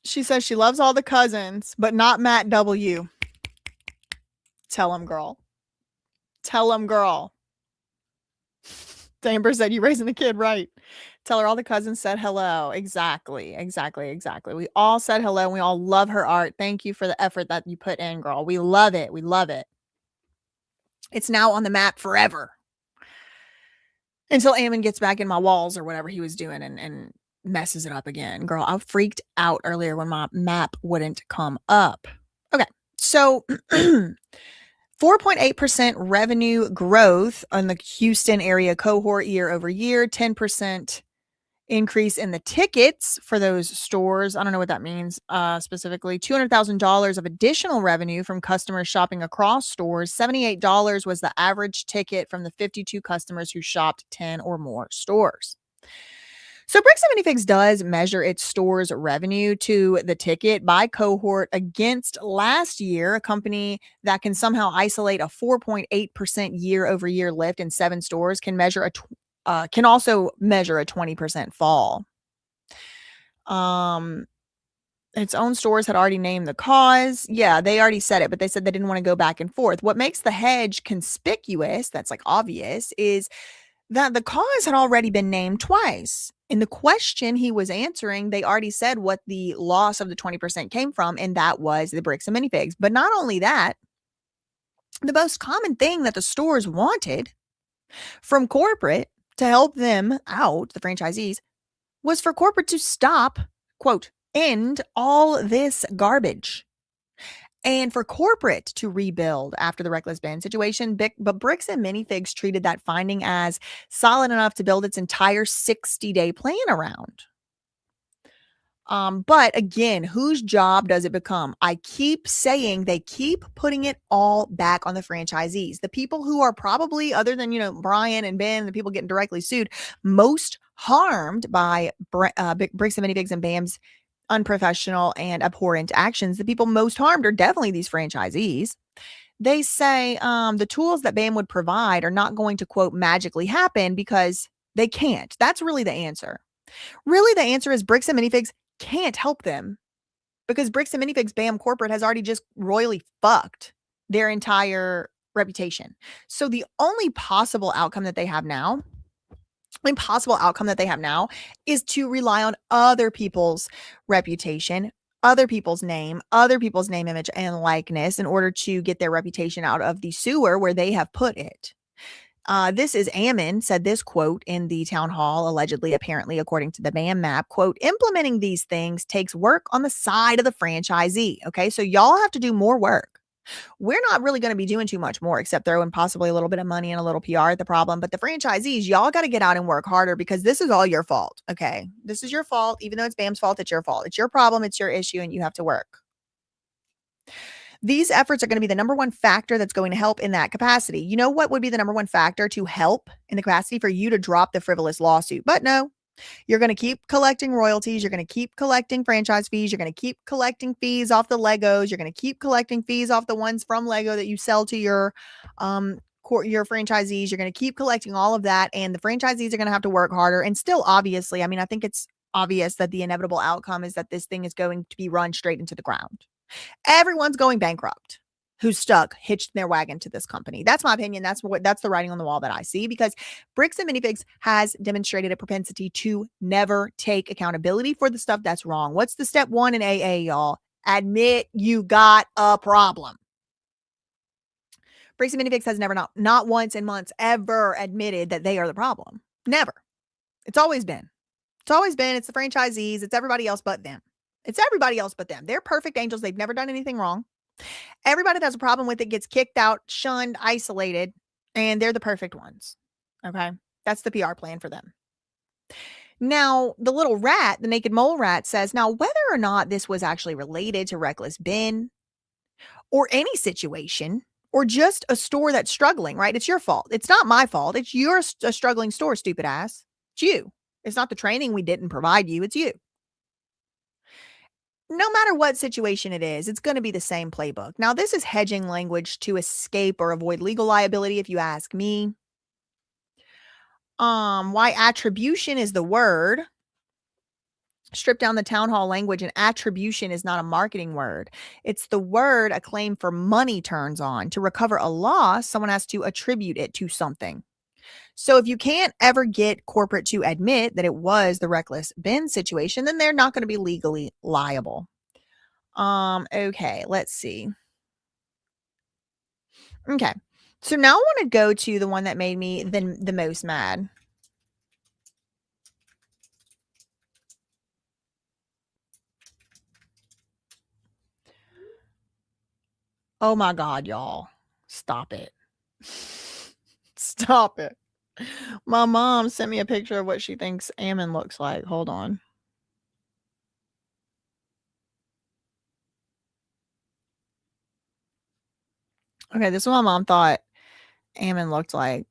She says she loves all the cousins, but not Matt W. Tell him, girl. Tell him, girl. Amber said, you raising the kid right. Tell her all the cousins said hello. Exactly. We all said hello. And we all love her art. Thank you for the effort that you put in, girl. We love it. We love it. It's now on the map forever. Until Ammon gets back in my walls or whatever he was doing and messes it up again. Girl, I freaked out earlier when my map wouldn't come up. Okay. So 4.8% revenue growth on the Houston area cohort year over year, 10% increase in the tickets for those stores. I don't know what that means specifically. $200,000 of additional revenue from customers shopping across stores. $78 was the average ticket from the 52 customers who shopped 10 or more stores. So Bricks and Minifigs does measure its store's revenue to the ticket by cohort against last year. A company that can somehow isolate a 4.8% year over year lift in 7 stores can also measure a 20% fall. Its own stores had already named the cause. Yeah, they already said it, but they said they didn't want to go back and forth. What makes the hedge conspicuous, that's like obvious, is that the cause had already been named twice. In the question he was answering, they already said what the loss of the 20% came from, and that was the Bricks and Minifigs. But not only that, the most common thing that the stores wanted from corporate to help them out, the franchisees, was for corporate to stop, quote, end all this garbage. And for corporate to rebuild after the reckless bin situation. But Bricks and Minifigs treated that finding as solid enough to build its entire 60-day plan around. But again, whose job does it become? I keep saying they keep putting it all back on the franchisees. The people who are probably, other than, Brian and Ben, the people getting directly sued, most harmed by Bricks and Minifigs and BAM's unprofessional and abhorrent actions. The people most harmed are definitely these franchisees. They say the tools that BAM would provide are not going to, quote, magically happen because they can't. That's really the answer. Really, the answer is Bricks and Minifigs can't help them because Bricks and Minifigs BAM corporate has already just royally fucked their entire reputation. So the only possible outcome that they have now is to rely on other people's reputation, other people's name, image, and likeness in order to get their reputation out of the sewer where they have put it. This is Ammon said this, quote, in the town hall, apparently, according to the BAM map, quote, implementing these things takes work on the side of the franchisee. Okay, so y'all have to do more work. We're not really going to be doing too much more except throw in possibly a little bit of money and a little PR at the problem. But the franchisees, y'all got to get out and work harder because this is all your fault. Okay, this is your fault. Even though it's BAM's fault, it's your fault. It's your problem. It's your issue, and you have to work. These efforts are going to be the number one factor that's going to help in that capacity. You know what would be the number one factor to help in the capacity for you to drop the frivolous lawsuit? But no, you're going to keep collecting royalties. You're going to keep collecting franchise fees. You're going to keep collecting fees off the Legos. You're going to keep collecting fees off the ones from Lego that you sell to your franchisees. You're going to keep collecting all of that. And the franchisees are going to have to work harder. And still, obviously, I mean, I think it's obvious that the inevitable outcome is that this thing is going to be run straight into the ground. Everyone's going bankrupt who's stuck, hitched their wagon to this company. That's my opinion. That's the writing on the wall that I see, because Bricks and Minifigs has demonstrated a propensity to never take accountability for the stuff that's wrong. What's the step 1 in AA, y'all? Admit you got a problem. Bricks and Minifigs has never, not once in months, ever admitted that they are the problem. Never. It's always been. It's the franchisees. It's everybody else but them. They're perfect angels. They've never done anything wrong. Everybody that has a problem with it gets kicked out, shunned, isolated, and they're the perfect ones. Okay? That's the PR plan for them. Now, the little rat, the naked mole rat, says, now, whether or not this was actually related to Reckless Bin or any situation or just a store that's struggling, right? It's your fault. It's not my fault. It's your a struggling store, stupid ass. It's you. It's not the training we didn't provide you. It's you. no matter what situation it is, it's going to be the same playbook. Now, this is hedging language to escape or avoid legal liability, if you ask me. Why attribution is the word. Strip down the town hall language, and attribution is not a marketing word. It's the word a claim for money turns on. To recover a loss, someone has to attribute it to something. So if you can't ever get corporate to admit that it was the reckless bin situation, then they're not going to be legally liable. Okay, let's see. Okay. So now I want to go to the one that made me the most mad. Oh my God, y'all. Stop it. Stop it. My mom sent me a picture of what she thinks Ammon looks like. Hold on. Okay, this is what my mom thought Ammon looked like.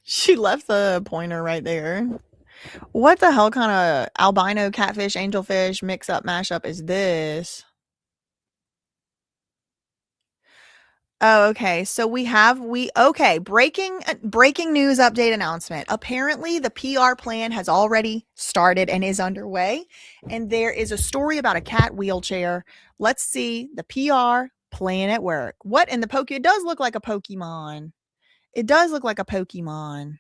She left the pointer right there. What the hell kind of albino catfish, angelfish mix-up mashup is this? Oh, okay. So breaking news update announcement. Apparently the PR plan has already started and is underway. And there is a story about a cat wheelchair. Let's see the PR plan at work. What in the it does look like a Pokemon. It does look like a Pokemon.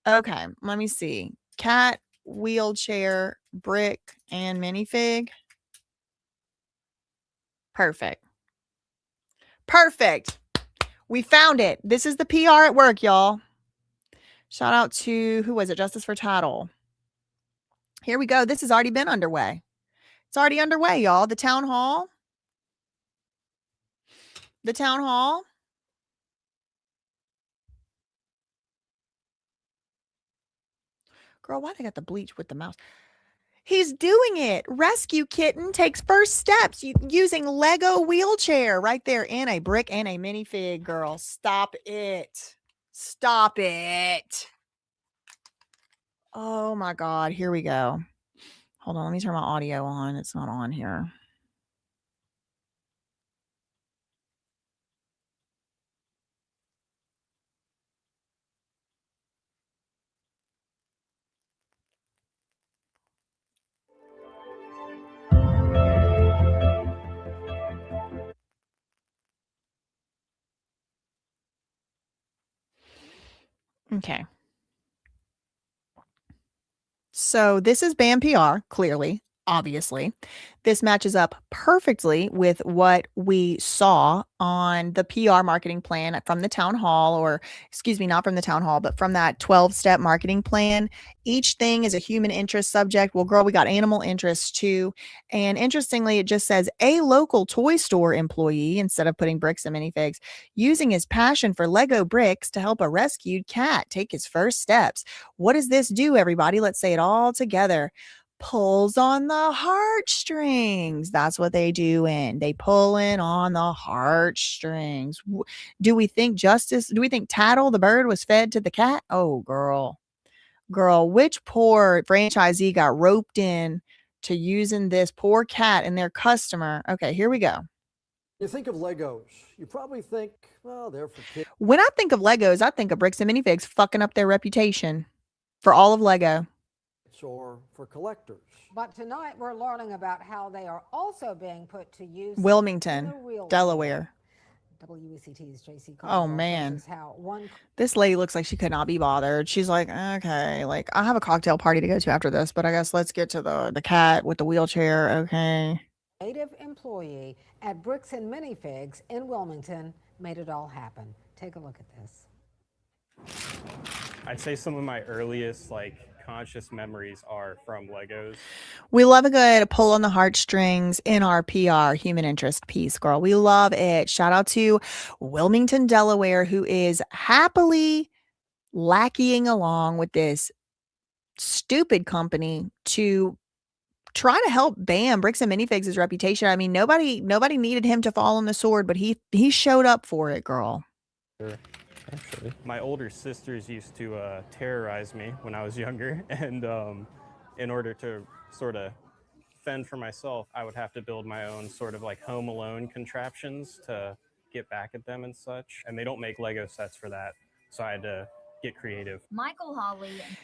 Okay, let me see. Cat, wheelchair, brick, and minifig. Perfect. Perfect. We found it. This is the PR at work, y'all. Shout out to, who was it? Justice for Tattle. Here we go. This has already been underway. It's already underway, y'all. The town hall. The town hall. Girl, why they got the bleach with the mouse? He's doing it. Rescue kitten takes first steps using Lego wheelchair right there in a brick and a minifig, girl. Stop it. Stop it. Oh my God. Here we go. Hold on. Let me turn my audio on. It's not on here. Okay. So this is BAM PR, clearly, obviously. This matches up perfectly with what we saw on the PR marketing plan from the town hall, or excuse me, not from the town hall, but from that 12-step marketing plan. Each thing is a human interest subject. Well, girl, we got animal interest too. And interestingly, it just says a local toy store employee, instead of putting bricks and minifigs, using his passion for Lego bricks to help a rescued cat take his first steps. What does this do, everybody? Let's say it all together. Pulls on the heartstrings. That's what they do. And they pull in on the heartstrings. Do we think Tattle the bird was fed to the cat? Oh, girl, which poor franchisee got roped in to using this poor cat and their customer? Okay, here we go. You think of Legos, you probably think, well, they're for kids. When I think of Legos, I think of bricks and minifigs fucking up their reputation for all of Lego. Or for collectors. But tonight we're learning about how they are also being put to use Wilmington, Delaware. WECT's JC. Oh man, this lady looks like she could not be bothered. She's like, okay, like I have a cocktail party to go to after this, but I guess let's get to the cat with the wheelchair. Okay. Native employee at Bricks and Minifigs in Wilmington made it all happen. Take a look at this. I'd say some of my earliest conscious memories are from Legos. We love a good pull on the heartstrings in our PR human interest piece, girl. We love it. Shout out to Wilmington, Delaware, who is happily lackeying along with this stupid company to try to help BAM, Bricks and Minifigs' reputation. I mean, nobody needed him to fall on the sword, but he showed up for it, girl. actually. My older sisters used to terrorize me when I was younger, and in order to sort of fend for myself, I would have to build my own sort of like Home Alone contraptions to get back at them and such. And they don't make Lego sets for that, so I had to get creative. Michael Holly and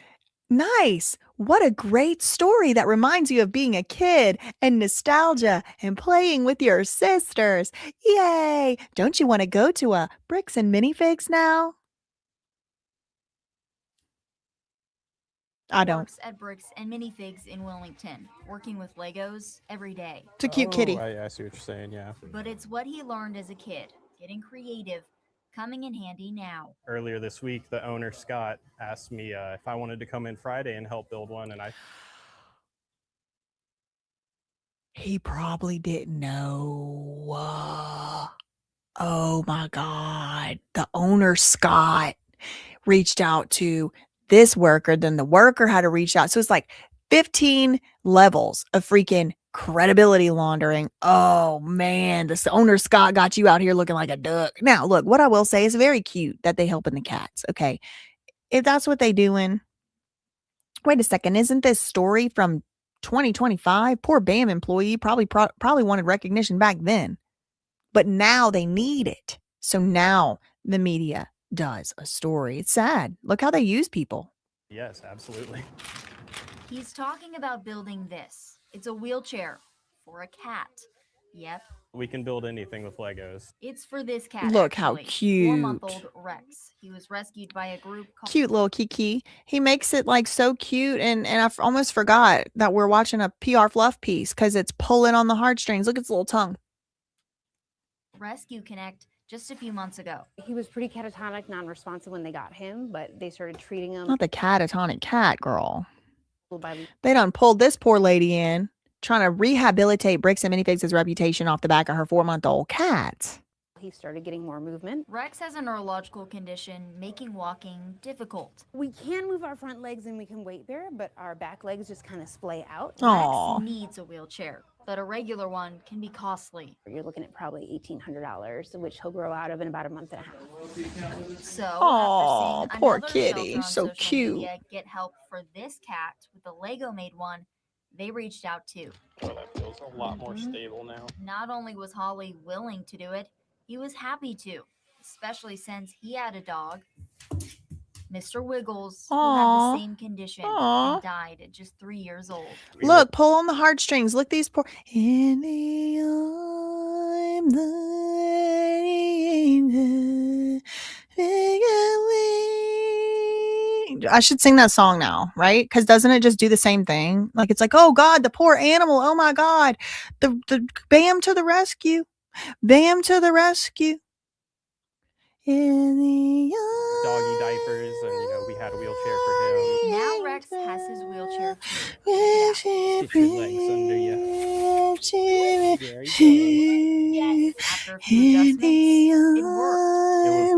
Nice. What a great story that reminds you of being a kid and nostalgia and playing with your sisters. Yay! Don't you want to go to a Bricks and Minifigs now? I don't. works at Bricks and Minifigs in Wilmington, working with Legos every day. It's a cute kitty. I see what you're saying, yeah. But it's what he learned as a kid, getting creative, coming in handy now. Earlier this week, the owner, Scott, asked me if I wanted to come in Friday and help build one, and I... He probably didn't know. Oh my God. The owner, Scott, reached out to this worker, then the worker had to reach out. So it's like 15 levels of freaking credibility laundering. Oh man, this owner Scott got you out here looking like a duck. Now, look, what I will say is very cute that they helping the cats. Okay. If that's what they doing. Wait a second. Isn't this story from 2025? Poor BAM employee probably wanted recognition back then. But now they need it. So now the media does a story. It's sad. Look how they use people. Yes, absolutely. He's talking about building this. It's a wheelchair for a cat. Yep. We can build anything with Legos. It's for this cat. Look how actually. cute. 4-month-old Rex. He was rescued by a group called Cute little Kiki. He makes it like so cute. And I almost forgot that we're watching a PR fluff piece because it's pulling on the heartstrings. Look at its little tongue. Rescue Connect just a few months ago. He was pretty catatonic, non-responsive when they got him, but they started treating him. Not the catatonic cat, girl. By They done pulled this poor lady in, trying to rehabilitate Bricks and Minifigs' reputation off the back of her 4-month-old cat. he started getting more movement. Rex has a neurological condition, making walking difficult. We can move our front legs and we can weight bear, but our back legs just kind of splay out. Aw. Rex needs a wheelchair, but a regular one can be costly. You're looking at probably $1,800, which he'll grow out of in about a month and a half. So, Aw, after seeing poor another kitty. shelter on So social cute. media get help for this cat with a Lego-made one, they reached out too. Well, that feels a lot more stable now. Not only was Holly willing to do it, he was happy to, especially since he had a dog, Mr. Wiggles, who had Aw. the same condition Aw. and died at just 3 years old. Look, pull on the heartstrings. Look, these poor. In the arms of the angel. I should sing that song now, right? Because doesn't it just do the same thing? Like it's like, oh God, the poor animal. Oh my God, the Bam to the rescue, Bam to the rescue. In the Doggy diapers, and we had a wheelchair for him. Now Rex has his wheelchair too. Get your legs under you. There you go. After a few adjustments, it worked. It was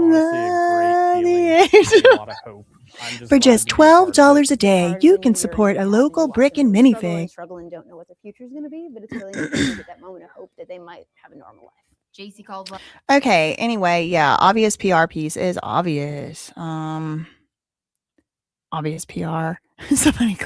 honestly a great feeling. A lot of hope. I'm For glad just to be part of $12 it. a day, you can support a local brick and minifig. Struggle and don't know what their future is going to be, but it's really nice to get that moment of hope that they might have a normal life. JC Caldwell. Okay, anyway, yeah, obvious PR piece is obvious. Obvious PR. Somebody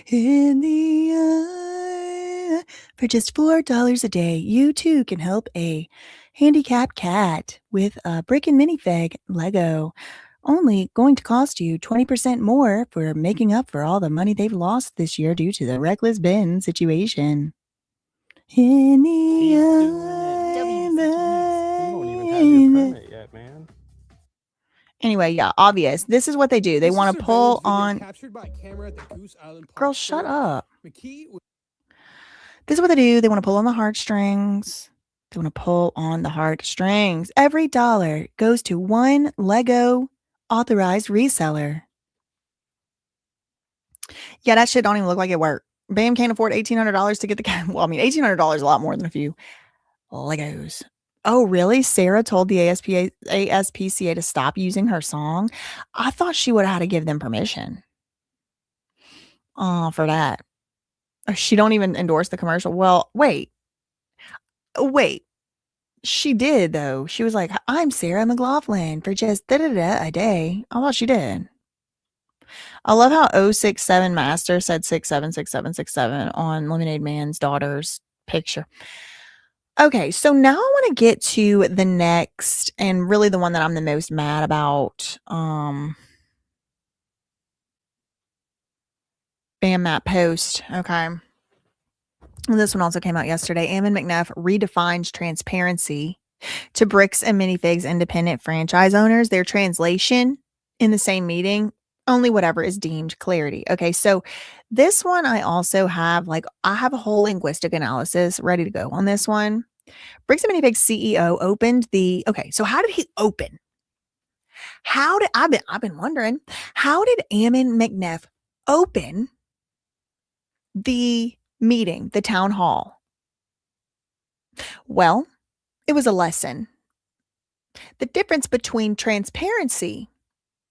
in the eye. For just $4 a day, you too can help a handicapped cat with a brick and minifig Lego. Only going to cost you 20% more for making up for all the money they've lost this year due to the reckless bin situation. In the He's doing it. You don't even have your permit yet, man. Anyway, yeah, obvious. This is what they do. They want to pull on. Girl, shut up. This is what they do. They want to pull on the heartstrings. They want to pull on the heartstrings. Every dollar goes to one Lego authorized reseller. Yeah, that shit don't even look like it worked. Bam can't afford $1,800 to get the cat. Well, I mean, $1,800 is a lot more than a few Legos. Oh, really? Sarah told the ASPCA to stop using her song? I thought she would have had to give them permission. For that. She don't even endorse the commercial. Well, wait. She did, though. She was like, I'm Sarah McLaughlin for just da-da-da a day. I thought she did. I love how 067 Master said 676767 on Lemonade Man's daughter's picture. Okay, so now I want to get to the next and really the one that I'm the most mad about. Bam, that post. Okay. This one also came out yesterday. Ammon McNeff redefines transparency to Bricks and Minifigs independent franchise owners. Their translation in the same meeting, only whatever is deemed clarity. Okay, so this one I also have, I have a whole linguistic analysis ready to go on this one. Bricks and Minifigs CEO opened the, okay, so how did he open? I've been wondering, how did Ammon McNeff open the meeting, the town hall? Well, it was a lesson. The difference between transparency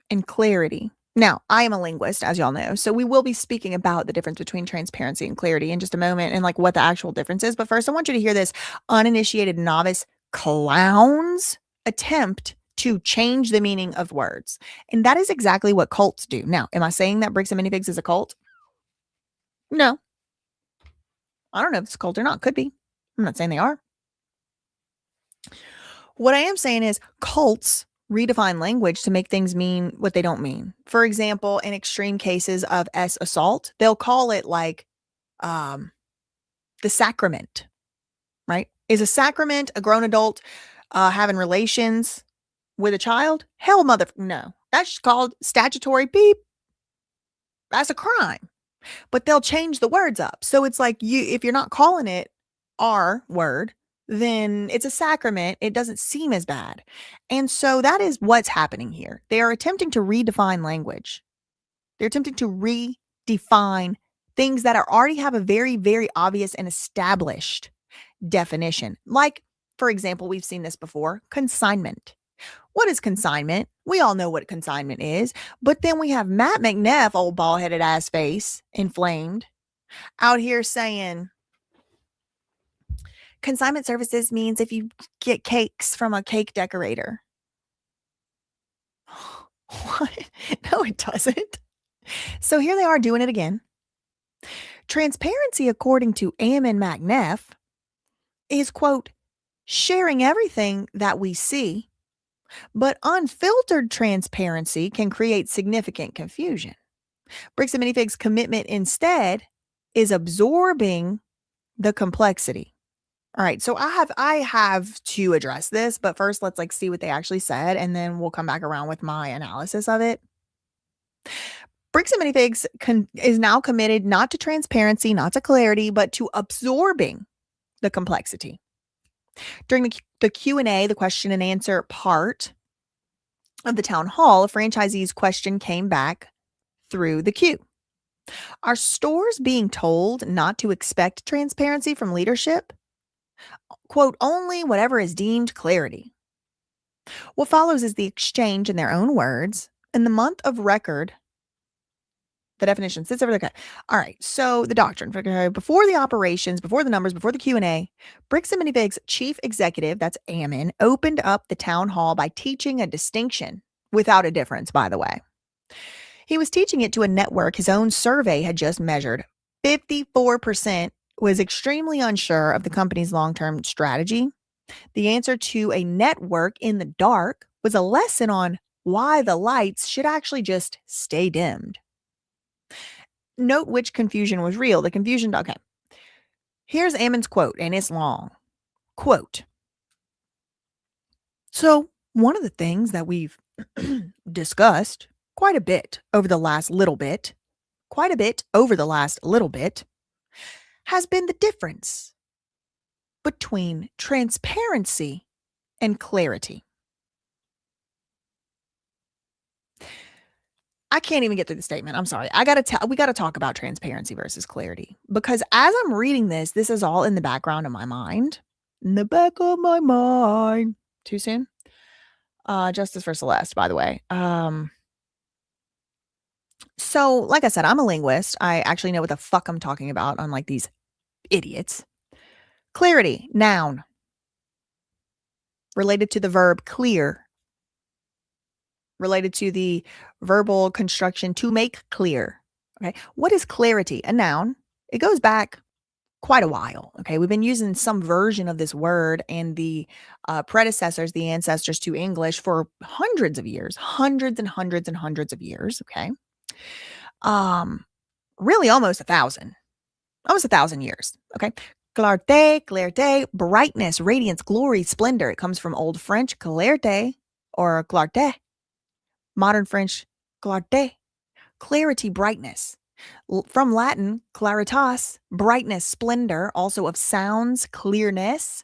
and clarity. Now, I am a linguist, as y'all know, so we will be speaking about the difference between transparency and clarity in just a moment and what the actual difference is. But first, I want you to hear this uninitiated novice clown's attempt to change the meaning of words. And that is exactly what cults do. Now, am I saying that Bricks and Minifigs is a cult? No. I don't know if it's a cult or not. Could be. I'm not saying they are. What I am saying is cults redefine language to make things mean what they don't mean. For example, in extreme cases of assault, they'll call it the sacrament, right? Is a sacrament a grown adult having relations with a child? Hell, no. That's called statutory beep. That's a crime. But they'll change the words up. So it's if you're not calling it R word, then it's a sacrament. It doesn't seem as bad. And so that is what's happening here. They are attempting to redefine language. They're attempting to redefine things that already have a very, very obvious and established definition. Like, for example, we've seen this before, consignment. What is consignment? We all know what consignment is. But then we have Matt McNeff, old bald-headed ass face, inflamed, out here saying consignment services means if you get cakes from a cake decorator. What? No, it doesn't. So here they are doing it again. Transparency, according to Ammon McNeff, is, quote, sharing everything that we see, but unfiltered transparency can create significant confusion. Bricks and Minifigs' commitment instead is absorbing the complexity. All right, so I have to address this, but first let's see what they actually said, and then we'll come back around with my analysis of it. Bricks and Minifigs is now committed not to transparency, not to clarity, but to absorbing the complexity. During the Q&A, the question and answer part of the town hall, a franchisee's question came back through the queue. Are stores being told not to expect transparency from leadership? Quote, only whatever is deemed clarity. What follows is the exchange in their own words. In the month of record, the definition sits over there. All right, so the doctrine. Before the operations, before the numbers, before the Q&A, Bricks and Minifigs' chief executive, that's Ammon, opened up the town hall by teaching a distinction without a difference, by the way. He was teaching it to a network his own survey had just measured. 54% was extremely unsure of the company's long-term strategy. The answer to a network in the dark was a lesson on why the lights should actually just stay dimmed. Note which confusion was real. The confusion, okay. Here's Ammon's quote, and it's long. Quote, so one of the things that we've discussed quite a bit over the last little bit, has been the difference between transparency and clarity. I can't even get through the statement. I'm sorry. We got to talk about transparency versus clarity, because as I'm reading this is all in the background of my mind. In the back of my mind. Too soon? Justice for Celeste, by the way. So, like I said, I'm a linguist. I actually know what the fuck I'm talking about, unlike these idiots. Clarity, noun. related to the verb clear, related to the verbal construction to make clear. Okay. What is clarity? A noun. It goes back quite a while. Okay. We've been using some version of this word and the predecessors, the ancestors to English for hundreds of years, hundreds and hundreds and hundreds of years. Okay. Really almost 1,000 years. Okay. Clarté, brightness, radiance, glory, splendor. It comes from Old French clarté or clarté. Modern French clarté, clarity, brightness. From Latin, claritas, brightness, splendor, also of sounds, clearness.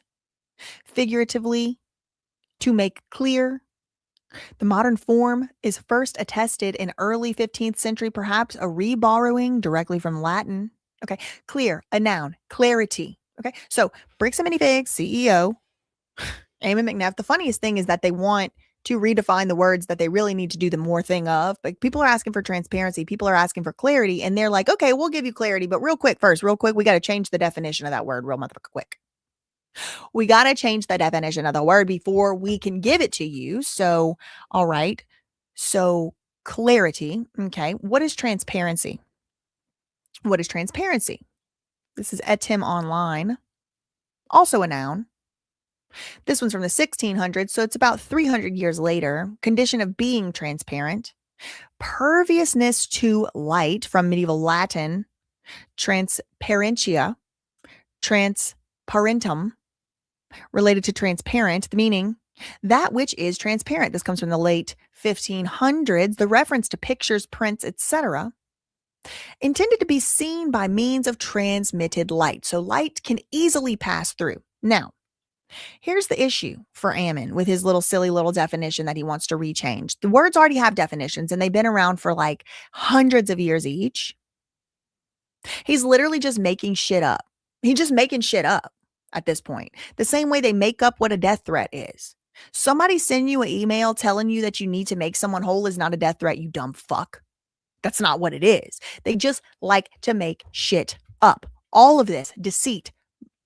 Figuratively, to make clear. The modern form is first attested in early 15th century, perhaps a reborrowing directly from Latin. Okay, clear, a noun, clarity. Okay, so Bricks and Minifigs, CEO, Eamon McNeff. The funniest thing is that they want to redefine the words that they really need to do the more thing of. But people are asking for transparency. People are asking for clarity. And they're like, okay, we'll give you clarity. But real quick, we got to change the definition of that word real motherfucker quick. We got to change the definition of the word before we can give it to you. So, all right. So clarity. Okay. What is transparency? What is transparency? This is Etim Online. Also a noun. This one's from the 1600s, so it's about 300 years later. Condition of being transparent. Perviousness to light, from medieval Latin. Transparentia. Transparentum. Related to transparent, the meaning, that which is transparent. This comes from the late 1500s. The reference to pictures, prints, etc. Intended to be seen by means of transmitted light. So light can easily pass through. Now, here's the issue for Ammon with his little silly little definition that he wants to rechange. The words already have definitions and they've been around for like hundreds of years each. He's literally just making shit up. He's just making shit up at this point. The same way they make up what a death threat is. Somebody send you an email telling you that you need to make someone whole is not a death threat, you dumb fuck. That's not what it is. They just like to make shit up. All of this deceit,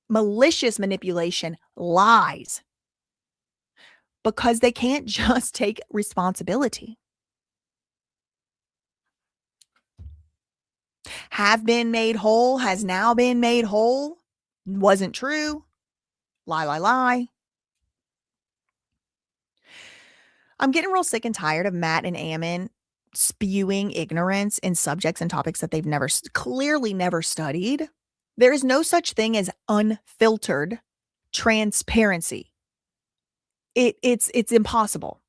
malicious manipulation, lies, because they can't just take responsibility. Have been made whole, has now been made whole, wasn't true. Lie. I'm getting real sick and tired of Matt and Ammon spewing ignorance in subjects and topics that they've clearly never studied. There is no such thing as unfiltered transparency. It's impossible.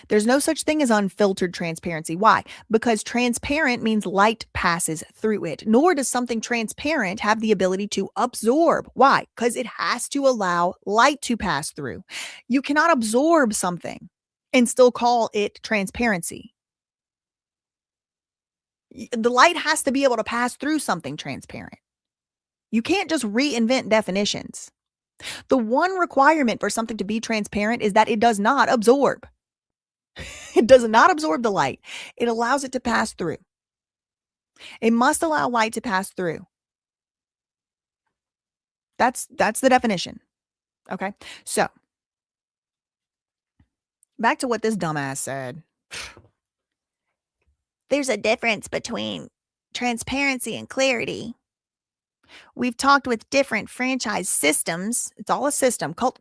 There's no such thing as unfiltered transparency. Why? Because transparent means light passes through it. Nor does something transparent have the ability to absorb. Why? Because it has to allow light to pass through. You cannot absorb something and still call it transparency. The light has to be able to pass through something transparent. You can't just reinvent definitions. The one requirement for something to be transparent is that it does not absorb. It does not absorb the light. It allows it to pass through. It must allow light to pass through. That's the definition. Okay? So, back to what this dumbass said. There's a difference between transparency and clarity. We've talked with different franchise systems. It's all a system. Cult.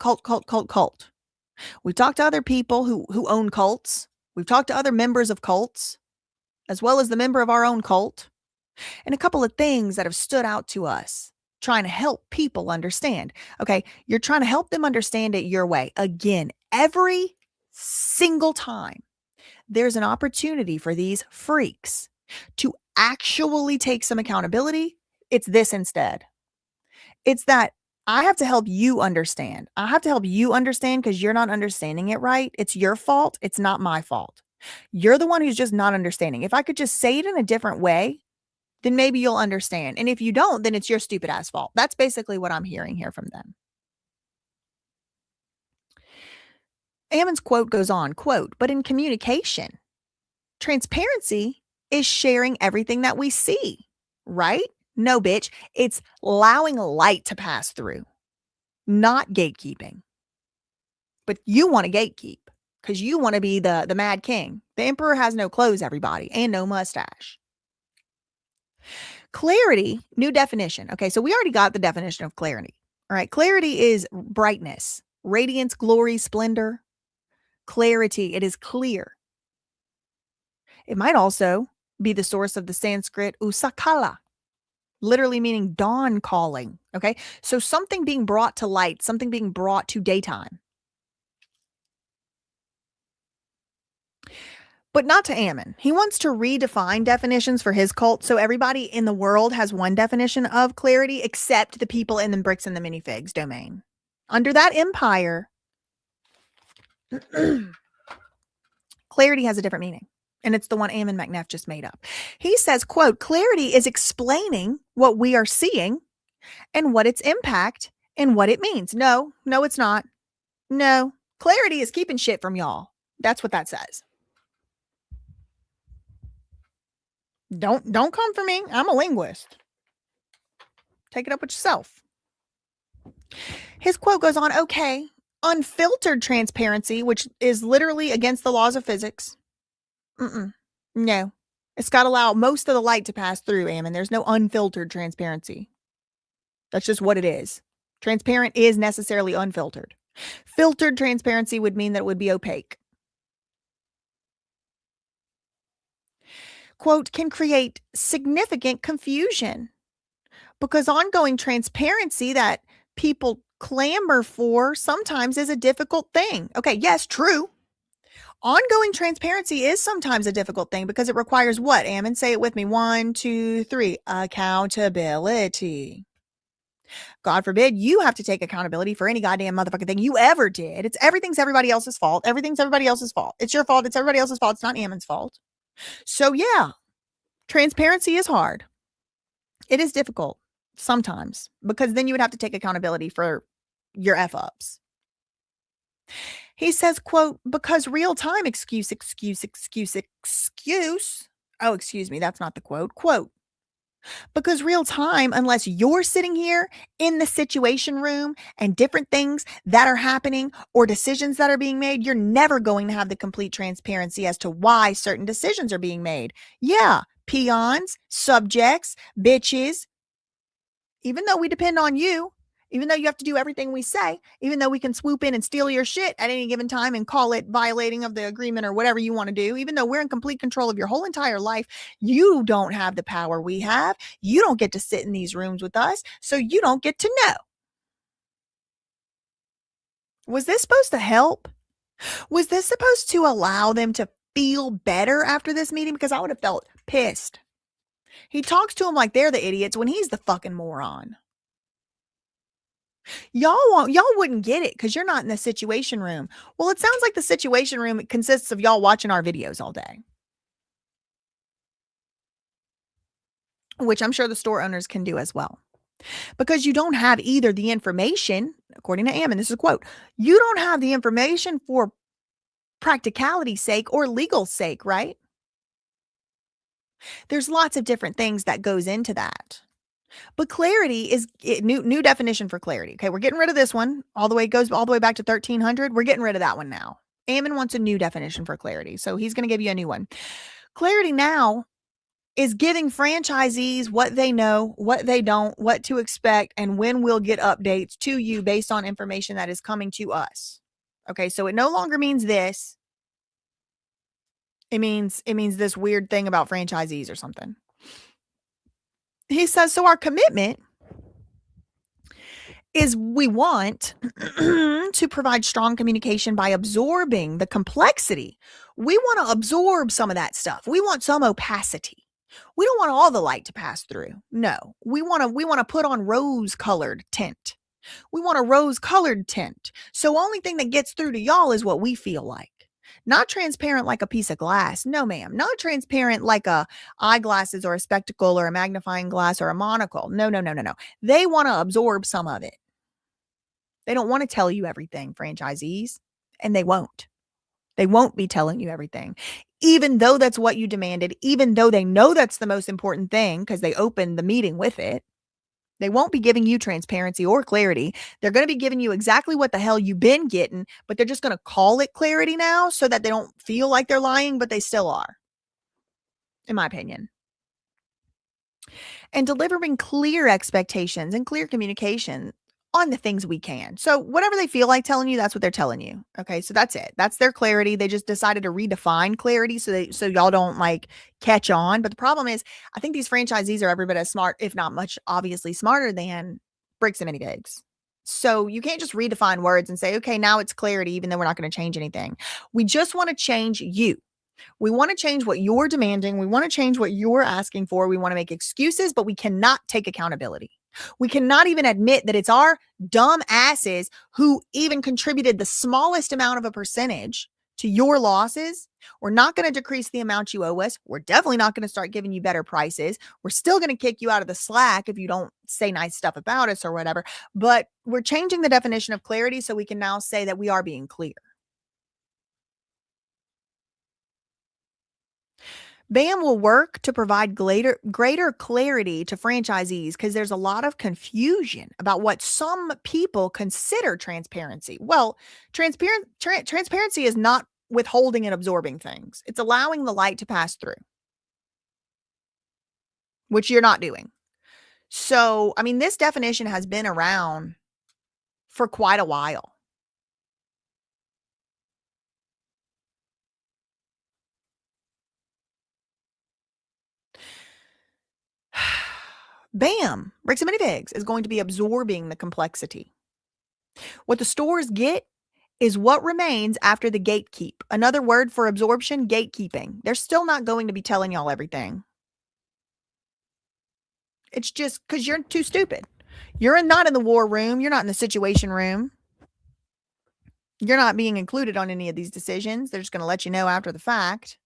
We've talked to other people who own cults. We've talked to other members of cults, as well as the member of our own cult. And a couple of things that have stood out to us, trying to help people understand. Okay, you're trying to help them understand it your way. Again, every single time there's an opportunity for these freaks to actually take some accountability, it's this instead. It's that I have to help you understand. I have to help you understand because you're not understanding it right. It's your fault. It's not my fault. You're the one who's just not understanding. If I could just say it in a different way, then maybe you'll understand. And if you don't, then it's your stupid ass fault. That's basically what I'm hearing here from them. Ammon's quote goes on, quote, but in communication, transparency is sharing everything that we see, right? No, bitch. It's allowing light to pass through, not gatekeeping. But you want to gatekeep because you want to be the mad king. The emperor has no clothes, everybody, and no mustache. Clarity, new definition. Okay, so we already got the definition of clarity. All right, clarity is brightness, radiance, glory, splendor. Clarity, it is clear. It might also be the source of the Sanskrit usakala, literally meaning dawn calling. Okay, so something being brought to light, something being brought to daytime. But not to Ammon. He wants to redefine definitions for his cult, so everybody in the world has one definition of clarity except the people in the bricks and the minifigs domain. Under that empire, clarity has a different meaning, and it's the one Ammon McNeff just made up. He says, quote, clarity is explaining what we are seeing and what its impact and what it means. No, it's not. No, clarity is keeping shit from y'all. That's what that says. Don't come for me. I'm a linguist. Take it up with yourself. His quote goes on, okay, unfiltered transparency, which is literally against the laws of physics. No. It's got to allow most of the light to pass through, Ammon. There's no unfiltered transparency. That's just what it is. Transparent is necessarily unfiltered. Filtered transparency would mean that it would be opaque. Quote, can create significant confusion because ongoing transparency that people clamor for sometimes is a difficult thing. Okay, yes, true. Ongoing transparency is sometimes a difficult thing because it requires what, Ammon? Say it with me. 1, 2, 3. Accountability. God forbid you have to take accountability for any goddamn motherfucking thing you ever did. Everything's everybody else's fault. Everything's everybody else's fault. It's your fault. It's everybody else's fault. It's not Ammon's fault. So yeah, transparency is hard. It is difficult sometimes because then you would have to take accountability for your F-ups. He says, quote, because real-time excuse. Oh, excuse me. That's not the quote. Quote, because real time, unless you're sitting here in the situation room and different things that are happening or decisions that are being made, you're never going to have the complete transparency as to why certain decisions are being made. Yeah, peons, subjects, bitches. Even though we depend on you, even though you have to do everything we say, even though we can swoop in and steal your shit at any given time and call it violating of the agreement or whatever you want to do, even though we're in complete control of your whole entire life, you don't have the power we have. You don't get to sit in these rooms with us, so you don't get to know. Was this supposed to help? Was this supposed to allow them to feel better after this meeting? Because I would have felt pissed. He talks to them like they're the idiots when he's the fucking moron. Y'all wouldn't get it because you're not in the situation room. Well, it sounds like the situation room consists of y'all watching our videos all day. Which I'm sure the store owners can do as well. Because you don't have either the information, according to Ammon, this is a quote, you don't have the information for practicality's sake or legal sake, right? There's lots of different things that goes into that. But clarity is new definition for clarity. Okay, we're getting rid of this one. Goes all the way back to 1300. We're getting rid of that one now. Ammon wants a new definition for clarity. So he's going to give you a new one. Clarity now is giving franchisees what they know, what they don't, what to expect, and when we'll get updates to you based on information that is coming to us. Okay, so it no longer means this. It means this weird thing about franchisees or something. He says, so our commitment is we want to provide strong communication by absorbing the complexity. We want to absorb some of that stuff. We want some opacity. We don't want all the light to pass through. No, we want to put on rose-colored tint. We want a rose-colored tint. So only thing that gets through to y'all is what we feel like. Not transparent like a piece of glass. No, ma'am. Not transparent like a eyeglasses or a spectacle or a magnifying glass or a monocle. No. They want to absorb some of it. They don't want to tell you everything, franchisees, and they won't. They won't be telling you everything, even though that's what you demanded, even though they know that's the most important thing because they opened the meeting with it. They won't be giving you transparency or clarity. They're going to be giving you exactly what the hell you've been getting, but they're just going to call it clarity now so that they don't feel like they're lying, but they still are, in my opinion. And delivering clear expectations and clear communication on the things we can. So whatever they feel like telling you, that's what they're telling you. Okay, so that's it. That's their clarity. They just decided to redefine clarity so y'all don't like catch on. But the problem is, I think these franchisees are every bit as smart, if not much obviously smarter than Bricks and Minifigs. So you can't just redefine words and say, okay, now it's clarity, even though we're not going to change anything. We just want to change you. We want to change what you're demanding. We want to change what you're asking for. We want to make excuses, but we cannot take accountability. We cannot even admit that it's our dumb asses who even contributed the smallest amount of a percentage to your losses. We're not going to decrease the amount you owe us. We're definitely not going to start giving you better prices. We're still going to kick you out of the slack if you don't say nice stuff about us or whatever. But we're changing the definition of clarity so we can now say that we are being clear. BAM will work to provide greater clarity to franchisees because there's a lot of confusion about what some people consider transparency. Well, transparency is not withholding and absorbing things. It's allowing the light to pass through, which you're not doing. So, I mean, this definition has been around for quite a while. BAM, Bricks and Minifigs is going to be absorbing the complexity. What the stores get is what remains after the gatekeep. Another word for absorption, gatekeeping. They're still not going to be telling y'all everything. It's just because you're too stupid. You're not in the war room. You're not in the situation room. You're not being included on any of these decisions. They're just going to let you know after the fact.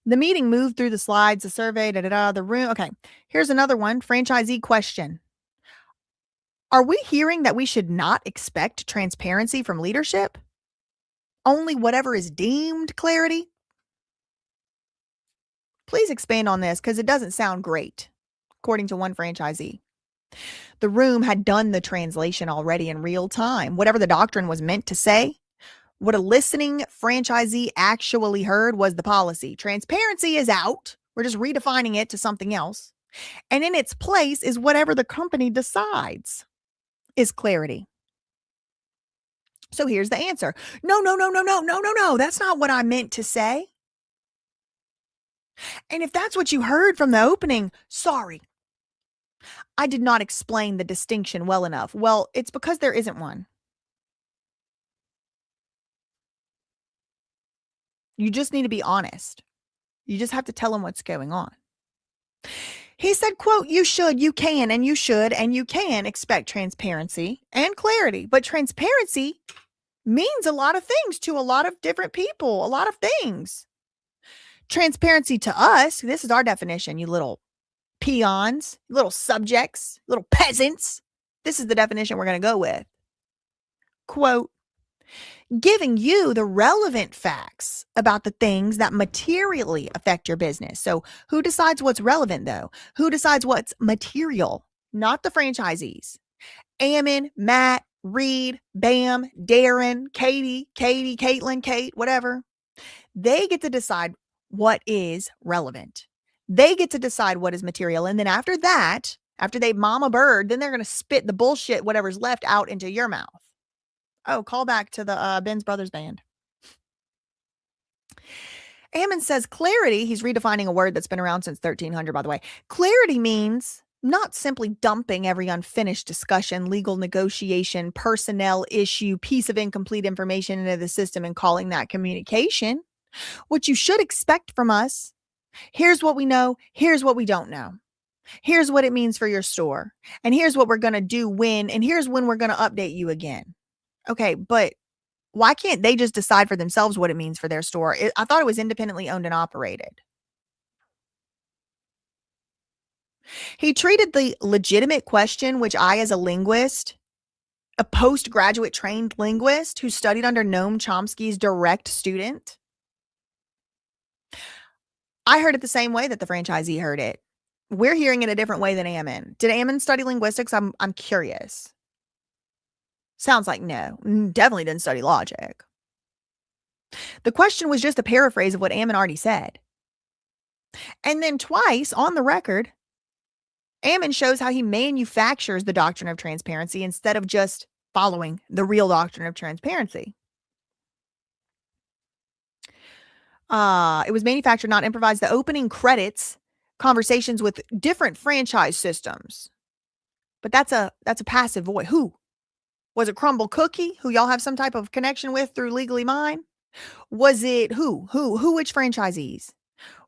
The meeting moved through the slides, the survey, the room. Okay, here's another one. Franchisee question. Are we hearing that we should not expect transparency from leadership? Only whatever is deemed clarity? Please expand on this because it doesn't sound great, according to one franchisee. The room had done the translation already in real time. Whatever the doctrine was meant to say, what a listening franchisee actually heard was the policy. Transparency is out. We're just redefining it to something else. And in its place is whatever the company decides is clarity. So here's the answer. No. That's not what I meant to say. And if that's what you heard from the opening, sorry. I did not explain the distinction well enough. Well, it's because there isn't one. You just need to be honest. You just have to tell them what's going on. He said, quote, you can expect transparency and clarity. But transparency means a lot of things to a lot of different people, a lot of things. Transparency to us, this is our definition, you little peons, little subjects, little peasants. This is the definition we're going to go with. Quote, giving you the relevant facts about the things that materially affect your business. So who decides what's relevant though? Who decides what's material? Not the franchisees. Ammon, Matt, Reed, Bam, Darren, Katie, Caitlin, Kate, whatever. They get to decide what is relevant. They get to decide what is material. And then after that, after they mama bird, then they're going to spit the bullshit, whatever's left, out into your mouth. Oh, call back to the Ben's Brothers Band. Ammon says clarity. He's redefining a word that's been around since 1300, by the way. Clarity means not simply dumping every unfinished discussion, legal negotiation, personnel issue, piece of incomplete information into the system and calling that communication. What you should expect from us. Here's what we know. Here's what we don't know. Here's what it means for your store. And here's what we're going to do when. And here's when we're going to update you again. Okay, but why can't they just decide for themselves what it means for their store? I thought it was independently owned and operated. He treated the legitimate question, which I, as a linguist, a postgraduate trained linguist who studied under Noam Chomsky's direct student, I heard it the same way that the franchisee heard it. we're hearing it a different way than Ammon. Did Ammon study linguistics? I'm curious. Sounds like no. Definitely didn't study logic. The question was just a paraphrase of what Ammon already said. And then twice on the record, Ammon shows how he manufactures the doctrine of transparency instead of just following the real doctrine of transparency. It was manufactured, not improvised. The opening credits conversations with different franchise systems. But that's a passive voice. Who? Was it Crumble Cookie, who y'all have some type of connection with through Legally Mine? Was it who, which franchisees?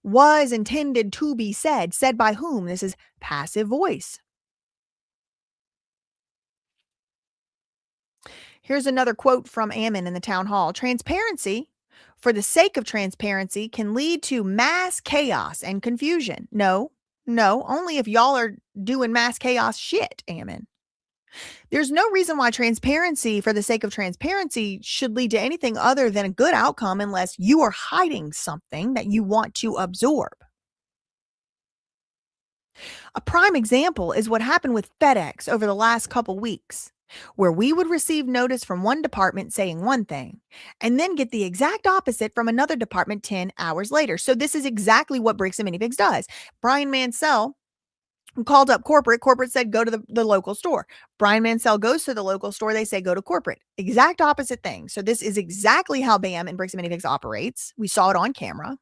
Was intended to be said by whom? This is passive voice. Here's another quote from Ammon in the town hall. Transparency, for the sake of transparency, can lead to mass chaos and confusion. No, only if y'all are doing mass chaos shit, Ammon. There's no reason why transparency for the sake of transparency should lead to anything other than a good outcome unless you are hiding something that you want to absorb. A prime example is what happened with FedEx over the last couple weeks, where we would receive notice from one department saying one thing and then get the exact opposite from another department 10 hours later. So this is exactly what Bricks and Minifigs does. Brian Mansell called up corporate. Corporate said, go to the local store. Brian Mansell goes to the local store. They say, go to corporate. Exact opposite thing. So this is exactly how BAM and Bricks and Minifigs operates. We saw it on camera.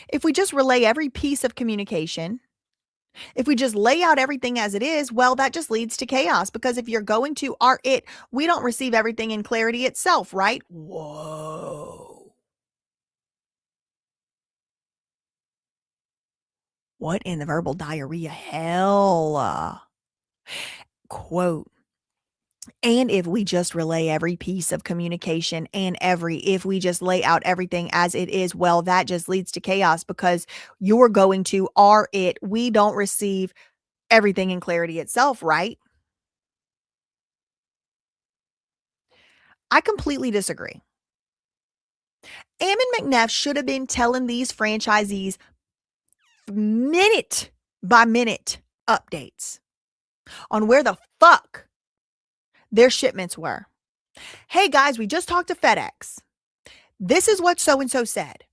If we just relay every piece of communication, if we just lay out everything as it is, well, that just leads to chaos, because if you're going to we don't receive everything in clarity itself, right? Whoa. What in the verbal diarrhea hell? Quote. And if we just relay every piece of communication and if we just lay out everything as it is, well, that just leads to chaos, because you're going to we don't receive everything in clarity itself, right? I completely disagree. Ammon McNeff should have been telling these franchisees minute by minute updates on where the fuck their shipments were. Hey guys, we just talked to FedEx. This is what so-and-so said.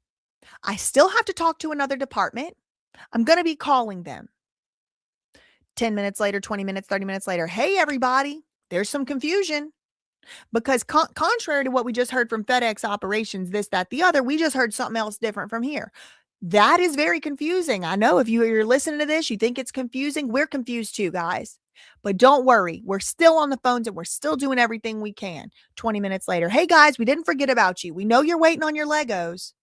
I still have to talk to another department. I'm going to be calling them. 10 minutes later, 20 minutes, 30 minutes later. Hey everybody, there's some confusion. Because contrary to what we just heard from FedEx operations, this, that, the other, we just heard something else different from here. That is very confusing. I know if you're listening to this, you think it's confusing. We're confused too, guys. But don't worry. We're still on the phones and we're still doing everything we can. 20 minutes later. Hey, guys, we didn't forget about you. We know you're waiting on your Legos.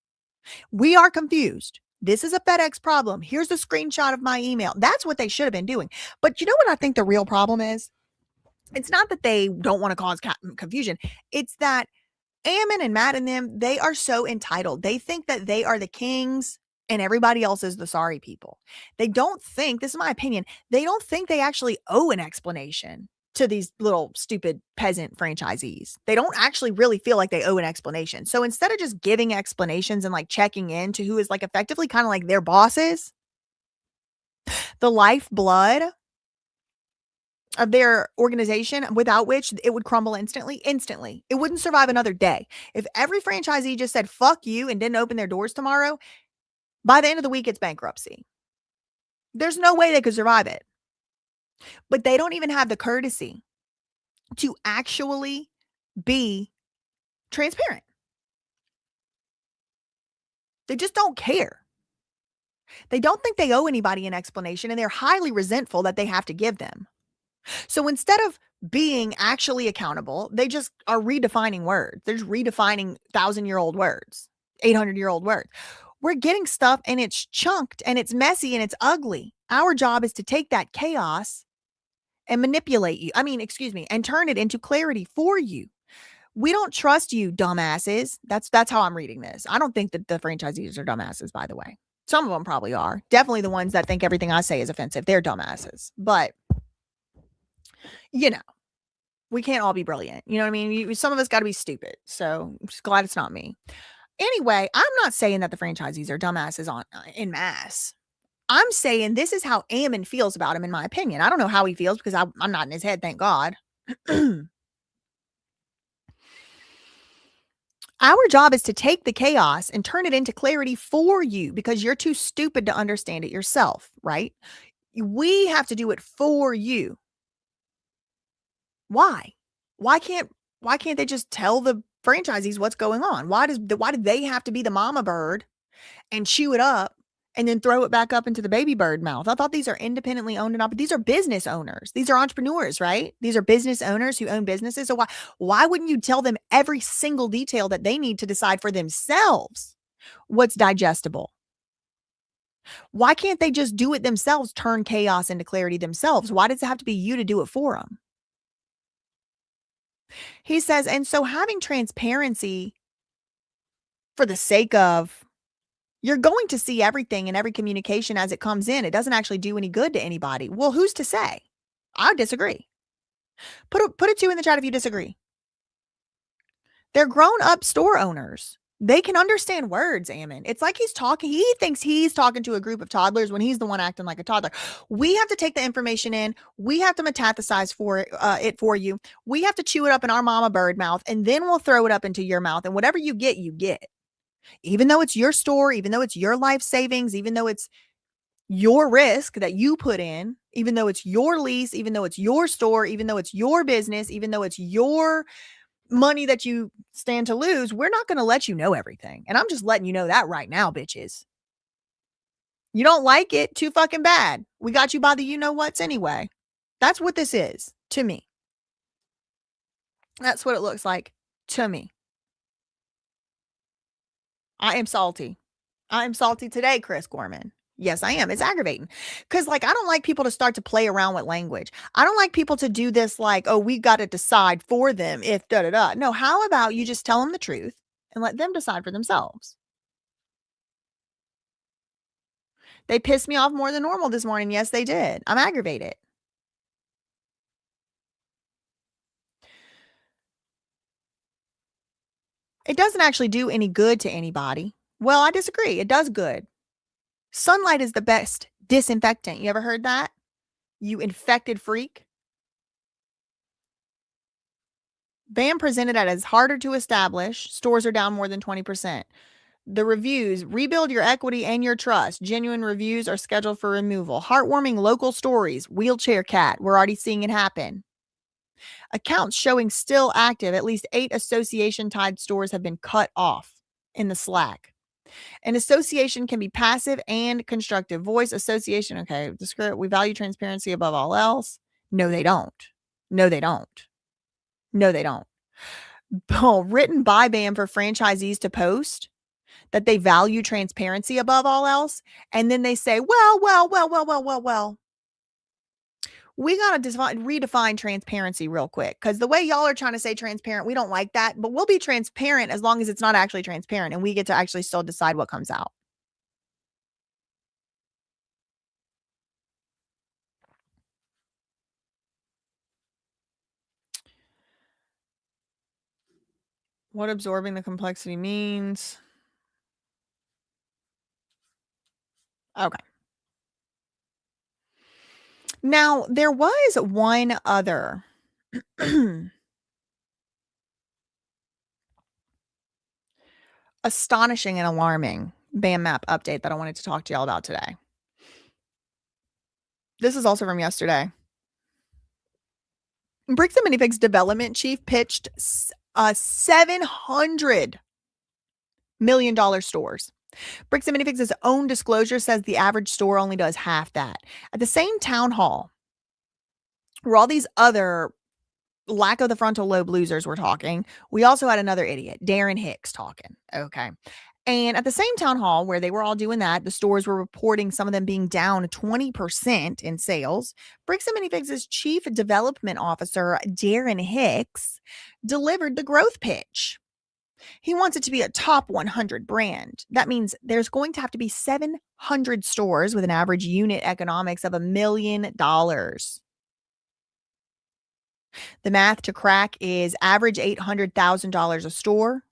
We are confused. This is a FedEx problem. Here's a screenshot of my email. That's what they should have been doing. But you know what I think the real problem is? It's not that they don't want to cause confusion. It's that Ammon and Matt and them, they are so entitled. They think that they are the kings and everybody else is the sorry people. They don't think, this is my opinion, they don't think they actually owe an explanation to these little stupid peasant franchisees. They don't actually really feel like they owe an explanation. So instead of just giving explanations and like checking in to who is like effectively kind of like their bosses, the lifeblood of their organization, without which it would crumble instantly. It wouldn't survive another day. If every franchisee just said, fuck you, and didn't open their doors tomorrow, by the end of the week, it's bankruptcy. There's no way they could survive it. But they don't even have the courtesy to actually be transparent. They just don't care. They don't think they owe anybody an explanation, and they're highly resentful that they have to give them. So instead of being actually accountable, they just are redefining words. They're just redefining 1,000-year-old words, 800-year-old words. We're getting stuff and it's chunked and it's messy and it's ugly. Our job is to take that chaos and manipulate you. And turn it into clarity for you. We don't trust you, dumbasses. That's how I'm reading this. I don't think that the franchisees are dumbasses, by the way. Some of them probably are. Definitely the ones that think everything I say is offensive. They're dumbasses. But We can't all be brilliant. You know what I mean? Some of us got to be stupid. So I'm just glad it's not me. Anyway, I'm not saying that the franchisees are dumbasses en masse. I'm saying this is how Ammon feels about him, in my opinion. I don't know how he feels because I'm not in his head, thank God. Our job is to take the chaos and turn it into clarity for you because you're too stupid to understand it yourself, right? We have to do it for you. Why? Why can't they just tell the franchisees what's going on? Why do they have to be the mama bird and chew it up and then throw it back up into the baby bird mouth? I thought these are independently owned and operated. These are business owners. These are entrepreneurs, right? These are business owners who own businesses. So why wouldn't you tell them every single detail that they need to decide for themselves what's digestible? Why can't they just do it themselves, turn chaos into clarity themselves? Why does it have to be you to do it for them? He says, and so having transparency for the sake of, you're going to see everything in every communication as it comes in. It doesn't actually do any good to anybody. Well, who's to say? I disagree. Put a 2 in the chat if you disagree. They're grown-up store owners. They can understand words, Ammon. It's like he thinks he's talking to a group of toddlers when he's the one acting like a toddler. We have to take the information in. We have to metastasize it for you. We have to chew it up in our mama bird mouth, and then we'll throw it up into your mouth. And whatever you get, you get. Even though it's your store, even though it's your life savings, even though it's your risk that you put in, even though it's your lease, even though it's your store, even though it's your business, even though it's your money that you stand to lose, we're not going to let you know everything. And I'm just letting you know that right now, bitches. You don't like it? Too fucking bad. We got you by the you-know-whats anyway. That's what this is to me. That's what it looks like to me. I am salty. I am salty today, Chris Gorman. Yes, I am. It's aggravating because I don't like people to start to play around with language. I don't like people to do this oh, we got to decide for them if da-da-da. No, how about you just tell them the truth and let them decide for themselves? They pissed me off more than normal this morning. Yes, they did. I'm aggravated. It doesn't actually do any good to anybody. Well, I disagree. It does good. Sunlight is the best disinfectant. You ever heard that? You infected freak. BAM presented it as harder to establish. Stores are down more than 20%. The reviews, rebuild your equity and your trust. Genuine reviews are scheduled for removal. Heartwarming local stories. Wheelchair cat. We're already seeing it happen. Accounts showing still active. At least 8 association-tied stores have been cut off in the Slack. An association can be passive and constructive. Voice association. Okay, the script. We value transparency above all else. No, they don't. No, they don't. No, they don't. Written by BAM for franchisees to post that they value transparency above all else. And then they say, well. We got to redefine transparency real quick. Because the way y'all are trying to say transparent, we don't like that. But we'll be transparent as long as it's not actually transparent. And we get to actually still decide what comes out. What absorbing the complexity means. Okay. Now, there was one other astonishing and alarming BAM map update that I wanted to talk to y'all about today. This is also from yesterday. Bricks and Minifigs development chief pitched $700 million stores. Bricks and Minifigs' own disclosure says the average store only does half that. At the same town hall, where all these other lack of the frontal lobe losers were talking, we also had another idiot, Darren Hicks, talking. Okay. And at the same town hall where they were all doing that, the stores were reporting some of them being down 20% in sales. Bricks and Minifigs' chief development officer, Darren Hicks, delivered the growth pitch. He wants it to be a top 100 brand. That means there's going to have to be 700 stores with an average unit economics of $1 million. The math to crack is average $800,000 a store.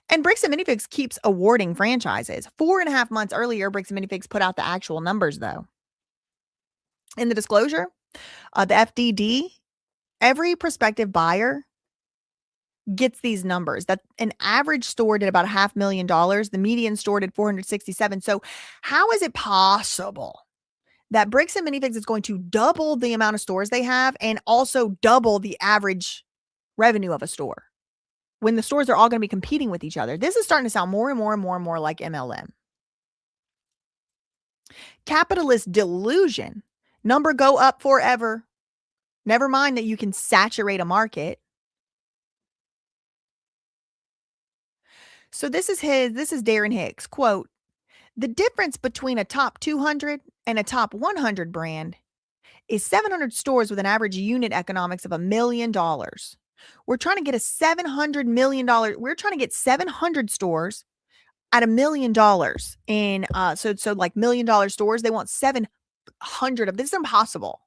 And Bricks and Minifigs keeps awarding franchises. 4.5 months earlier, Bricks and Minifigs put out the actual numbers, though. In the disclosure, the FDD, every prospective buyer gets these numbers. That an average store did about $500,000. The median store did 467. So how is it possible that Bricks and Minifigs is going to double the amount of stores they have and also double the average revenue of a store when the stores are all going to be competing with each other? This is starting to sound more and more and more and more like MLM. Capitalist delusion. Number go up forever. Never mind that you can saturate a market. So this is Darren Hicks. Quote, the difference between a top 200 and a top 100 brand is 700 stores with an average unit economics of $1 million. We're trying to get $700 million. We're trying to get 700 stores at $1 million. And so like $1 million stores, they want 700 of this. Is impossible.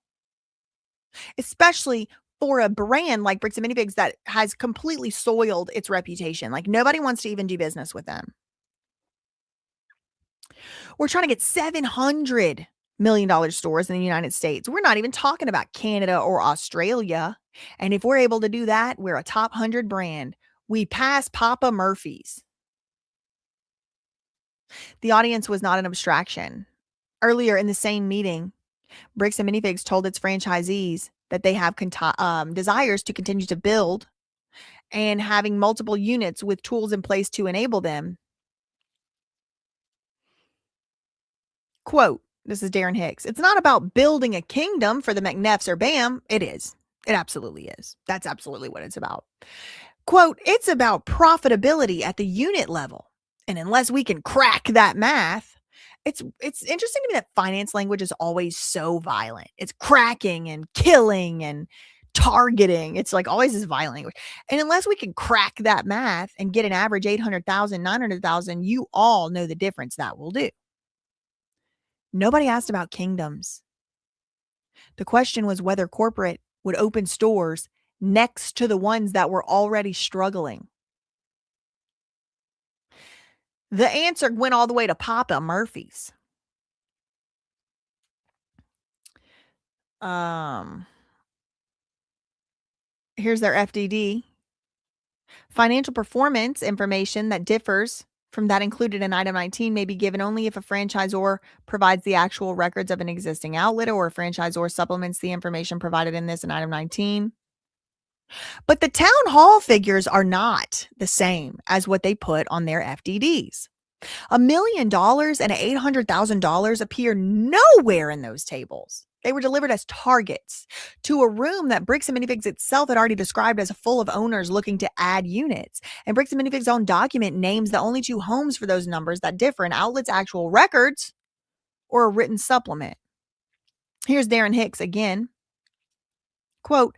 Especially for a brand like Bricks and Minifigs that has completely soiled its reputation. Like nobody wants to even do business with them. We're trying to get $700 million stores in the United States. We're not even talking about Canada or Australia. And if we're able to do that, we're a top 100 brand. We pass Papa Murphy's. The audience was not an abstraction. Earlier in the same meeting, Bricks and Minifigs told its franchisees that they have desires to continue to build and having multiple units with tools in place to enable them. Quote, this is Darren Hicks. It's not about building a kingdom for the McNeffs or BAM. It is. It absolutely is. That's absolutely what it's about. Quote, it's about profitability at the unit level. And unless we can crack that math, it's interesting to me that finance language is always so violent. It's cracking and killing and targeting. It's like always this violent language. And unless we can crack that math and get an average 800,000, 900,000, you all know the difference that will do. Nobody asked about kingdoms. The question was whether corporate would open stores next to the ones that were already struggling. The answer went all the way to Papa Murphy's. Here's their FDD. Financial performance information that differs from that included in item 19 may be given only if a franchisor provides the actual records of an existing outlet or a franchisor supplements the information provided in this in item 19. But the town hall figures are not the same as what they put on their FDDs. $1 million and $800,000 appear nowhere in those tables. They were delivered as targets to a room that Bricks and Minifigs itself had already described as full of owners looking to add units. And Bricks and Minifigs' own document names the only two homes for those numbers that differ: an outlet's actual records or a written supplement. Here's Darren Hicks again. Quote,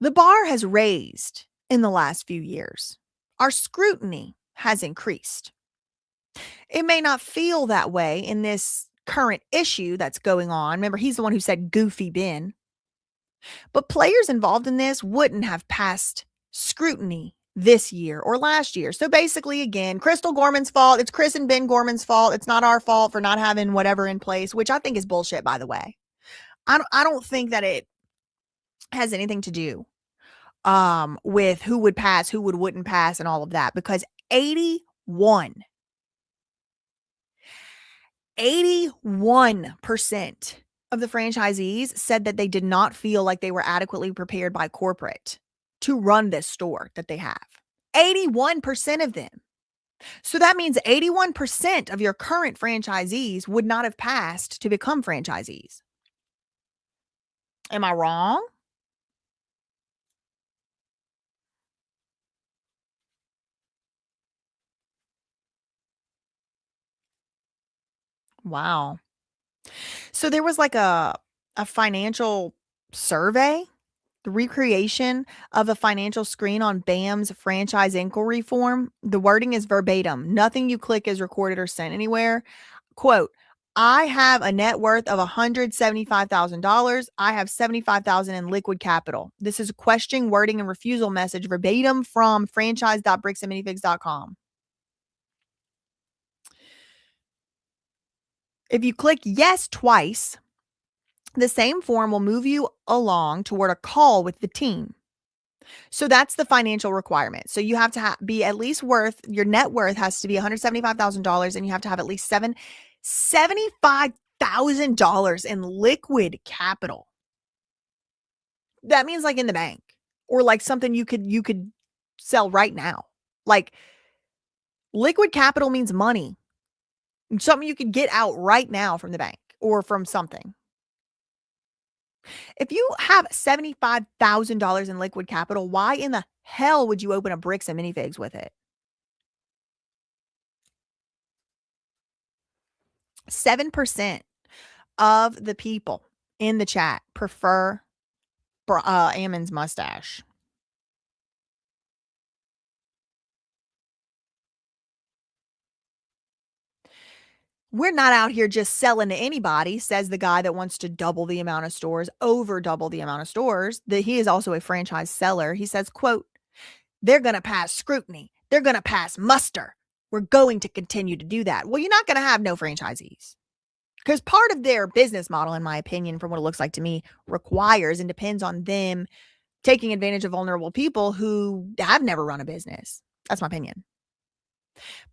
the bar has raised in the last few years. Our scrutiny has increased. It may not feel that way in this current issue that's going on. Remember, he's the one who said Goofy Ben. But players involved in this wouldn't have passed scrutiny this year or last year. So basically, again, Crystal Gorman's fault. It's Chris and Ben Gorman's fault. It's not our fault for not having whatever in place, which I think is bullshit, by the way. I don't think that it has anything to do with who would pass, who wouldn't pass, and all of that, because 81% of the franchisees said that they did not feel like they were adequately prepared by corporate to run this store that they have. 81% of them. So that means 81% of your current franchisees would not have passed to become franchisees. Am I wrong? Wow. So there was like a financial survey, the recreation of a financial screen on BAM's franchise inquiry form. The wording is verbatim. Nothing you click is recorded or sent anywhere. Quote, I have a net worth of $175,000. I have $75,000 in liquid capital. This is a question, wording, and refusal message verbatim from franchise.bricksandminifigs.com. If you click yes twice, the same form will move you along toward a call with the team. So that's the financial requirement. So you have to be at least your net worth has to be $175,000, and you have to have at least $75,000 in liquid capital. That means like in the bank, or like something you could sell right now. Like liquid capital means money. Something you could get out right now from the bank or from something. If you have $75,000 in liquid capital, why in the hell would you open a Bricks and Minifigs with it? 7% of the people in the chat prefer Ammon's mustache. We're not out here just selling to anybody, says the guy that wants to double the amount of stores, over double the amount of stores. That he is also a franchise seller. He says, quote, they're going to pass scrutiny. They're going to pass muster. We're going to continue to do that. Well, you're not going to have no franchisees, because part of their business model, in my opinion, from what it looks like to me, requires and depends on them taking advantage of vulnerable people who have never run a business. That's my opinion.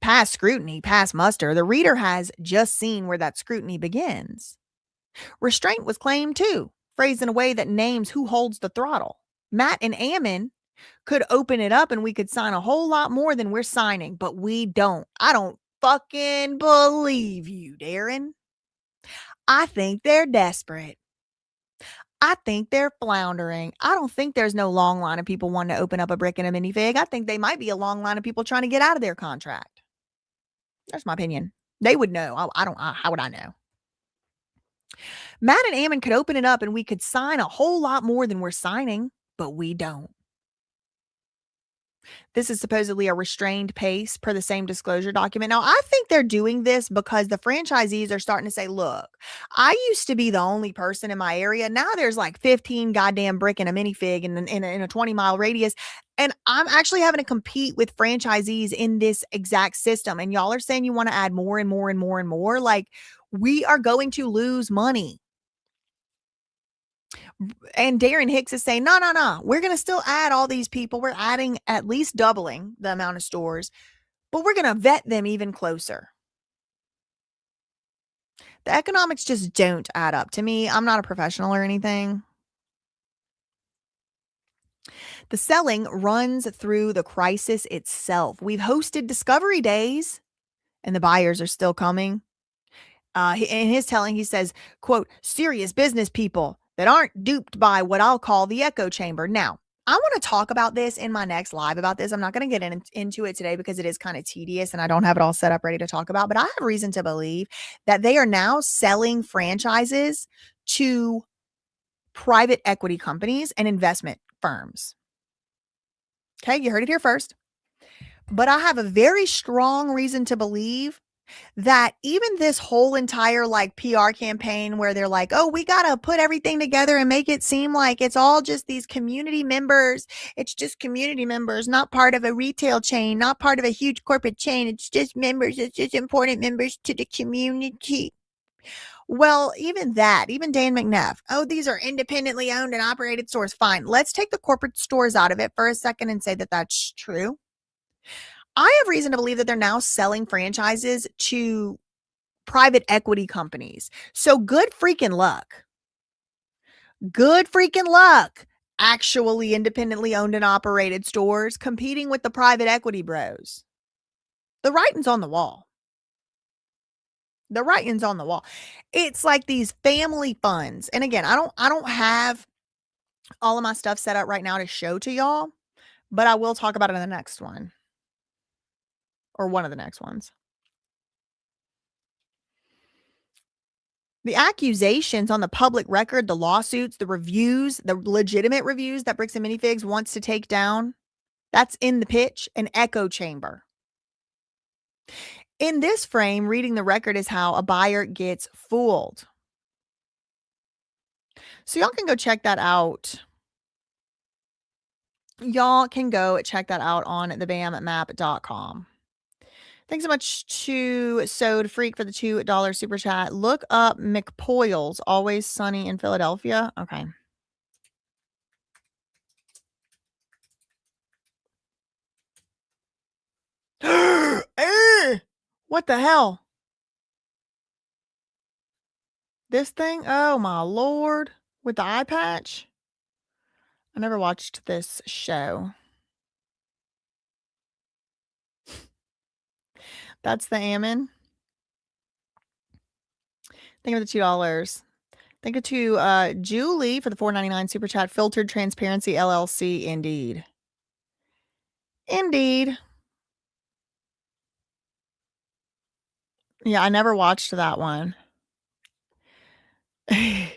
Pass scrutiny, pass muster. The reader has just seen where that scrutiny begins. Restraint was claimed too, phrased in a way that names who holds the throttle. Matt and Ammon could open it up and we could sign a whole lot more than we're signing, but we don't. I don't fucking believe you, Darren. I think they're desperate. I think they're floundering. I don't think there's no long line of people wanting to open up a brick and a minifig. I think they might be a long line of people trying to get out of their contract. That's my opinion. They would know. How would I know? Matt and Ammon could open it up and we could sign a whole lot more than we're signing, but we don't. This is supposedly a restrained pace per the same disclosure document. Now, I think they're doing this because the franchisees are starting to say, look, I used to be the only person in my area. Now there's like 15 goddamn brick and a minifig in a 20-mile radius. And I'm actually having to compete with franchisees in this exact system. And y'all are saying you want to add more and more and more and more. Like, we are going to lose money. And Darren Hicks is saying, no. We're going to still add all these people. We're adding at least doubling the amount of stores, but we're going to vet them even closer. The economics just don't add up to me. I'm not a professional or anything. The selling runs through the crisis itself. We've hosted discovery days and the buyers are still coming. In his telling, he says, quote, serious business people that aren't duped by what I'll call the echo chamber. Now, I want to talk about this in my next live about this. I'm not going to get into it today because it is kind of tedious and I don't have it all set up ready to talk about, but I have reason to believe that they are now selling franchises to private equity companies and investment firms. Okay, you heard it here first. But I have a very strong reason to believe that even this whole entire like PR campaign where they're like, oh, we got to put everything together and make it seem like it's all just these community members. It's just community members, not part of a retail chain, not part of a huge corporate chain. It's just members. It's just important members to the community. Well, even that, even Dan McNeff, oh, these are independently owned and operated stores. Fine. Let's take the corporate stores out of it for a second and say that that's true. I have reason to believe that they're now selling franchises to private equity companies. So good freaking luck. Good freaking luck. Actually independently owned and operated stores competing with the private equity bros. The writing's on the wall. The writing's on the wall. It's like these family funds. And again, I don't have all of my stuff set up right now to show to y'all, but I will talk about it in the next one. Or one of the next ones. The accusations on the public record, the lawsuits, the reviews, the legitimate reviews that Bricks and Minifigs wants to take down, that's in the pitch, an echo chamber. In this frame, reading the record is how a buyer gets fooled. So y'all can go check that out. Y'all can go check that out on thebammap.com. Thanks so much to Sode Freak for the $2 super chat. Look up McPoyles, Always Sunny in Philadelphia. Okay. What the hell? This thing? Oh my lord. With the eye patch? I never watched this show. That's the Ammon. Thank you for the $2. Thank you to Julie for the $4.99 super chat. Filtered Transparency LLC. Indeed. Indeed. Yeah, I never watched that one. Ammon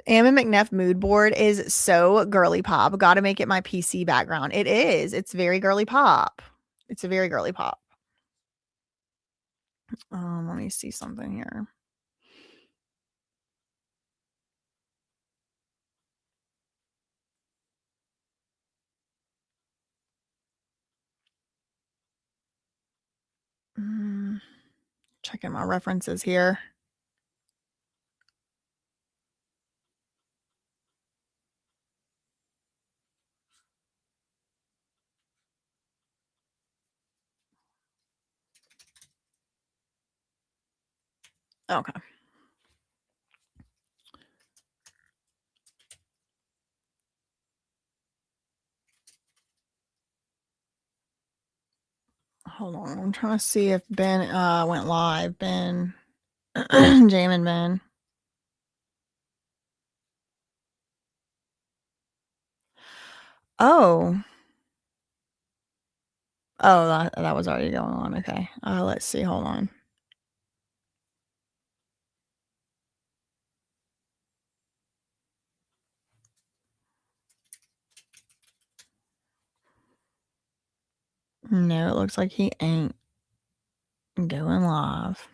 McNeff mood board is so girly pop. Got to make it my PC background. It is. It's very girly pop. It's a very girly pop. Let me see something here. Checking my references here. Okay. Hold on. I'm trying to see if Ben went live. Ben. Jamin Ben. Oh. Oh, that was already going on. Okay. Let's see. Hold on. No, it looks like he ain't going live.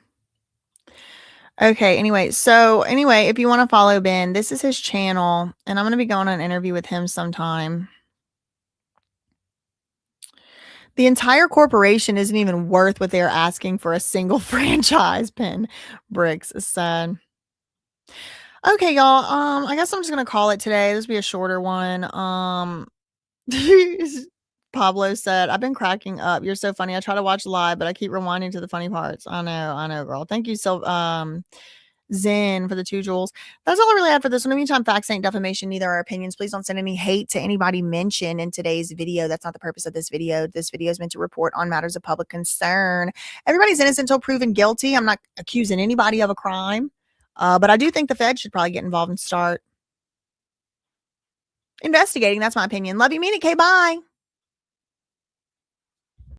Okay, anyway, if you want to follow Ben, this is his channel, and I'm going to be going on an interview with him sometime. The entire corporation isn't even worth what they're asking for a single franchise. Ben Bricks said. Okay, y'all. I guess I'm just gonna call it today. This will be a shorter one. Pablo said, I've been cracking up. You're so funny. I try to watch live, but I keep rewinding to the funny parts. I know, girl. Thank you so Zen for the 2 jewels. That's all I really had for this one. In the meantime, facts ain't defamation, neither are opinions. Please don't send any hate to anybody mentioned in today's video. That's not the purpose of this video. This video is meant to report on matters of public concern. Everybody's innocent until proven guilty. I'm not accusing anybody of a crime. But I do think the Fed should probably get involved and start investigating. That's my opinion. Love you, mean it. Okay, bye.